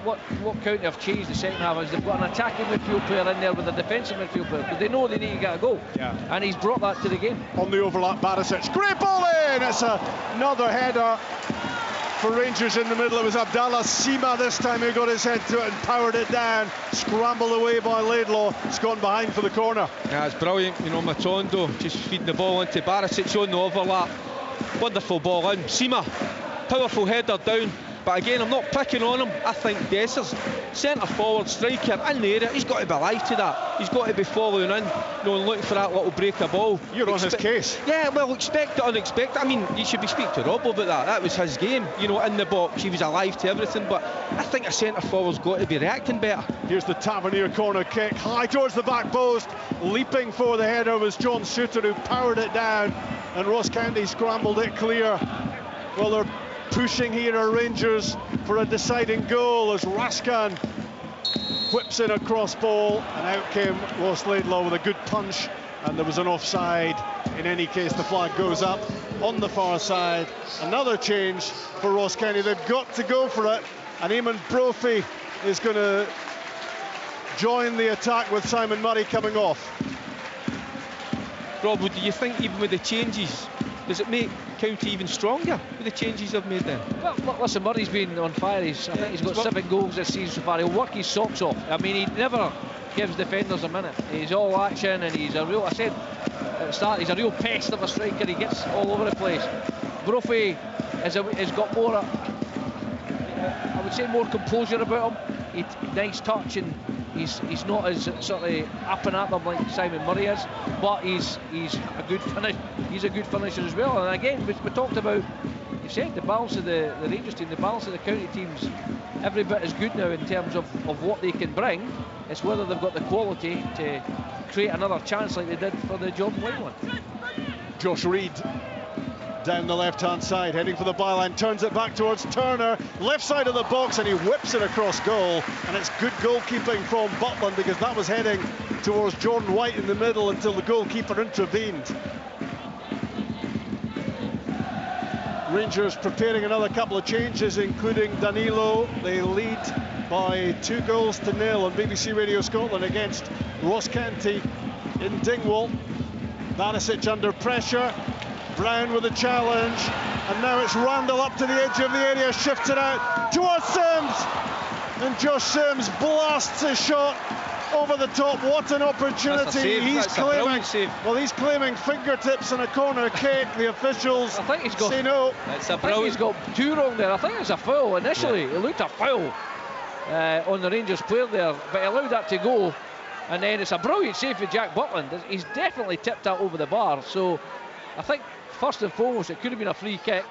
What County have changed the second half is they've got an attacking midfield player in there with a defensive midfield player, because they know they need to get a goal. Yeah. And he's brought that to the game. On the overlap, Barisic, great ball in! It's another header for Rangers in the middle. It was Abdallah Sima this time who got his head to it and powered it down. Scrambled away by Laidlaw. It's gone behind for the corner. Yeah, it's brilliant. You know, Matondo just feeding the ball into Barisic on the overlap. Wonderful ball in. Sima, powerful header down. But again, I'm not picking on him. I think Dessers, centre forward striker in the area, he's got to be alive to that. He's got to be following in, and looking for that little break of ball. You're on his case. Yeah, well, expect the unexpected. I mean, you should be speaking to Rob about that. That was his game, in the box. He was alive to everything. But I think a centre forward's got to be reacting better. Here's the Tavernier corner kick, high towards the back post. Leaping for the header was John Suter, who powered it down, and Ross County scrambled it clear. Well, they're pushing here are Rangers for a deciding goal as Raskan whips in a cross ball, and out came Ross Laidlaw with a good punch, and there was an offside. In any case, the flag goes up on the far side. Another change for Ross County. They've got to go for it, and Eamon Brophy is going to join the attack with Simon Murray coming off. Rob, do you think even with the changes, does it make County even stronger with the changes they've made then? Well, listen, Murray's been on fire. I think he's got 7 goals this season so far. He'll work his socks off. I mean, he never gives defenders a minute. He's all action, and he's a real, I said at the start, he's a real pest of a striker. He gets all over the place. Brophy has got more, I would say, more composure about him. Nice touch, and he's not as sort of up and at them like Simon Murray is, but he's a good finish. He's a good finisher as well. And again, we talked about, you said the balance of the Rangers team, the balance of the county teams, every bit is good now in terms of what they can bring. It's whether they've got the quality to create another chance like they did for the Jordan White one. Josh Reid down the left-hand side, heading for the byline, turns it back towards Turner, left side of the box, and he whips it across goal. And it's good goalkeeping from Butland, because that was heading towards Jordan White in the middle until the goalkeeper intervened. Rangers preparing another couple of changes, including Danilo. They lead by 2-0 on BBC Radio Scotland against Ross County in Dingwall. Barisic under pressure. Brown with a challenge, and now it's Randall up to the edge of the area, shifts it out towards Sims, and Josh Sims blasts his shot over the top. What an opportunity. He's claiming fingertips and a corner kick. The officials say no. He's got 2 wrong there. I think it's a foul initially. It looked a foul on the Rangers player there, but he allowed that to go, and then it's a brilliant save for Jack Butland. He's definitely tipped that over the bar. So I think first and foremost it could have been a free kick,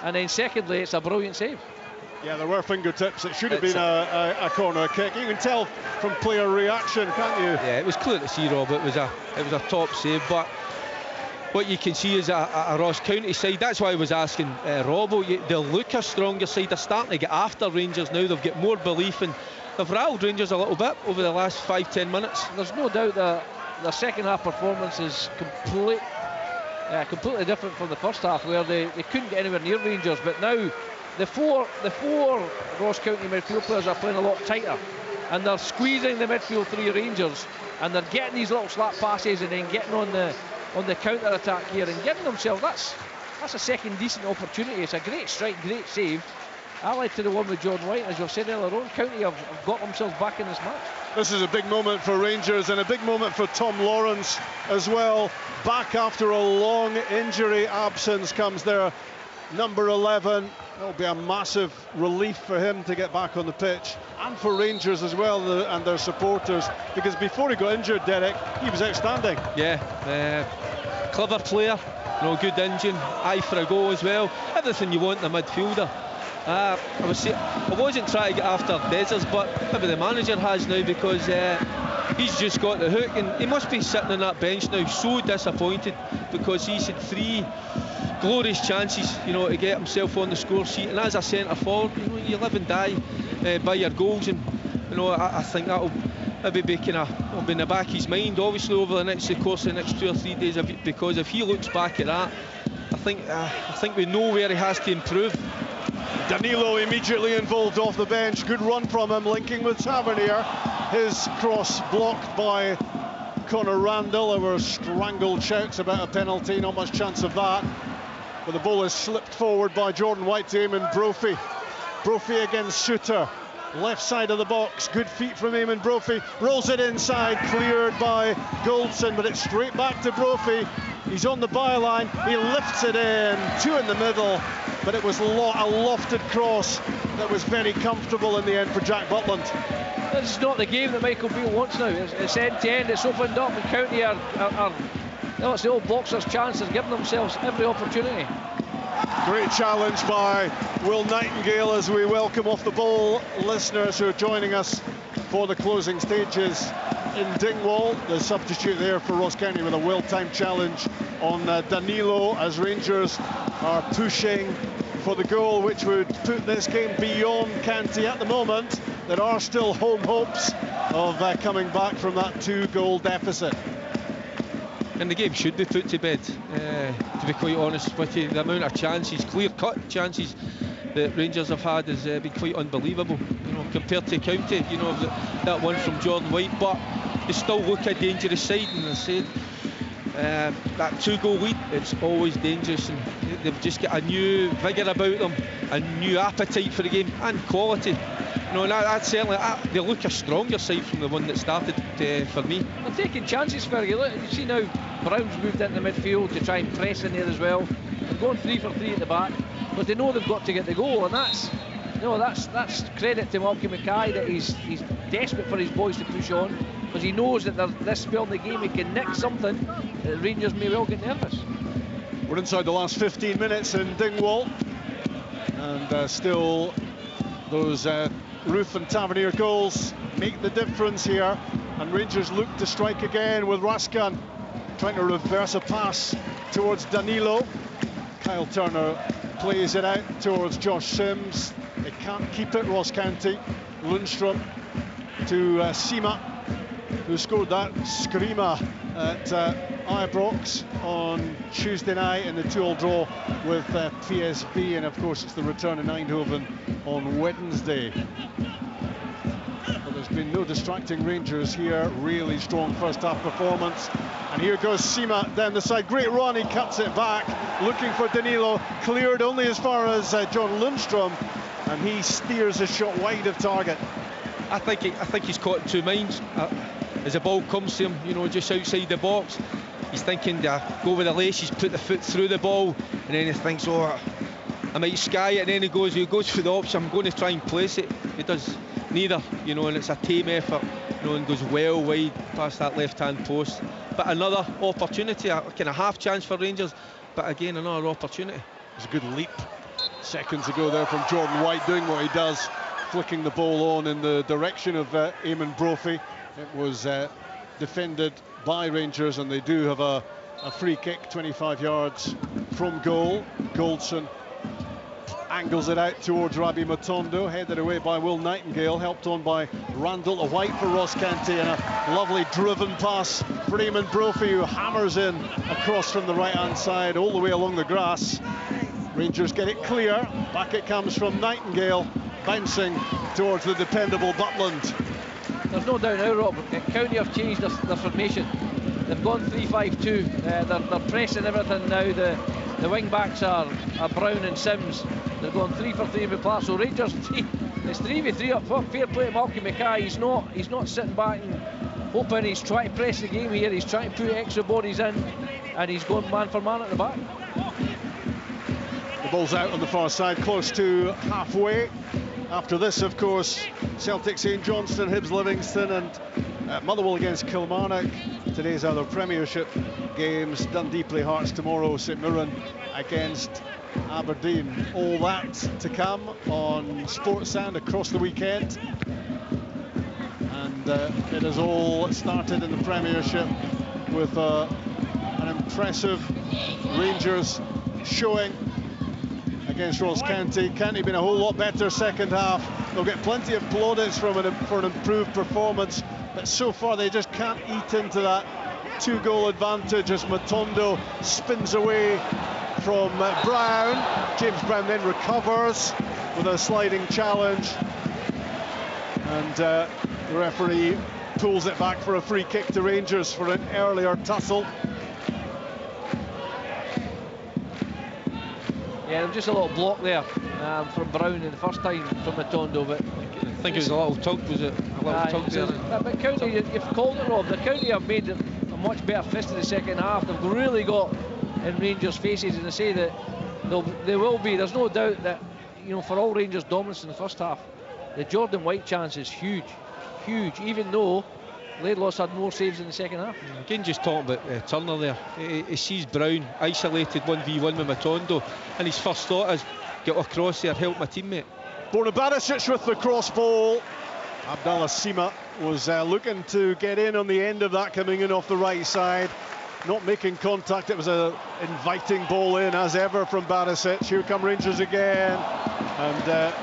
and then secondly it's a brilliant save. Yeah, there were fingertips. It should have been a corner kick. You can tell from player reaction, can't you? Yeah, it was clear to see, Rob. It was a top save, but what you can see is a Ross County side. That's why I was asking Robbo. They'll look a stronger side. They're starting to get after Rangers now. They've got more belief, and they've rattled Rangers a little bit over the last 5-10 minutes. There's no doubt that their second half performance is completely different from the first half, where they couldn't get anywhere near Rangers, but now the four Ross County midfield players are playing a lot tighter, and they're squeezing the midfield three Rangers, and they're getting these little slap passes and then getting on the counter attack here and giving themselves. That's a second decent opportunity. It's a great strike, great save. Allied to the one with Jordan White, as you've said earlier on, County have got themselves back in this match. This is a big moment for Rangers and a big moment for Tom Lawrence as well. Back after a long injury absence comes their number 11. It'll be a massive relief for him to get back on the pitch, and for Rangers as well and their supporters, because before he got injured, Derek, he was outstanding. Yeah, clever player, good engine, eye for a goal as well. Everything you want in a midfielder. I wasn't trying to get after Dezers, but maybe the manager has now, because he's just got the hook, and he must be sitting on that bench now so disappointed, because he's had 3 glorious chances, to get himself on the score sheet. And as a centre forward, you live and die by your goals, and I think that'll maybe be be in the back of his mind, obviously, over the course of the next 2 or 3 days, because if he looks back at that, I think we know where he has to improve. Danilo immediately involved off the bench. Good run from him, linking with Tavernier. His cross blocked by Conor Randall. There were strangled shouts about a penalty, not much chance of that. But the ball is slipped forward by Jordan White to Eamon Brophy. Brophy against Shooter. Left side of the box, good feet from Eamon Brophy. Rolls it inside, cleared by Goldson, but it's straight back to Brophy. He's on the byline, he lifts it in, 2 in the middle, but it was a lofted cross that was very comfortable in the end for Jack Butland. This is not the game that Michael Beale wants now. It's end to end, it's opened up, and County are it's the old boxer's chance. They're giving themselves every opportunity. Great challenge by Will Nightingale as we welcome off the ball listeners who are joining us for the closing stages in Dingwall. The substitute there for Ross County with a well-timed challenge on Danilo, as Rangers are pushing for the goal which would put this game beyond County. At the moment, there are still home hopes of coming back from that 2-goal deficit. And the game should be put to bed, to be quite honest with you. The amount of chances, clear-cut chances, that Rangers have had has been quite unbelievable, compared to County, that one from Jordan White, but they still look a dangerous side, and I said, that 2-goal lead, it's always dangerous, and they've just got a new vigour about them, a new appetite for the game, and quality. That's certainly, they look a stronger side from the one that started for me. They're taking chances, Fergie. Look, you see now Brown's moved into the midfield to try and press in there as well. They're going 3 for 3 at the back, but they know they've got to get the goal, and that's credit to Malky Mackay, that he's desperate for his boys to push on, because he knows that this spell in the game, he can nick something. Rangers may well get nervous. We're inside the last 15 minutes in Dingwall, and still those Ruth and Tavernier goals make the difference here, and Rangers look to strike again with Raskan trying to reverse a pass towards Danilo. Kyle Turner plays it out towards Josh Sims. They can't keep it, Ross County. Lundstrom to Sima, who scored that screamer at Ibrox on Tuesday night in the 2-2 draw with PSV, and of course it's the return in Eindhoven on Wednesday. But there's been no distracting Rangers here. Really strong first half performance, and here goes Sima down the side. Great run, he cuts it back, looking for Danilo, cleared only as far as John Lundstrom, and he steers his shot wide of target. I think he's caught in 2 minds. As the ball comes to him, just outside the box, he's thinking to go with the laces, put the foot through the ball, and then he thinks, I might sky it, and then he goes for the option, I'm going to try and place it. He does neither, and it's a team effort, and goes well wide past that left-hand post. But another opportunity, a kind of half chance for Rangers, but again, another opportunity. It was a good leap seconds ago there from Jordan White, doing what he does, flicking the ball on in the direction of Eamon Brophy. It was defended by Rangers, and they do have a free kick 25 yards from goal. Goldson angles it out towards Rabi Matondo, headed away by Will Nightingale, helped on by Randall. A White for Ross County, and a lovely driven pass for Eamon Brophy, who hammers in across from the right hand side all the way along the grass. Rangers get it clear. Back it comes from Nightingale, bouncing towards the dependable Butland. There's no doubt now, Rob. County have changed their formation. They've gone 3-5-2. They're pressing everything now. The wing backs are Brown and Sims. They're going 3 for 3 with Clark. So Rangers, it's 3v3 up front. Fair play to Malky Mackay. He's not sitting back and hoping. He's trying to press the game here. He's trying to put extra bodies in, and he's going man for man at the back. The ball's out on the far side, close to halfway. After this, of course, Celtic St Johnstone, Hibs Livingston, and Motherwell against Kilmarnock. Today's other Premiership games. Dundee play Hearts tomorrow, St Mirren against Aberdeen. All that to come on Sportsound across the weekend. And it has all started in the Premiership with an impressive Rangers showing against Ross County. County been a whole lot better second half. They'll get plenty of plaudits for an improved performance, but so far they just can't eat into that 2-goal advantage as Matondo spins away from Brown. James Brown then recovers with a sliding challenge, and the referee pulls it back for a free kick to Rangers for an earlier tussle. Yeah, there was just a little block there from Brown in the first time from Matondo, but I think it was a little tug, was it? A little tug there. But County, you've called it, Rob. The County have made a much better fist in the second half. They've really got in Rangers' faces, and they say that they will be. There's no doubt that, you know, for all Rangers' dominance in the first half, the Jordan White chance is huge, even though Laidlaw's had more saves in the second half. Again, just talking about Turner there. He sees Brown isolated 1v1 with Matondo, and his first thought is, get across there, help my teammate. Borna Barisic with the cross ball. Abdallah Sima was looking to get in on the end of that, coming in off the right side. Not making contact. It was an inviting ball in, as ever, from Barisic. Here come Rangers again. And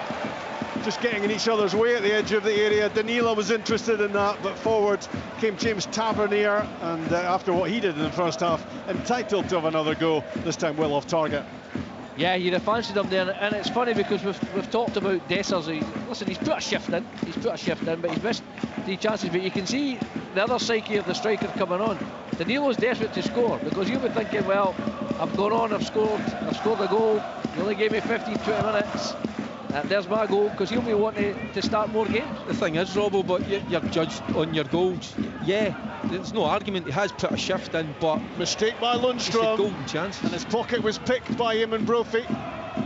just getting in each other's way at the edge of the area. Danila was interested in that, but forward came James Tavernier, and after what he did in the first half, entitled to have another go, this time well off target. Yeah, you'd have fancied him there, and it's funny because we've talked about Dessers. He's put a shift in, but he's missed 3 chances. But you can see the other psyche of the striker coming on. Danilo's desperate to score, because you'll be thinking, well, I've gone on, I've scored a goal, you only gave me 15, 20 minutes. There's my goal, because he'll be wanting to start more games. The thing is, Robbo, but you're judged on your goals. Yeah, there's no argument. He has put a shift in, but mistake by Lundstrom. Golden chance. And his pocket was picked by Eamon Brophy.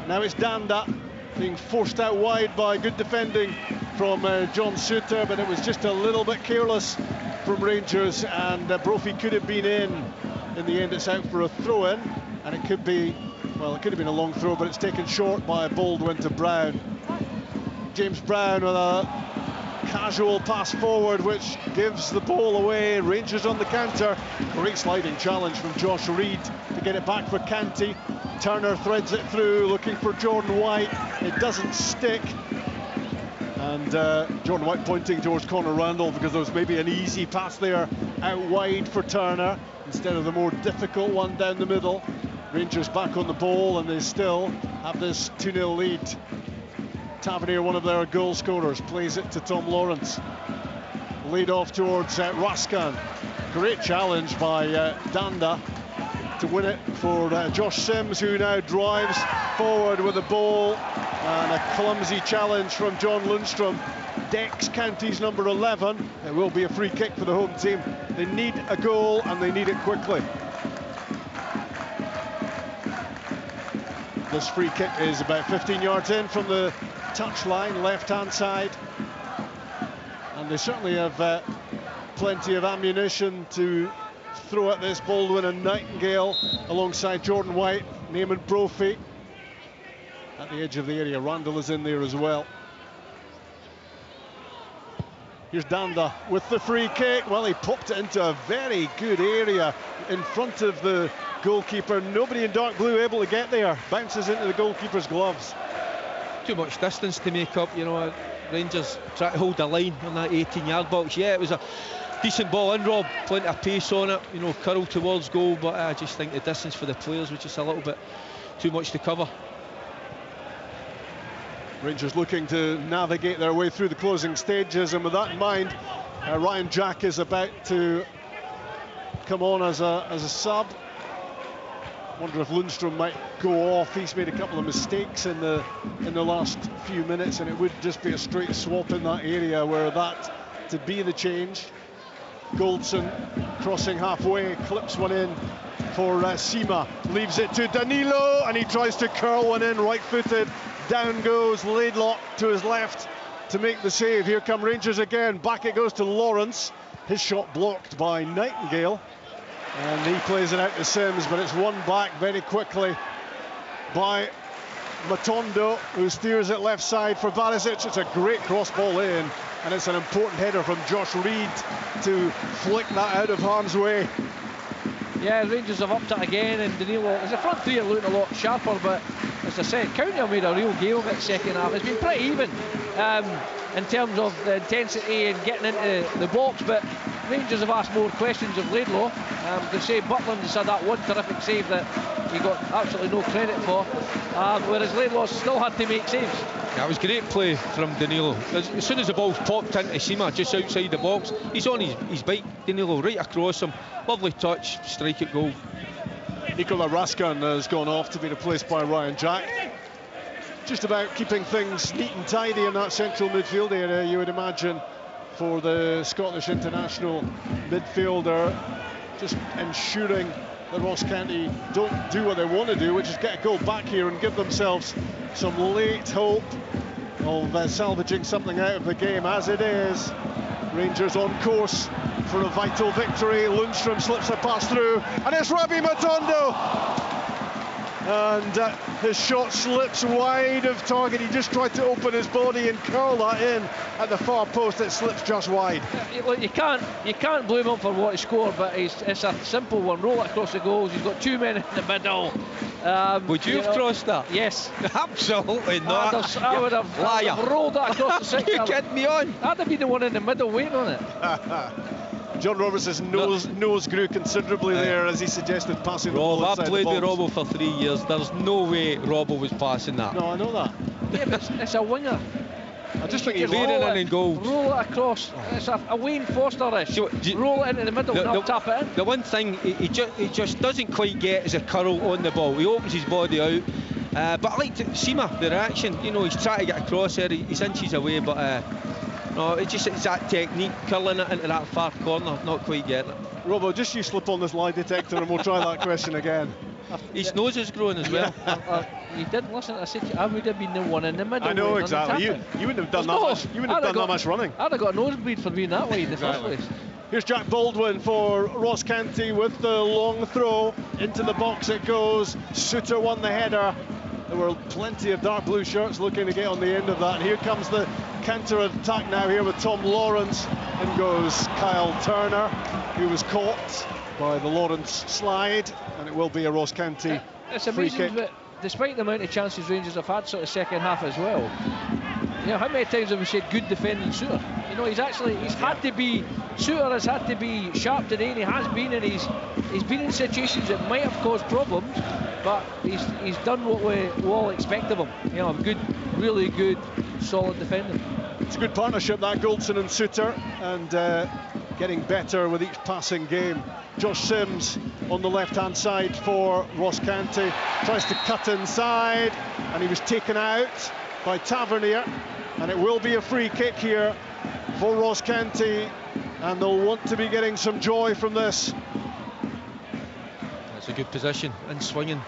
Now it's Danda being forced out wide by good defending from John Suter, but it was just a little bit careless from Rangers, and Brophy could have been in. In the end, it's out for a throw-in, and it could be. Well, it could have been a long throw, but it's taken short by Baldwin to Brown. James Brown with a casual pass forward, which gives the ball away. Rangers on the counter. Great sliding challenge from Josh Reid to get it back for Canty. Turner threads it through, looking for Jordan White. It doesn't stick. And Jordan White pointing towards Conor Randall, because there was maybe an easy pass there out wide for Turner instead of the more difficult one down the middle. Rangers back on the ball, and they still have this 2-0 lead. Tavernier, one of their goal scorers, plays it to Tom Lawrence. Lead off towards Raskan. Great challenge by Danda to win it for Josh Sims, who now drives forward with the ball. And a clumsy challenge from John Lundstrom. Decks County's number 11. It will be a free kick for the home team. They need a goal, and they need it quickly. This free kick is about 15 yards in from the touchline, left-hand side. And they certainly have plenty of ammunition to throw at this. Baldwin and Nightingale alongside Jordan White, Eamon Brophy at the edge of the area. Randall is in there as well. Here's Danda with the free kick. Well, he popped it into a very good area in front of the goalkeeper. Nobody in dark blue able to get there. Bounces into the goalkeeper's gloves. Too much distance to make up, you know. Rangers try to hold the line on that 18-yard box. Yeah, it was a decent ball in, Rob. Plenty of pace on it, you know, curl towards goal, but I just think the distance for the players was just a little bit too much to cover. Rangers looking to navigate their way through the closing stages, and with that in mind, Ryan Jack is about to come on as a sub. Wonder if Lundstrom might go off. He's made a couple of mistakes in the last few minutes, and it would just be a straight swap in that area where that to be the change. Goldson crossing halfway, clips one in for Sima, leaves it to Danilo, and he tries to curl one in, right-footed. Down goes Laidlaw to his left to make the save. Here come Rangers again. Back it goes to Lawrence. His shot blocked by Nightingale, and he plays it out to Sims, but it's won back very quickly by Matondo, who steers it left side for Barisic. It's a great cross ball in, and it's an important header from Josh Reed to flick that out of harm's way. Yeah, Rangers have upped it again, and Danilo, as the front three are looking a lot sharper, but as I said, County have made a real game of it second half. It's been pretty even in terms of the intensity and getting into the box, but Rangers have asked more questions of Laidlaw. They say Butland has had that one terrific save that he got absolutely no credit for, whereas Laidlaw still had to make saves. Yeah, it was great play from Danilo. As soon as the ball's popped into Sima just outside the box, he's on his bike, Danilo right across him. Lovely touch, strike it goal. Nikola Raskan has gone off to be replaced by Ryan Jack. Just about keeping things neat and tidy in that central midfield area, you would imagine, for the Scottish international midfielder. Just ensuring that Ross County don't do what they want to do, which is get a goal back here and give themselves some late hope of salvaging something out of the game. As it is, Rangers on course for a vital victory. Lundstrom slips a pass through, and it's Ravi Matondo, and his shot slips wide of target. He just tried to open his body and curl that in at the far post. It slips just wide. Look, you can't blame him for what he scored, but it's a simple one. Roll it across the goals. He's got two men in the middle. Would you have crossed that? Yes. Absolutely not. I would have rolled it across the six. You kidding me on? I'd have been the one in the middle waiting on it. John Roberts' nose grew considerably there as he suggested passing the ball inside the box. I've played with Robbo for 3 years. There's no way Robbo was passing that. No, I know that. Yeah, but it's a winger. I just think he's in and goal. Roll it across. It's a Wayne Foster-ish. Roll it into the middle, not tap it in. The one thing he just doesn't quite get is a curl on the ball. He opens his body out. But I like to see the reaction. You know, he's trying to get across there. He's inches away, but no, it's that technique, curling it into that far corner, not quite getting it. Robbo, just you slip on this lie detector and we'll try that question again. His nose is growing as well. You didn't listen to I said I would have been the one in the middle. I know exactly. You wouldn't have done that much. You wouldn't have done that much running. I'd have got a nosebleed for being that way in the first place. Here's Jack Baldwin for Ross County with the long throw. Into the box it goes. Suter won the header. There were plenty of dark blue shirts looking to get on the end of that. And here comes the counter-attack now here with Tom Lawrence. In goes Kyle Turner, who was caught by the Lawrence slide, and it will be a Ross County it's free amazing kick. That despite the amount of chances Rangers have had sort of second half as well, you know, how many times have we said good defending Suter? You know, had to be, Suter has had to be sharp today, and he has been, and he's been in situations that might have caused problems, but he's done what we all expect of him. You know, good, really good, solid defending. It's a good partnership, that Goldson and Suter, and getting better with each passing game. Josh Sims on the left-hand side for Ross County, tries to cut inside, and he was taken out by Tavernier, and it will be a free kick here for Ross County, and they'll want to be getting some joy from this. That's a good position and swinging.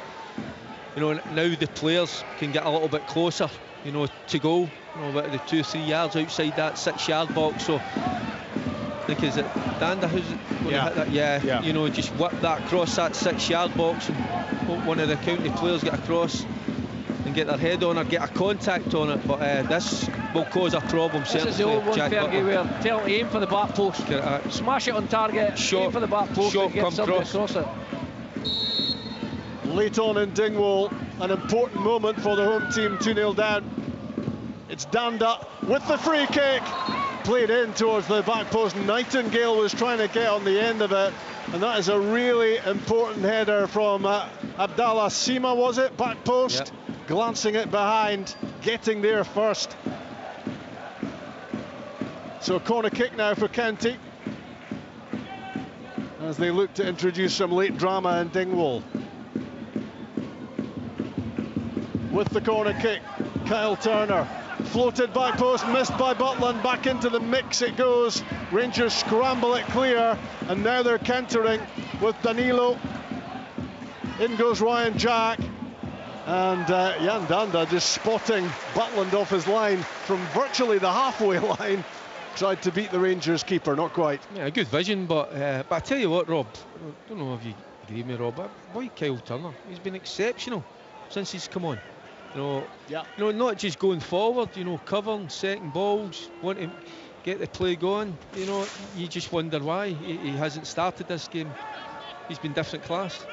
You know, now the players can get a little bit closer, you know, to go, you know, about the 2-3 yards outside that 6-yard box. So I think, is it Danda who's going to hit that? Yeah, you know, just whip that across that 6-yard box and hope one of the county players get across and get their head on or get a contact on it. But this will cause a problem. This is the old one, Fergie, where tell him to aim for the back post, smash it on target, aim for the back post and get somebody across it. Late on in Dingwall, an important moment for the home team, 2-0 down. It's Danda with the free kick, played in towards the back post. Nightingale was trying to get on the end of it, and that is a really important header from Abdallah Sima, was it? Back post, glancing it behind, getting there first. So a corner kick now for County, as they look to introduce some late drama in Dingwall. With the corner kick, Kyle Turner, floated back post, missed by Butland, back into the mix it goes. Rangers scramble it clear, and now they're countering with Danilo. In goes Ryan Jack, and Jan Danda just spotting Butland off his line from virtually the halfway line. Tried to beat the Rangers keeper, not quite. Yeah, good vision, but I tell you what, Rob, I don't know if you agree with me, Rob, but boy, Kyle Turner, he's been exceptional since he's come on. You know, not just going forward, you know, covering, setting balls, wanting to get the play going. You know, you just wonder why he hasn't started this game. He's been different class.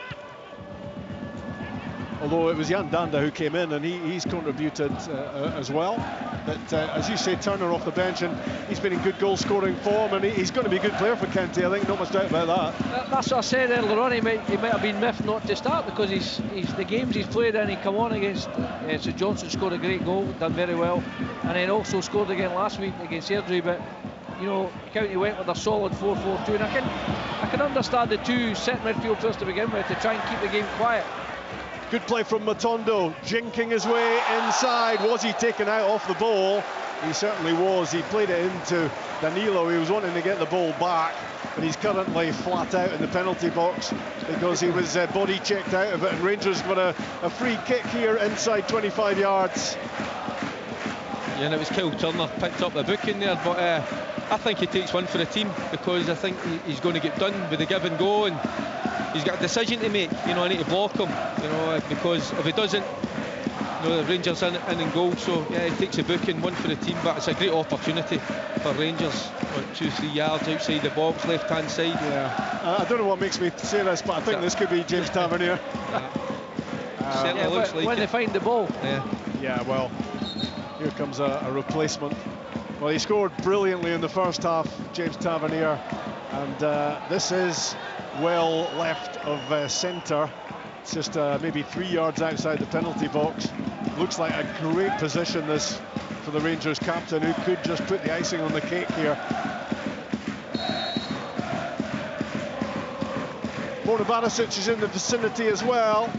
Although it was Jan Danda who came in, and he's contributed as well. But as you say, Turner off the bench, and he's been in good goal-scoring form, and he's going to be a good player for County, I think, not much doubt about that. That's what I said earlier on. He might have been miffed not to start, because he's the games he's played in, he come on against St Johnstone, scored a great goal, done very well, and then also scored again last week against Airdrie. But you know, County went with a solid 4-4-2, and I can understand the two set midfield players to begin with to try and keep the game quiet. Good play from Matondo, jinking his way inside. Was he taken out off the ball? He certainly was. He played it into Danilo. He was wanting to get the ball back, and he's currently flat out in the penalty box because he was body checked out of it, and Rangers got a free kick here inside 25 yards. Yeah, and it was Kyle Turner picked up the booking there, but I think he takes one for the team, because I think he's going to get done with the give and go, and he's got a decision to make. You know, I need to block him, you know, because if he doesn't, you know, the Rangers in goal. So yeah, he takes a booking, one for the team, but it's a great opportunity for Rangers. 2-3 yards outside the box, left hand side. Yeah, I don't know what makes me say this, but I think this could be James Tavernier. Certainly looks like when it. they find the ball. Yeah, well, here comes a replacement. Well, he scored brilliantly in the first half, James Tavernier, and this is well left of centre. It's just maybe 3 yards outside the penalty box. Looks like a great position this for the Rangers captain, who could just put the icing on the cake here. Borna Barisic is in the vicinity as well.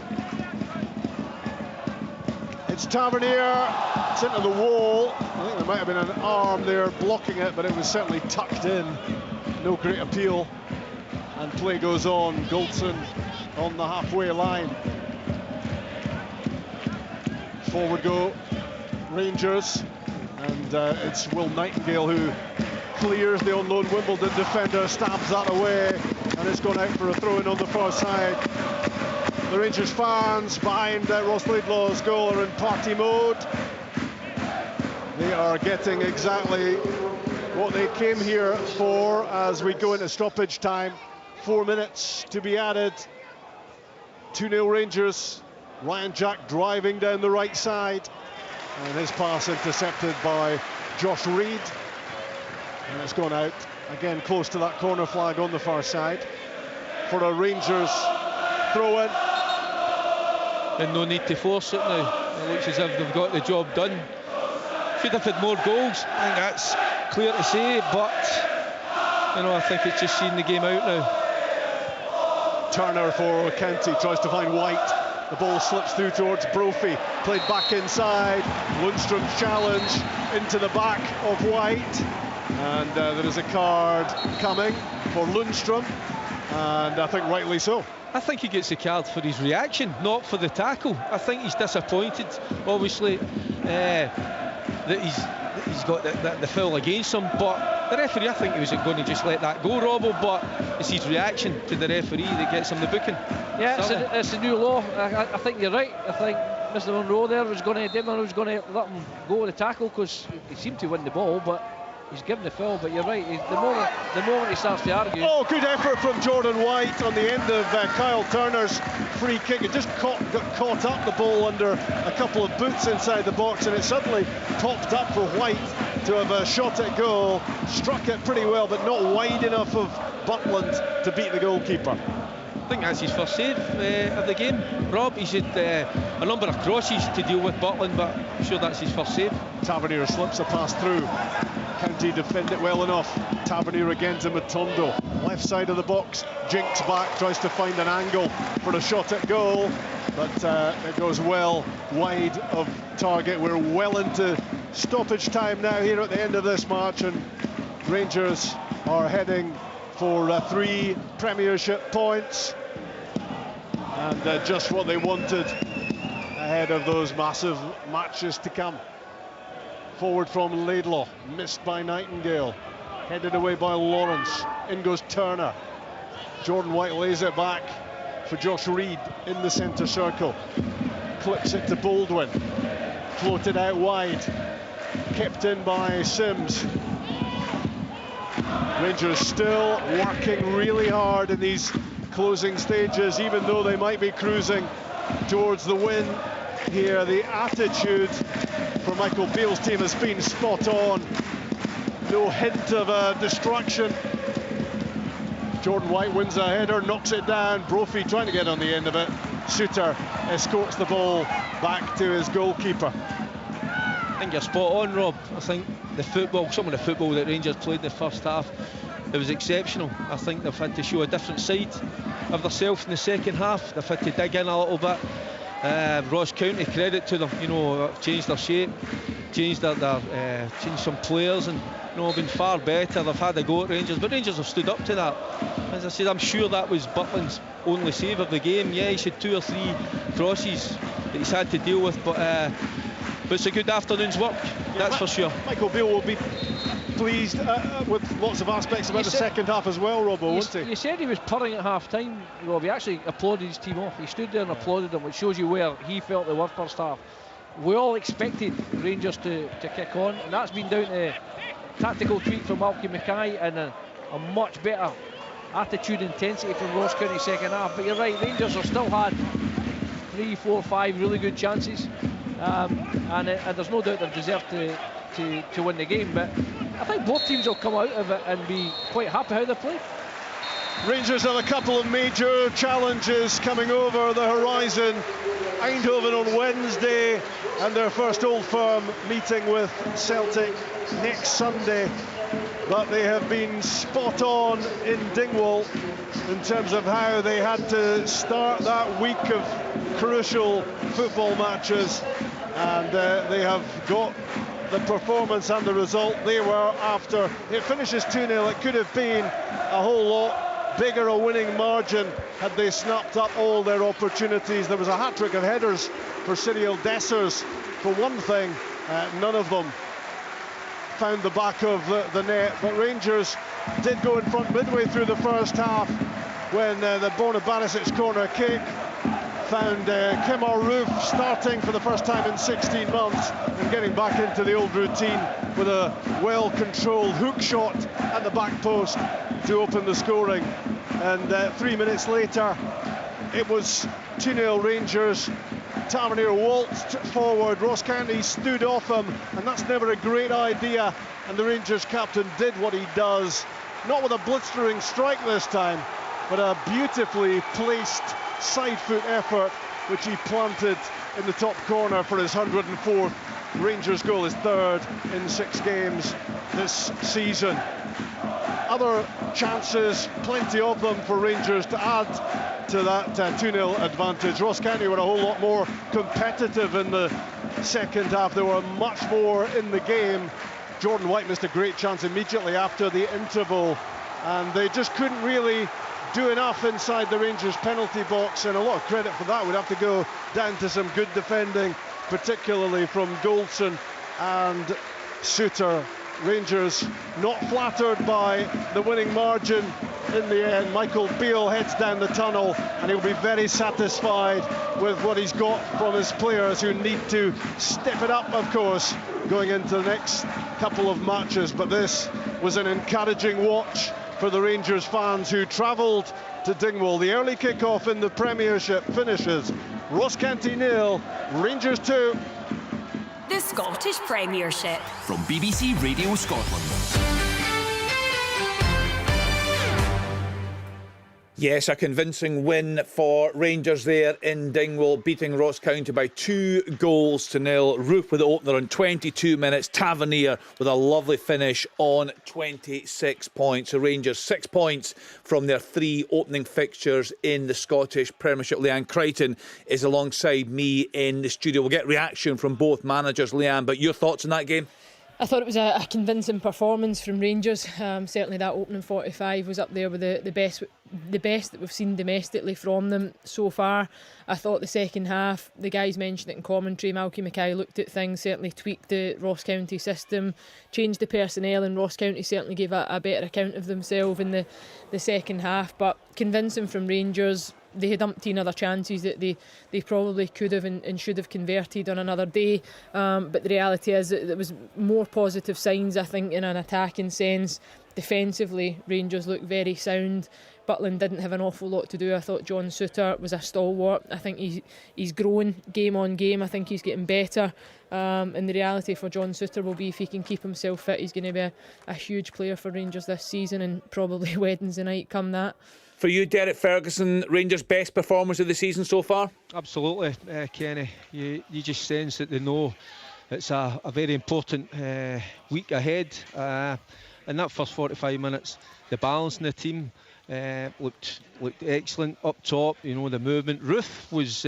It's Tavernier, it's into the wall. I think there might have been an arm there blocking it, but it was certainly tucked in. No great appeal. And play goes on. Goldson on the halfway line. Forward go, Rangers. And it's Will Nightingale who clears the on-loan Wimbledon defender, stabs that away, and it's gone out for a throw-in on the far side. The Rangers fans behind Ross Laidlaw's goal are in party mode. They are getting exactly what they came here for as we go into stoppage time. 4 minutes to be added. 2-0 Rangers. Ryan Jack driving down the right side, and his pass intercepted by Josh Reed. And it's gone out. Again, close to that corner flag on the far side for a Rangers throw-in. And no need to force it now. It looks as if they've got the job done. Should have had more goals. I think that's clear to say, but you know, I think it's just seeing the game out now. Turner for County tries to find White. The ball slips through towards Brophy. Played back inside. Lundstrom's challenge into the back of White. And there is a card coming for Lundstrom. And I think rightly so. I think he gets a card for his reaction, not for the tackle. I think he's disappointed, obviously, that he's got the foul against him. But the referee, I think he was going to just let that go, Robbo. But it's his reaction to the referee that gets him the booking. Yeah, it's a new law. I think you're right. I think Mr. Monroe there was going to let him go with the tackle, because he seemed to win the ball, but he's given the foul. But you're right. The moment he starts to argue. Oh, good effort from Jordan White on the end of Kyle Turner's free kick. It just got caught up the ball under a couple of boots inside the box, and it suddenly popped up for White to have a shot at goal. Struck it pretty well, but not wide enough of Butland to beat the goalkeeper. I think that's his first save of the game. Rob, he's had a number of crosses to deal with Butland, but I'm sure that's his first save. Tavernier slips a pass through. County defend it well enough. Tavernier again to Matondo. Left side of the box. Jinks back, tries to find an angle for a shot at goal, but it goes well wide of target. We're well into stoppage time now here at the end of this match, and Rangers are heading for 3 Premiership points, and just what they wanted ahead of those massive matches to come. Forward from Laidlaw, missed by Nightingale, headed away by Lawrence. In goes Turner. Jordan White lays it back for Josh Reid in the centre circle. Clips it to Baldwin. Floated out wide. Kept in by Sims. Rangers still working really hard in these closing stages, even though they might be cruising towards the win here. The attitude for Michael Beale's team has been spot on. No hint of distraction. Jordan White wins a header, knocks it down. Brophy trying to get on the end of it. Suter escorts the ball back to his goalkeeper. I think you're spot on, Rob. I think some of the football that Rangers played in the first half, it was exceptional. I think they've had to show a different side of themselves in the second half. They've had to dig in a little bit. Ross County, credit to them, changed their shape, changed some players, and been far better. They've had a go at Rangers, but Rangers have stood up to that. As I said, I'm sure that was Butland's only save of the game. Yeah, he's had 2 or 3 crosses that he's had to deal with, but it's a good afternoon's work, that's for sure. Michael Beale will be pleased with lots of aspects about the second half as well, Robbo, won't he? You said he was purring at half-time, Rob. He actually applauded his team off. He stood there and applauded them, which shows you where he felt they were first half. We all expected Rangers to kick on, and that's been down to tactical tweak from Malky Mackay and a much better attitude intensity from Ross County second half. But you're right, Rangers have still had 3, 4, 5 really good chances, and there's no doubt they've deserved to win the game, but I think both teams will come out of it and be quite happy how they played. Rangers have a couple of major challenges coming over the horizon. Eindhoven on Wednesday, and their first Old Firm meeting with Celtic next Sunday. But they have been spot on in Dingwall in terms of how they had to start that week of crucial football matches, and they have got the performance and the result they were after. It finishes 2-0. It could have been a whole lot bigger a winning margin had they snapped up all their opportunities. There was a hat-trick of headers for Cyril Dessers. For one thing, none of them found the back of the net, but Rangers did go in front midway through the first half when the Borna Barisic's corner kick found Kemar Roof starting for the first time in 16 months and getting back into the old routine with a well-controlled hook shot at the back post to open the scoring. And 3 minutes later, it was 2-0 Rangers. Tavernier waltzed forward, Ross County stood off him, and that's never a great idea, and the Rangers captain did what he does, not with a blistering strike this time, but a beautifully placed side foot effort which he planted in the top corner for his 104th Rangers goal, his 3rd in 6 games this season. Other chances, plenty of them for Rangers to add to that 2-0 advantage. Ross County were a whole lot more competitive in the second half. There were much more in the game. Jordan White missed a great chance immediately after the interval, and they just couldn't really do enough inside the Rangers penalty box, and a lot of credit for that would have to go down to some good defending, particularly from Goldson and Suter. Rangers not flattered by the winning margin in the end. Michael Beale heads down the tunnel, and he'll be very satisfied with what he's got from his players, who need to step it up, of course, going into the next couple of matches. But this was an encouraging watch for the Rangers fans who travelled to Dingwall. The early kick-off in the Premiership finishes Ross County 0, Rangers 2. The Scottish Premiership. From BBC Radio Scotland. Yes, a convincing win for Rangers there in Dingwall, beating Ross County by 2-0. Roof with the opener on 22 minutes. Tavernier with a lovely finish on 26 points. So Rangers 6 points from their 3 opening fixtures in the Scottish Premiership. Leanne Crichton is alongside me in the studio. We'll get reaction from both managers, Leanne, but your thoughts on that game? I thought it was a convincing performance from Rangers. Certainly that opening 45 was up there with the best that we've seen domestically from them so far. I thought the second half, the guys mentioned it in commentary, Malky Mackay looked at things, certainly tweaked the Ross County system, changed the personnel, and Ross County certainly gave a better account of themselves in the second half. But convincing from Rangers. They had umpteen other chances that they probably could have and should have converted on another day, but the reality is that there was more positive signs, I think, in an attacking sense. Defensively, Rangers looked very sound. Butland didn't have an awful lot to do. I thought John Souttar was a stalwart. I think he's growing game on game. I think he's getting better. And the reality for John Souttar will be, if he can keep himself fit, he's going to be a huge player for Rangers this season, and probably Wednesday night come that. For you, Derek Ferguson, Rangers' best performance of the season so far? Absolutely, Kenny. You just sense that they know it's a very important week ahead. In that first 45 minutes, the balance in the team looked excellent up top. You know, the movement. Roof was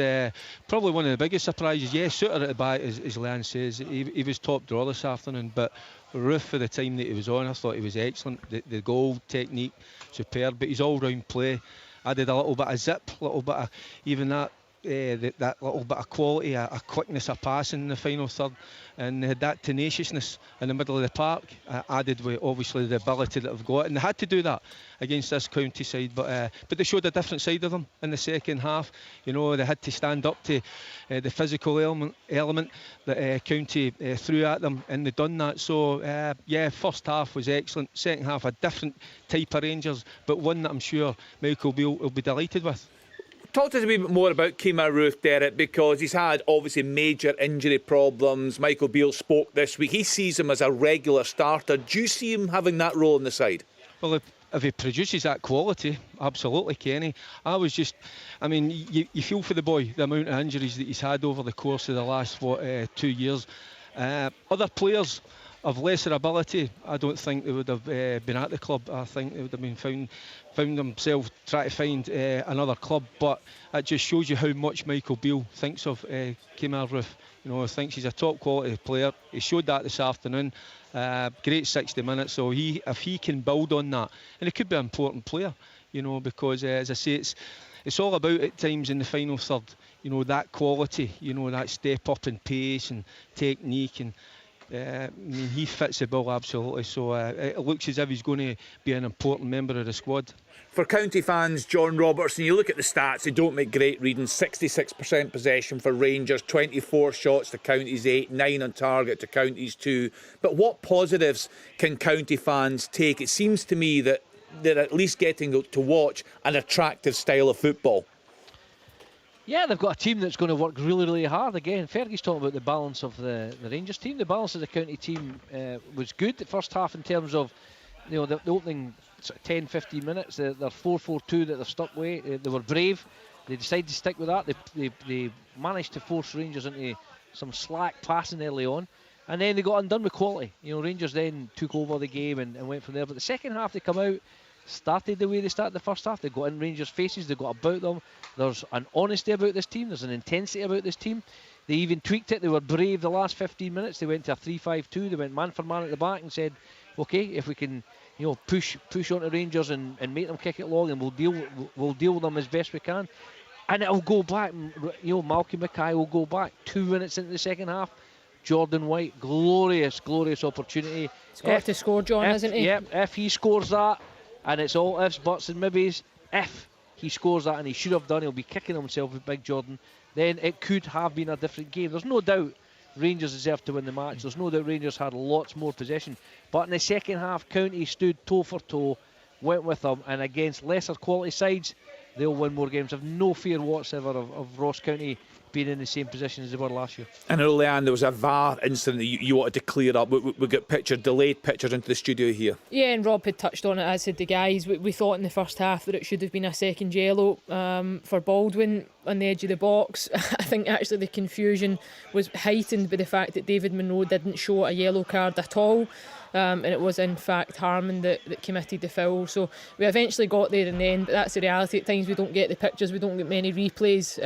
probably one of the biggest surprises. Yes, Souttar at the back, as Leanne says, he was top draw this afternoon, but Roof, for the time that he was on, I thought he was excellent. The goal technique, superb, but his all-round play added a little bit of zip, a little bit of even that little bit of quality, a quickness of passing in the final third, and they had that tenaciousness in the middle of the park, added with obviously the ability that they've got, and they had to do that against this county side, but they showed a different side of them in the second half. You know, they had to stand up to the physical element that county threw at them, and they done that. So first half was excellent, second half a different type of Rangers, but one that I'm sure Michael Beale will be delighted with. Talk to us a wee bit more about Kemar Roof, Derek, because he's had obviously major injury problems. Michael Beale spoke this week. He sees him as a regular starter. Do you see him having that role in the side? Well, if he produces that quality, absolutely, Kenny. You feel for the boy, the amount of injuries that he's had over the course of the last 2 years. Other players of lesser ability, I don't think they would have been at the club. I think they would have been found themselves trying to find another club. But it just shows you how much Michael Beale thinks of Kemar Roof. You know, thinks he's a top quality player. He showed that this afternoon. Great 60 minutes. So if he can build on that, and he could be an important player, you know, because as I say, it's all about at times in the final third, you know, that quality, you know, that step up in pace and technique, and he fits the bill absolutely. So it looks as if he's going to be an important member of the squad. For county fans, John Robertson, you look at the stats, they don't make great reading. 66% possession for Rangers, 24 shots to County's 8, 9 on target to County's 2. But what positives can county fans take? It seems to me that they're at least getting to watch an attractive style of football. Yeah, they've got a team that's going to work really, really hard. Again, Fergie's talking about the balance of the Rangers team. The balance of the county team was good the first half in terms of, you know, the opening sort of 10-15 minutes. Their 4-4-2 that they've stuck with. They were brave. They decided to stick with that. They managed to force Rangers into some slack passing early on, and then they got undone with quality. You know, Rangers then took over the game and went from there. But the second half they come out, started the way they started the first half. They got in Rangers' faces, they got about them. There's an honesty about this team, there's an intensity about this team. They even tweaked it. They were brave the last 15 minutes. They went to a 3-5-2. They went man for man at the back and said, okay, if we can, you know, push onto Rangers and make them kick it long, and we'll deal with them as best we can. And it'll go back, you know, Malky Mackay will go back 2 minutes into the second half. Jordan White, glorious opportunity. He's got to score, John, hasn't he? Yep, if he scores that, and it's all ifs, buts and maybes, if he scores that, and he should have done, he'll be kicking himself with Big Jordan, then it could have been a different game. There's no doubt Rangers deserved to win the match. There's no doubt Rangers had lots more possession. But in the second half, County stood toe for toe, went with them, and against lesser quality sides, they'll win more games. I've no fear whatsoever of Ross County being in the same position as they were last year. And early on, there was a VAR incident that you wanted to clear up. We got delayed pictures into the studio here. Yeah, and Rob had touched on it, as had the guys. We thought in the first half that it should have been a second yellow for Baldwin on the edge of the box. I think actually the confusion was heightened by the fact that David Munro didn't show a yellow card at all. And it was in fact Harmon that committed the foul. So we eventually got there in the end, but that's the reality. At times we don't get the pictures, we don't get many replays,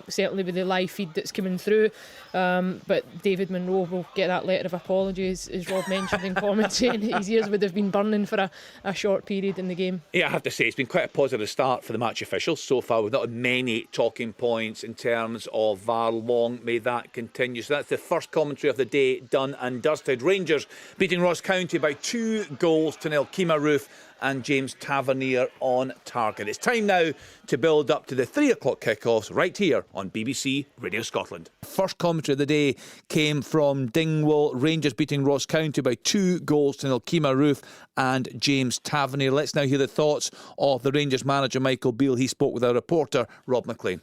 certainly with the live feed that's coming through. But David Munro will get that letter of apology, as Rob mentioned in commentary, and his ears would have been burning for a short period in the game. Yeah, I have to say, it's been quite a positive start for the match officials so far. We've not had many talking points in terms of VAR. Long may that continue. So that's the first commentary of the day done and dusted. Rangers beating Ross County by 2-0. Kemar Roofe and James Tavernier on target. It's time now to build up to the 3 o'clock kickoffs right here on BBC Radio Scotland. First commentary of the day came from Dingwall. Rangers beating Ross County by 2-0. Kemar Roofe and James Tavernier. Let's now hear the thoughts of the Rangers manager Michael Beale. He spoke with our reporter Rob McLean.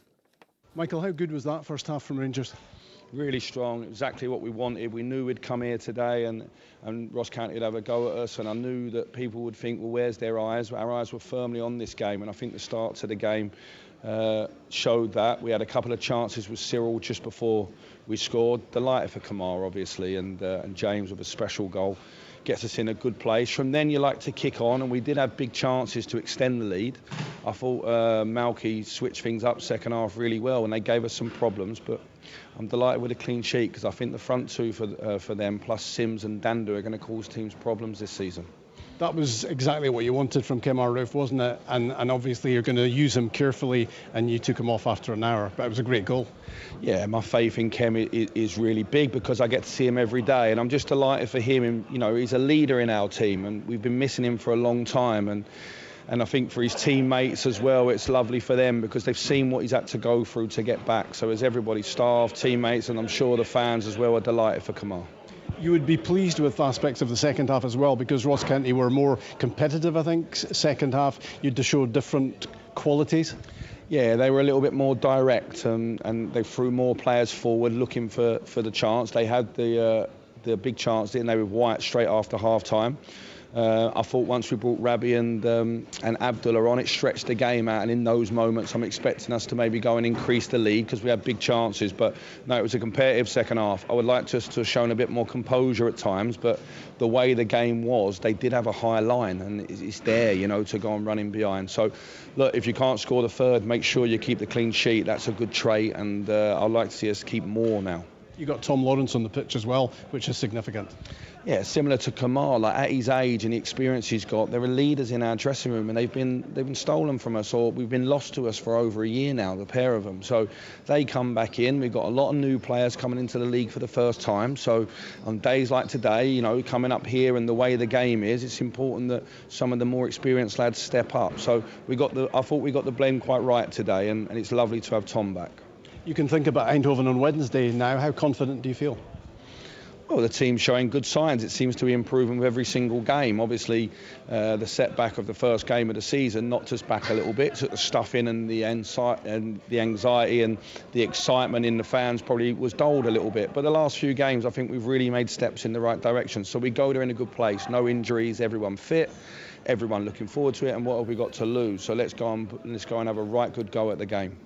Michael, how good was that first half from Rangers? Really strong, exactly what we wanted. We knew we'd come here today and Ross County would have a go at us, and I knew that people would think, well, where's their eyes? Our eyes were firmly on this game, and I think the start to the game showed that. We had a couple of chances with Cyril just before we scored. Delighted for Kamar, obviously, and James with a special goal. Gets us in a good place. From then you like to kick on, and we did have big chances to extend the lead. I thought Malky switched things up second half really well, and they gave us some problems, but I'm delighted with a clean sheet because I think the front two for them, plus Sims and Dandu, are going to cause teams problems this season. That was exactly what you wanted from Kemar Roofe, wasn't it? And obviously you're going to use him carefully, and you took him off after an hour, but it was a great goal. Yeah, my faith in Kem is really big because I get to see him every day, and I'm just delighted for him. And, you know, he's a leader in our team, and we've been missing him for a long time. And I think for his teammates as well, it's lovely for them because they've seen what he's had to go through to get back. So as everybody, staff, teammates, and I'm sure the fans as well are delighted for Kamar. You would be pleased with aspects of the second half as well because Ross County were more competitive, I think, second half. You'd show different qualities. Yeah, they were a little bit more direct and they threw more players forward looking for the chance. They had the big chance, didn't they, with White straight after half-time. I thought once we brought Rabbi and Abdullah on, it stretched the game out, and in those moments I'm expecting us to maybe go and increase the lead because we had big chances. But no, it was a competitive second half. I would like us to have shown a bit more composure at times, but the way the game was, they did have a high line, and it's there, you know, to go and run in behind. So look, if you can't score the third, make sure you keep the clean sheet. That's a good trait, and I'd like to see us keep more now. You got Tom Lawrence on the pitch as well, which is significant. Yeah, similar to Kamar, like at his age and the experience he's got, there are leaders in our dressing room, and they've been stolen from us, or we've been lost to us for over a year now, the pair of them. So they come back in. We've got a lot of new players coming into the league for the first time. So on days like today, you know, coming up here and the way the game is, it's important that some of the more experienced lads step up. So I thought we got the blend quite right today, and it's lovely to have Tom back. You can think about Eindhoven on Wednesday now. How confident do you feel? Well, the team's showing good signs. It seems to be improving with every single game. Obviously, the setback of the first game of the season knocked us back a little bit. Took the stuff in, and the anxiety and the excitement in the fans probably was dulled a little bit. But the last few games, I think we've really made steps in the right direction. So we go there in a good place. No injuries, everyone fit, everyone looking forward to it. And what have we got to lose? So let's go and have a right good go at the game.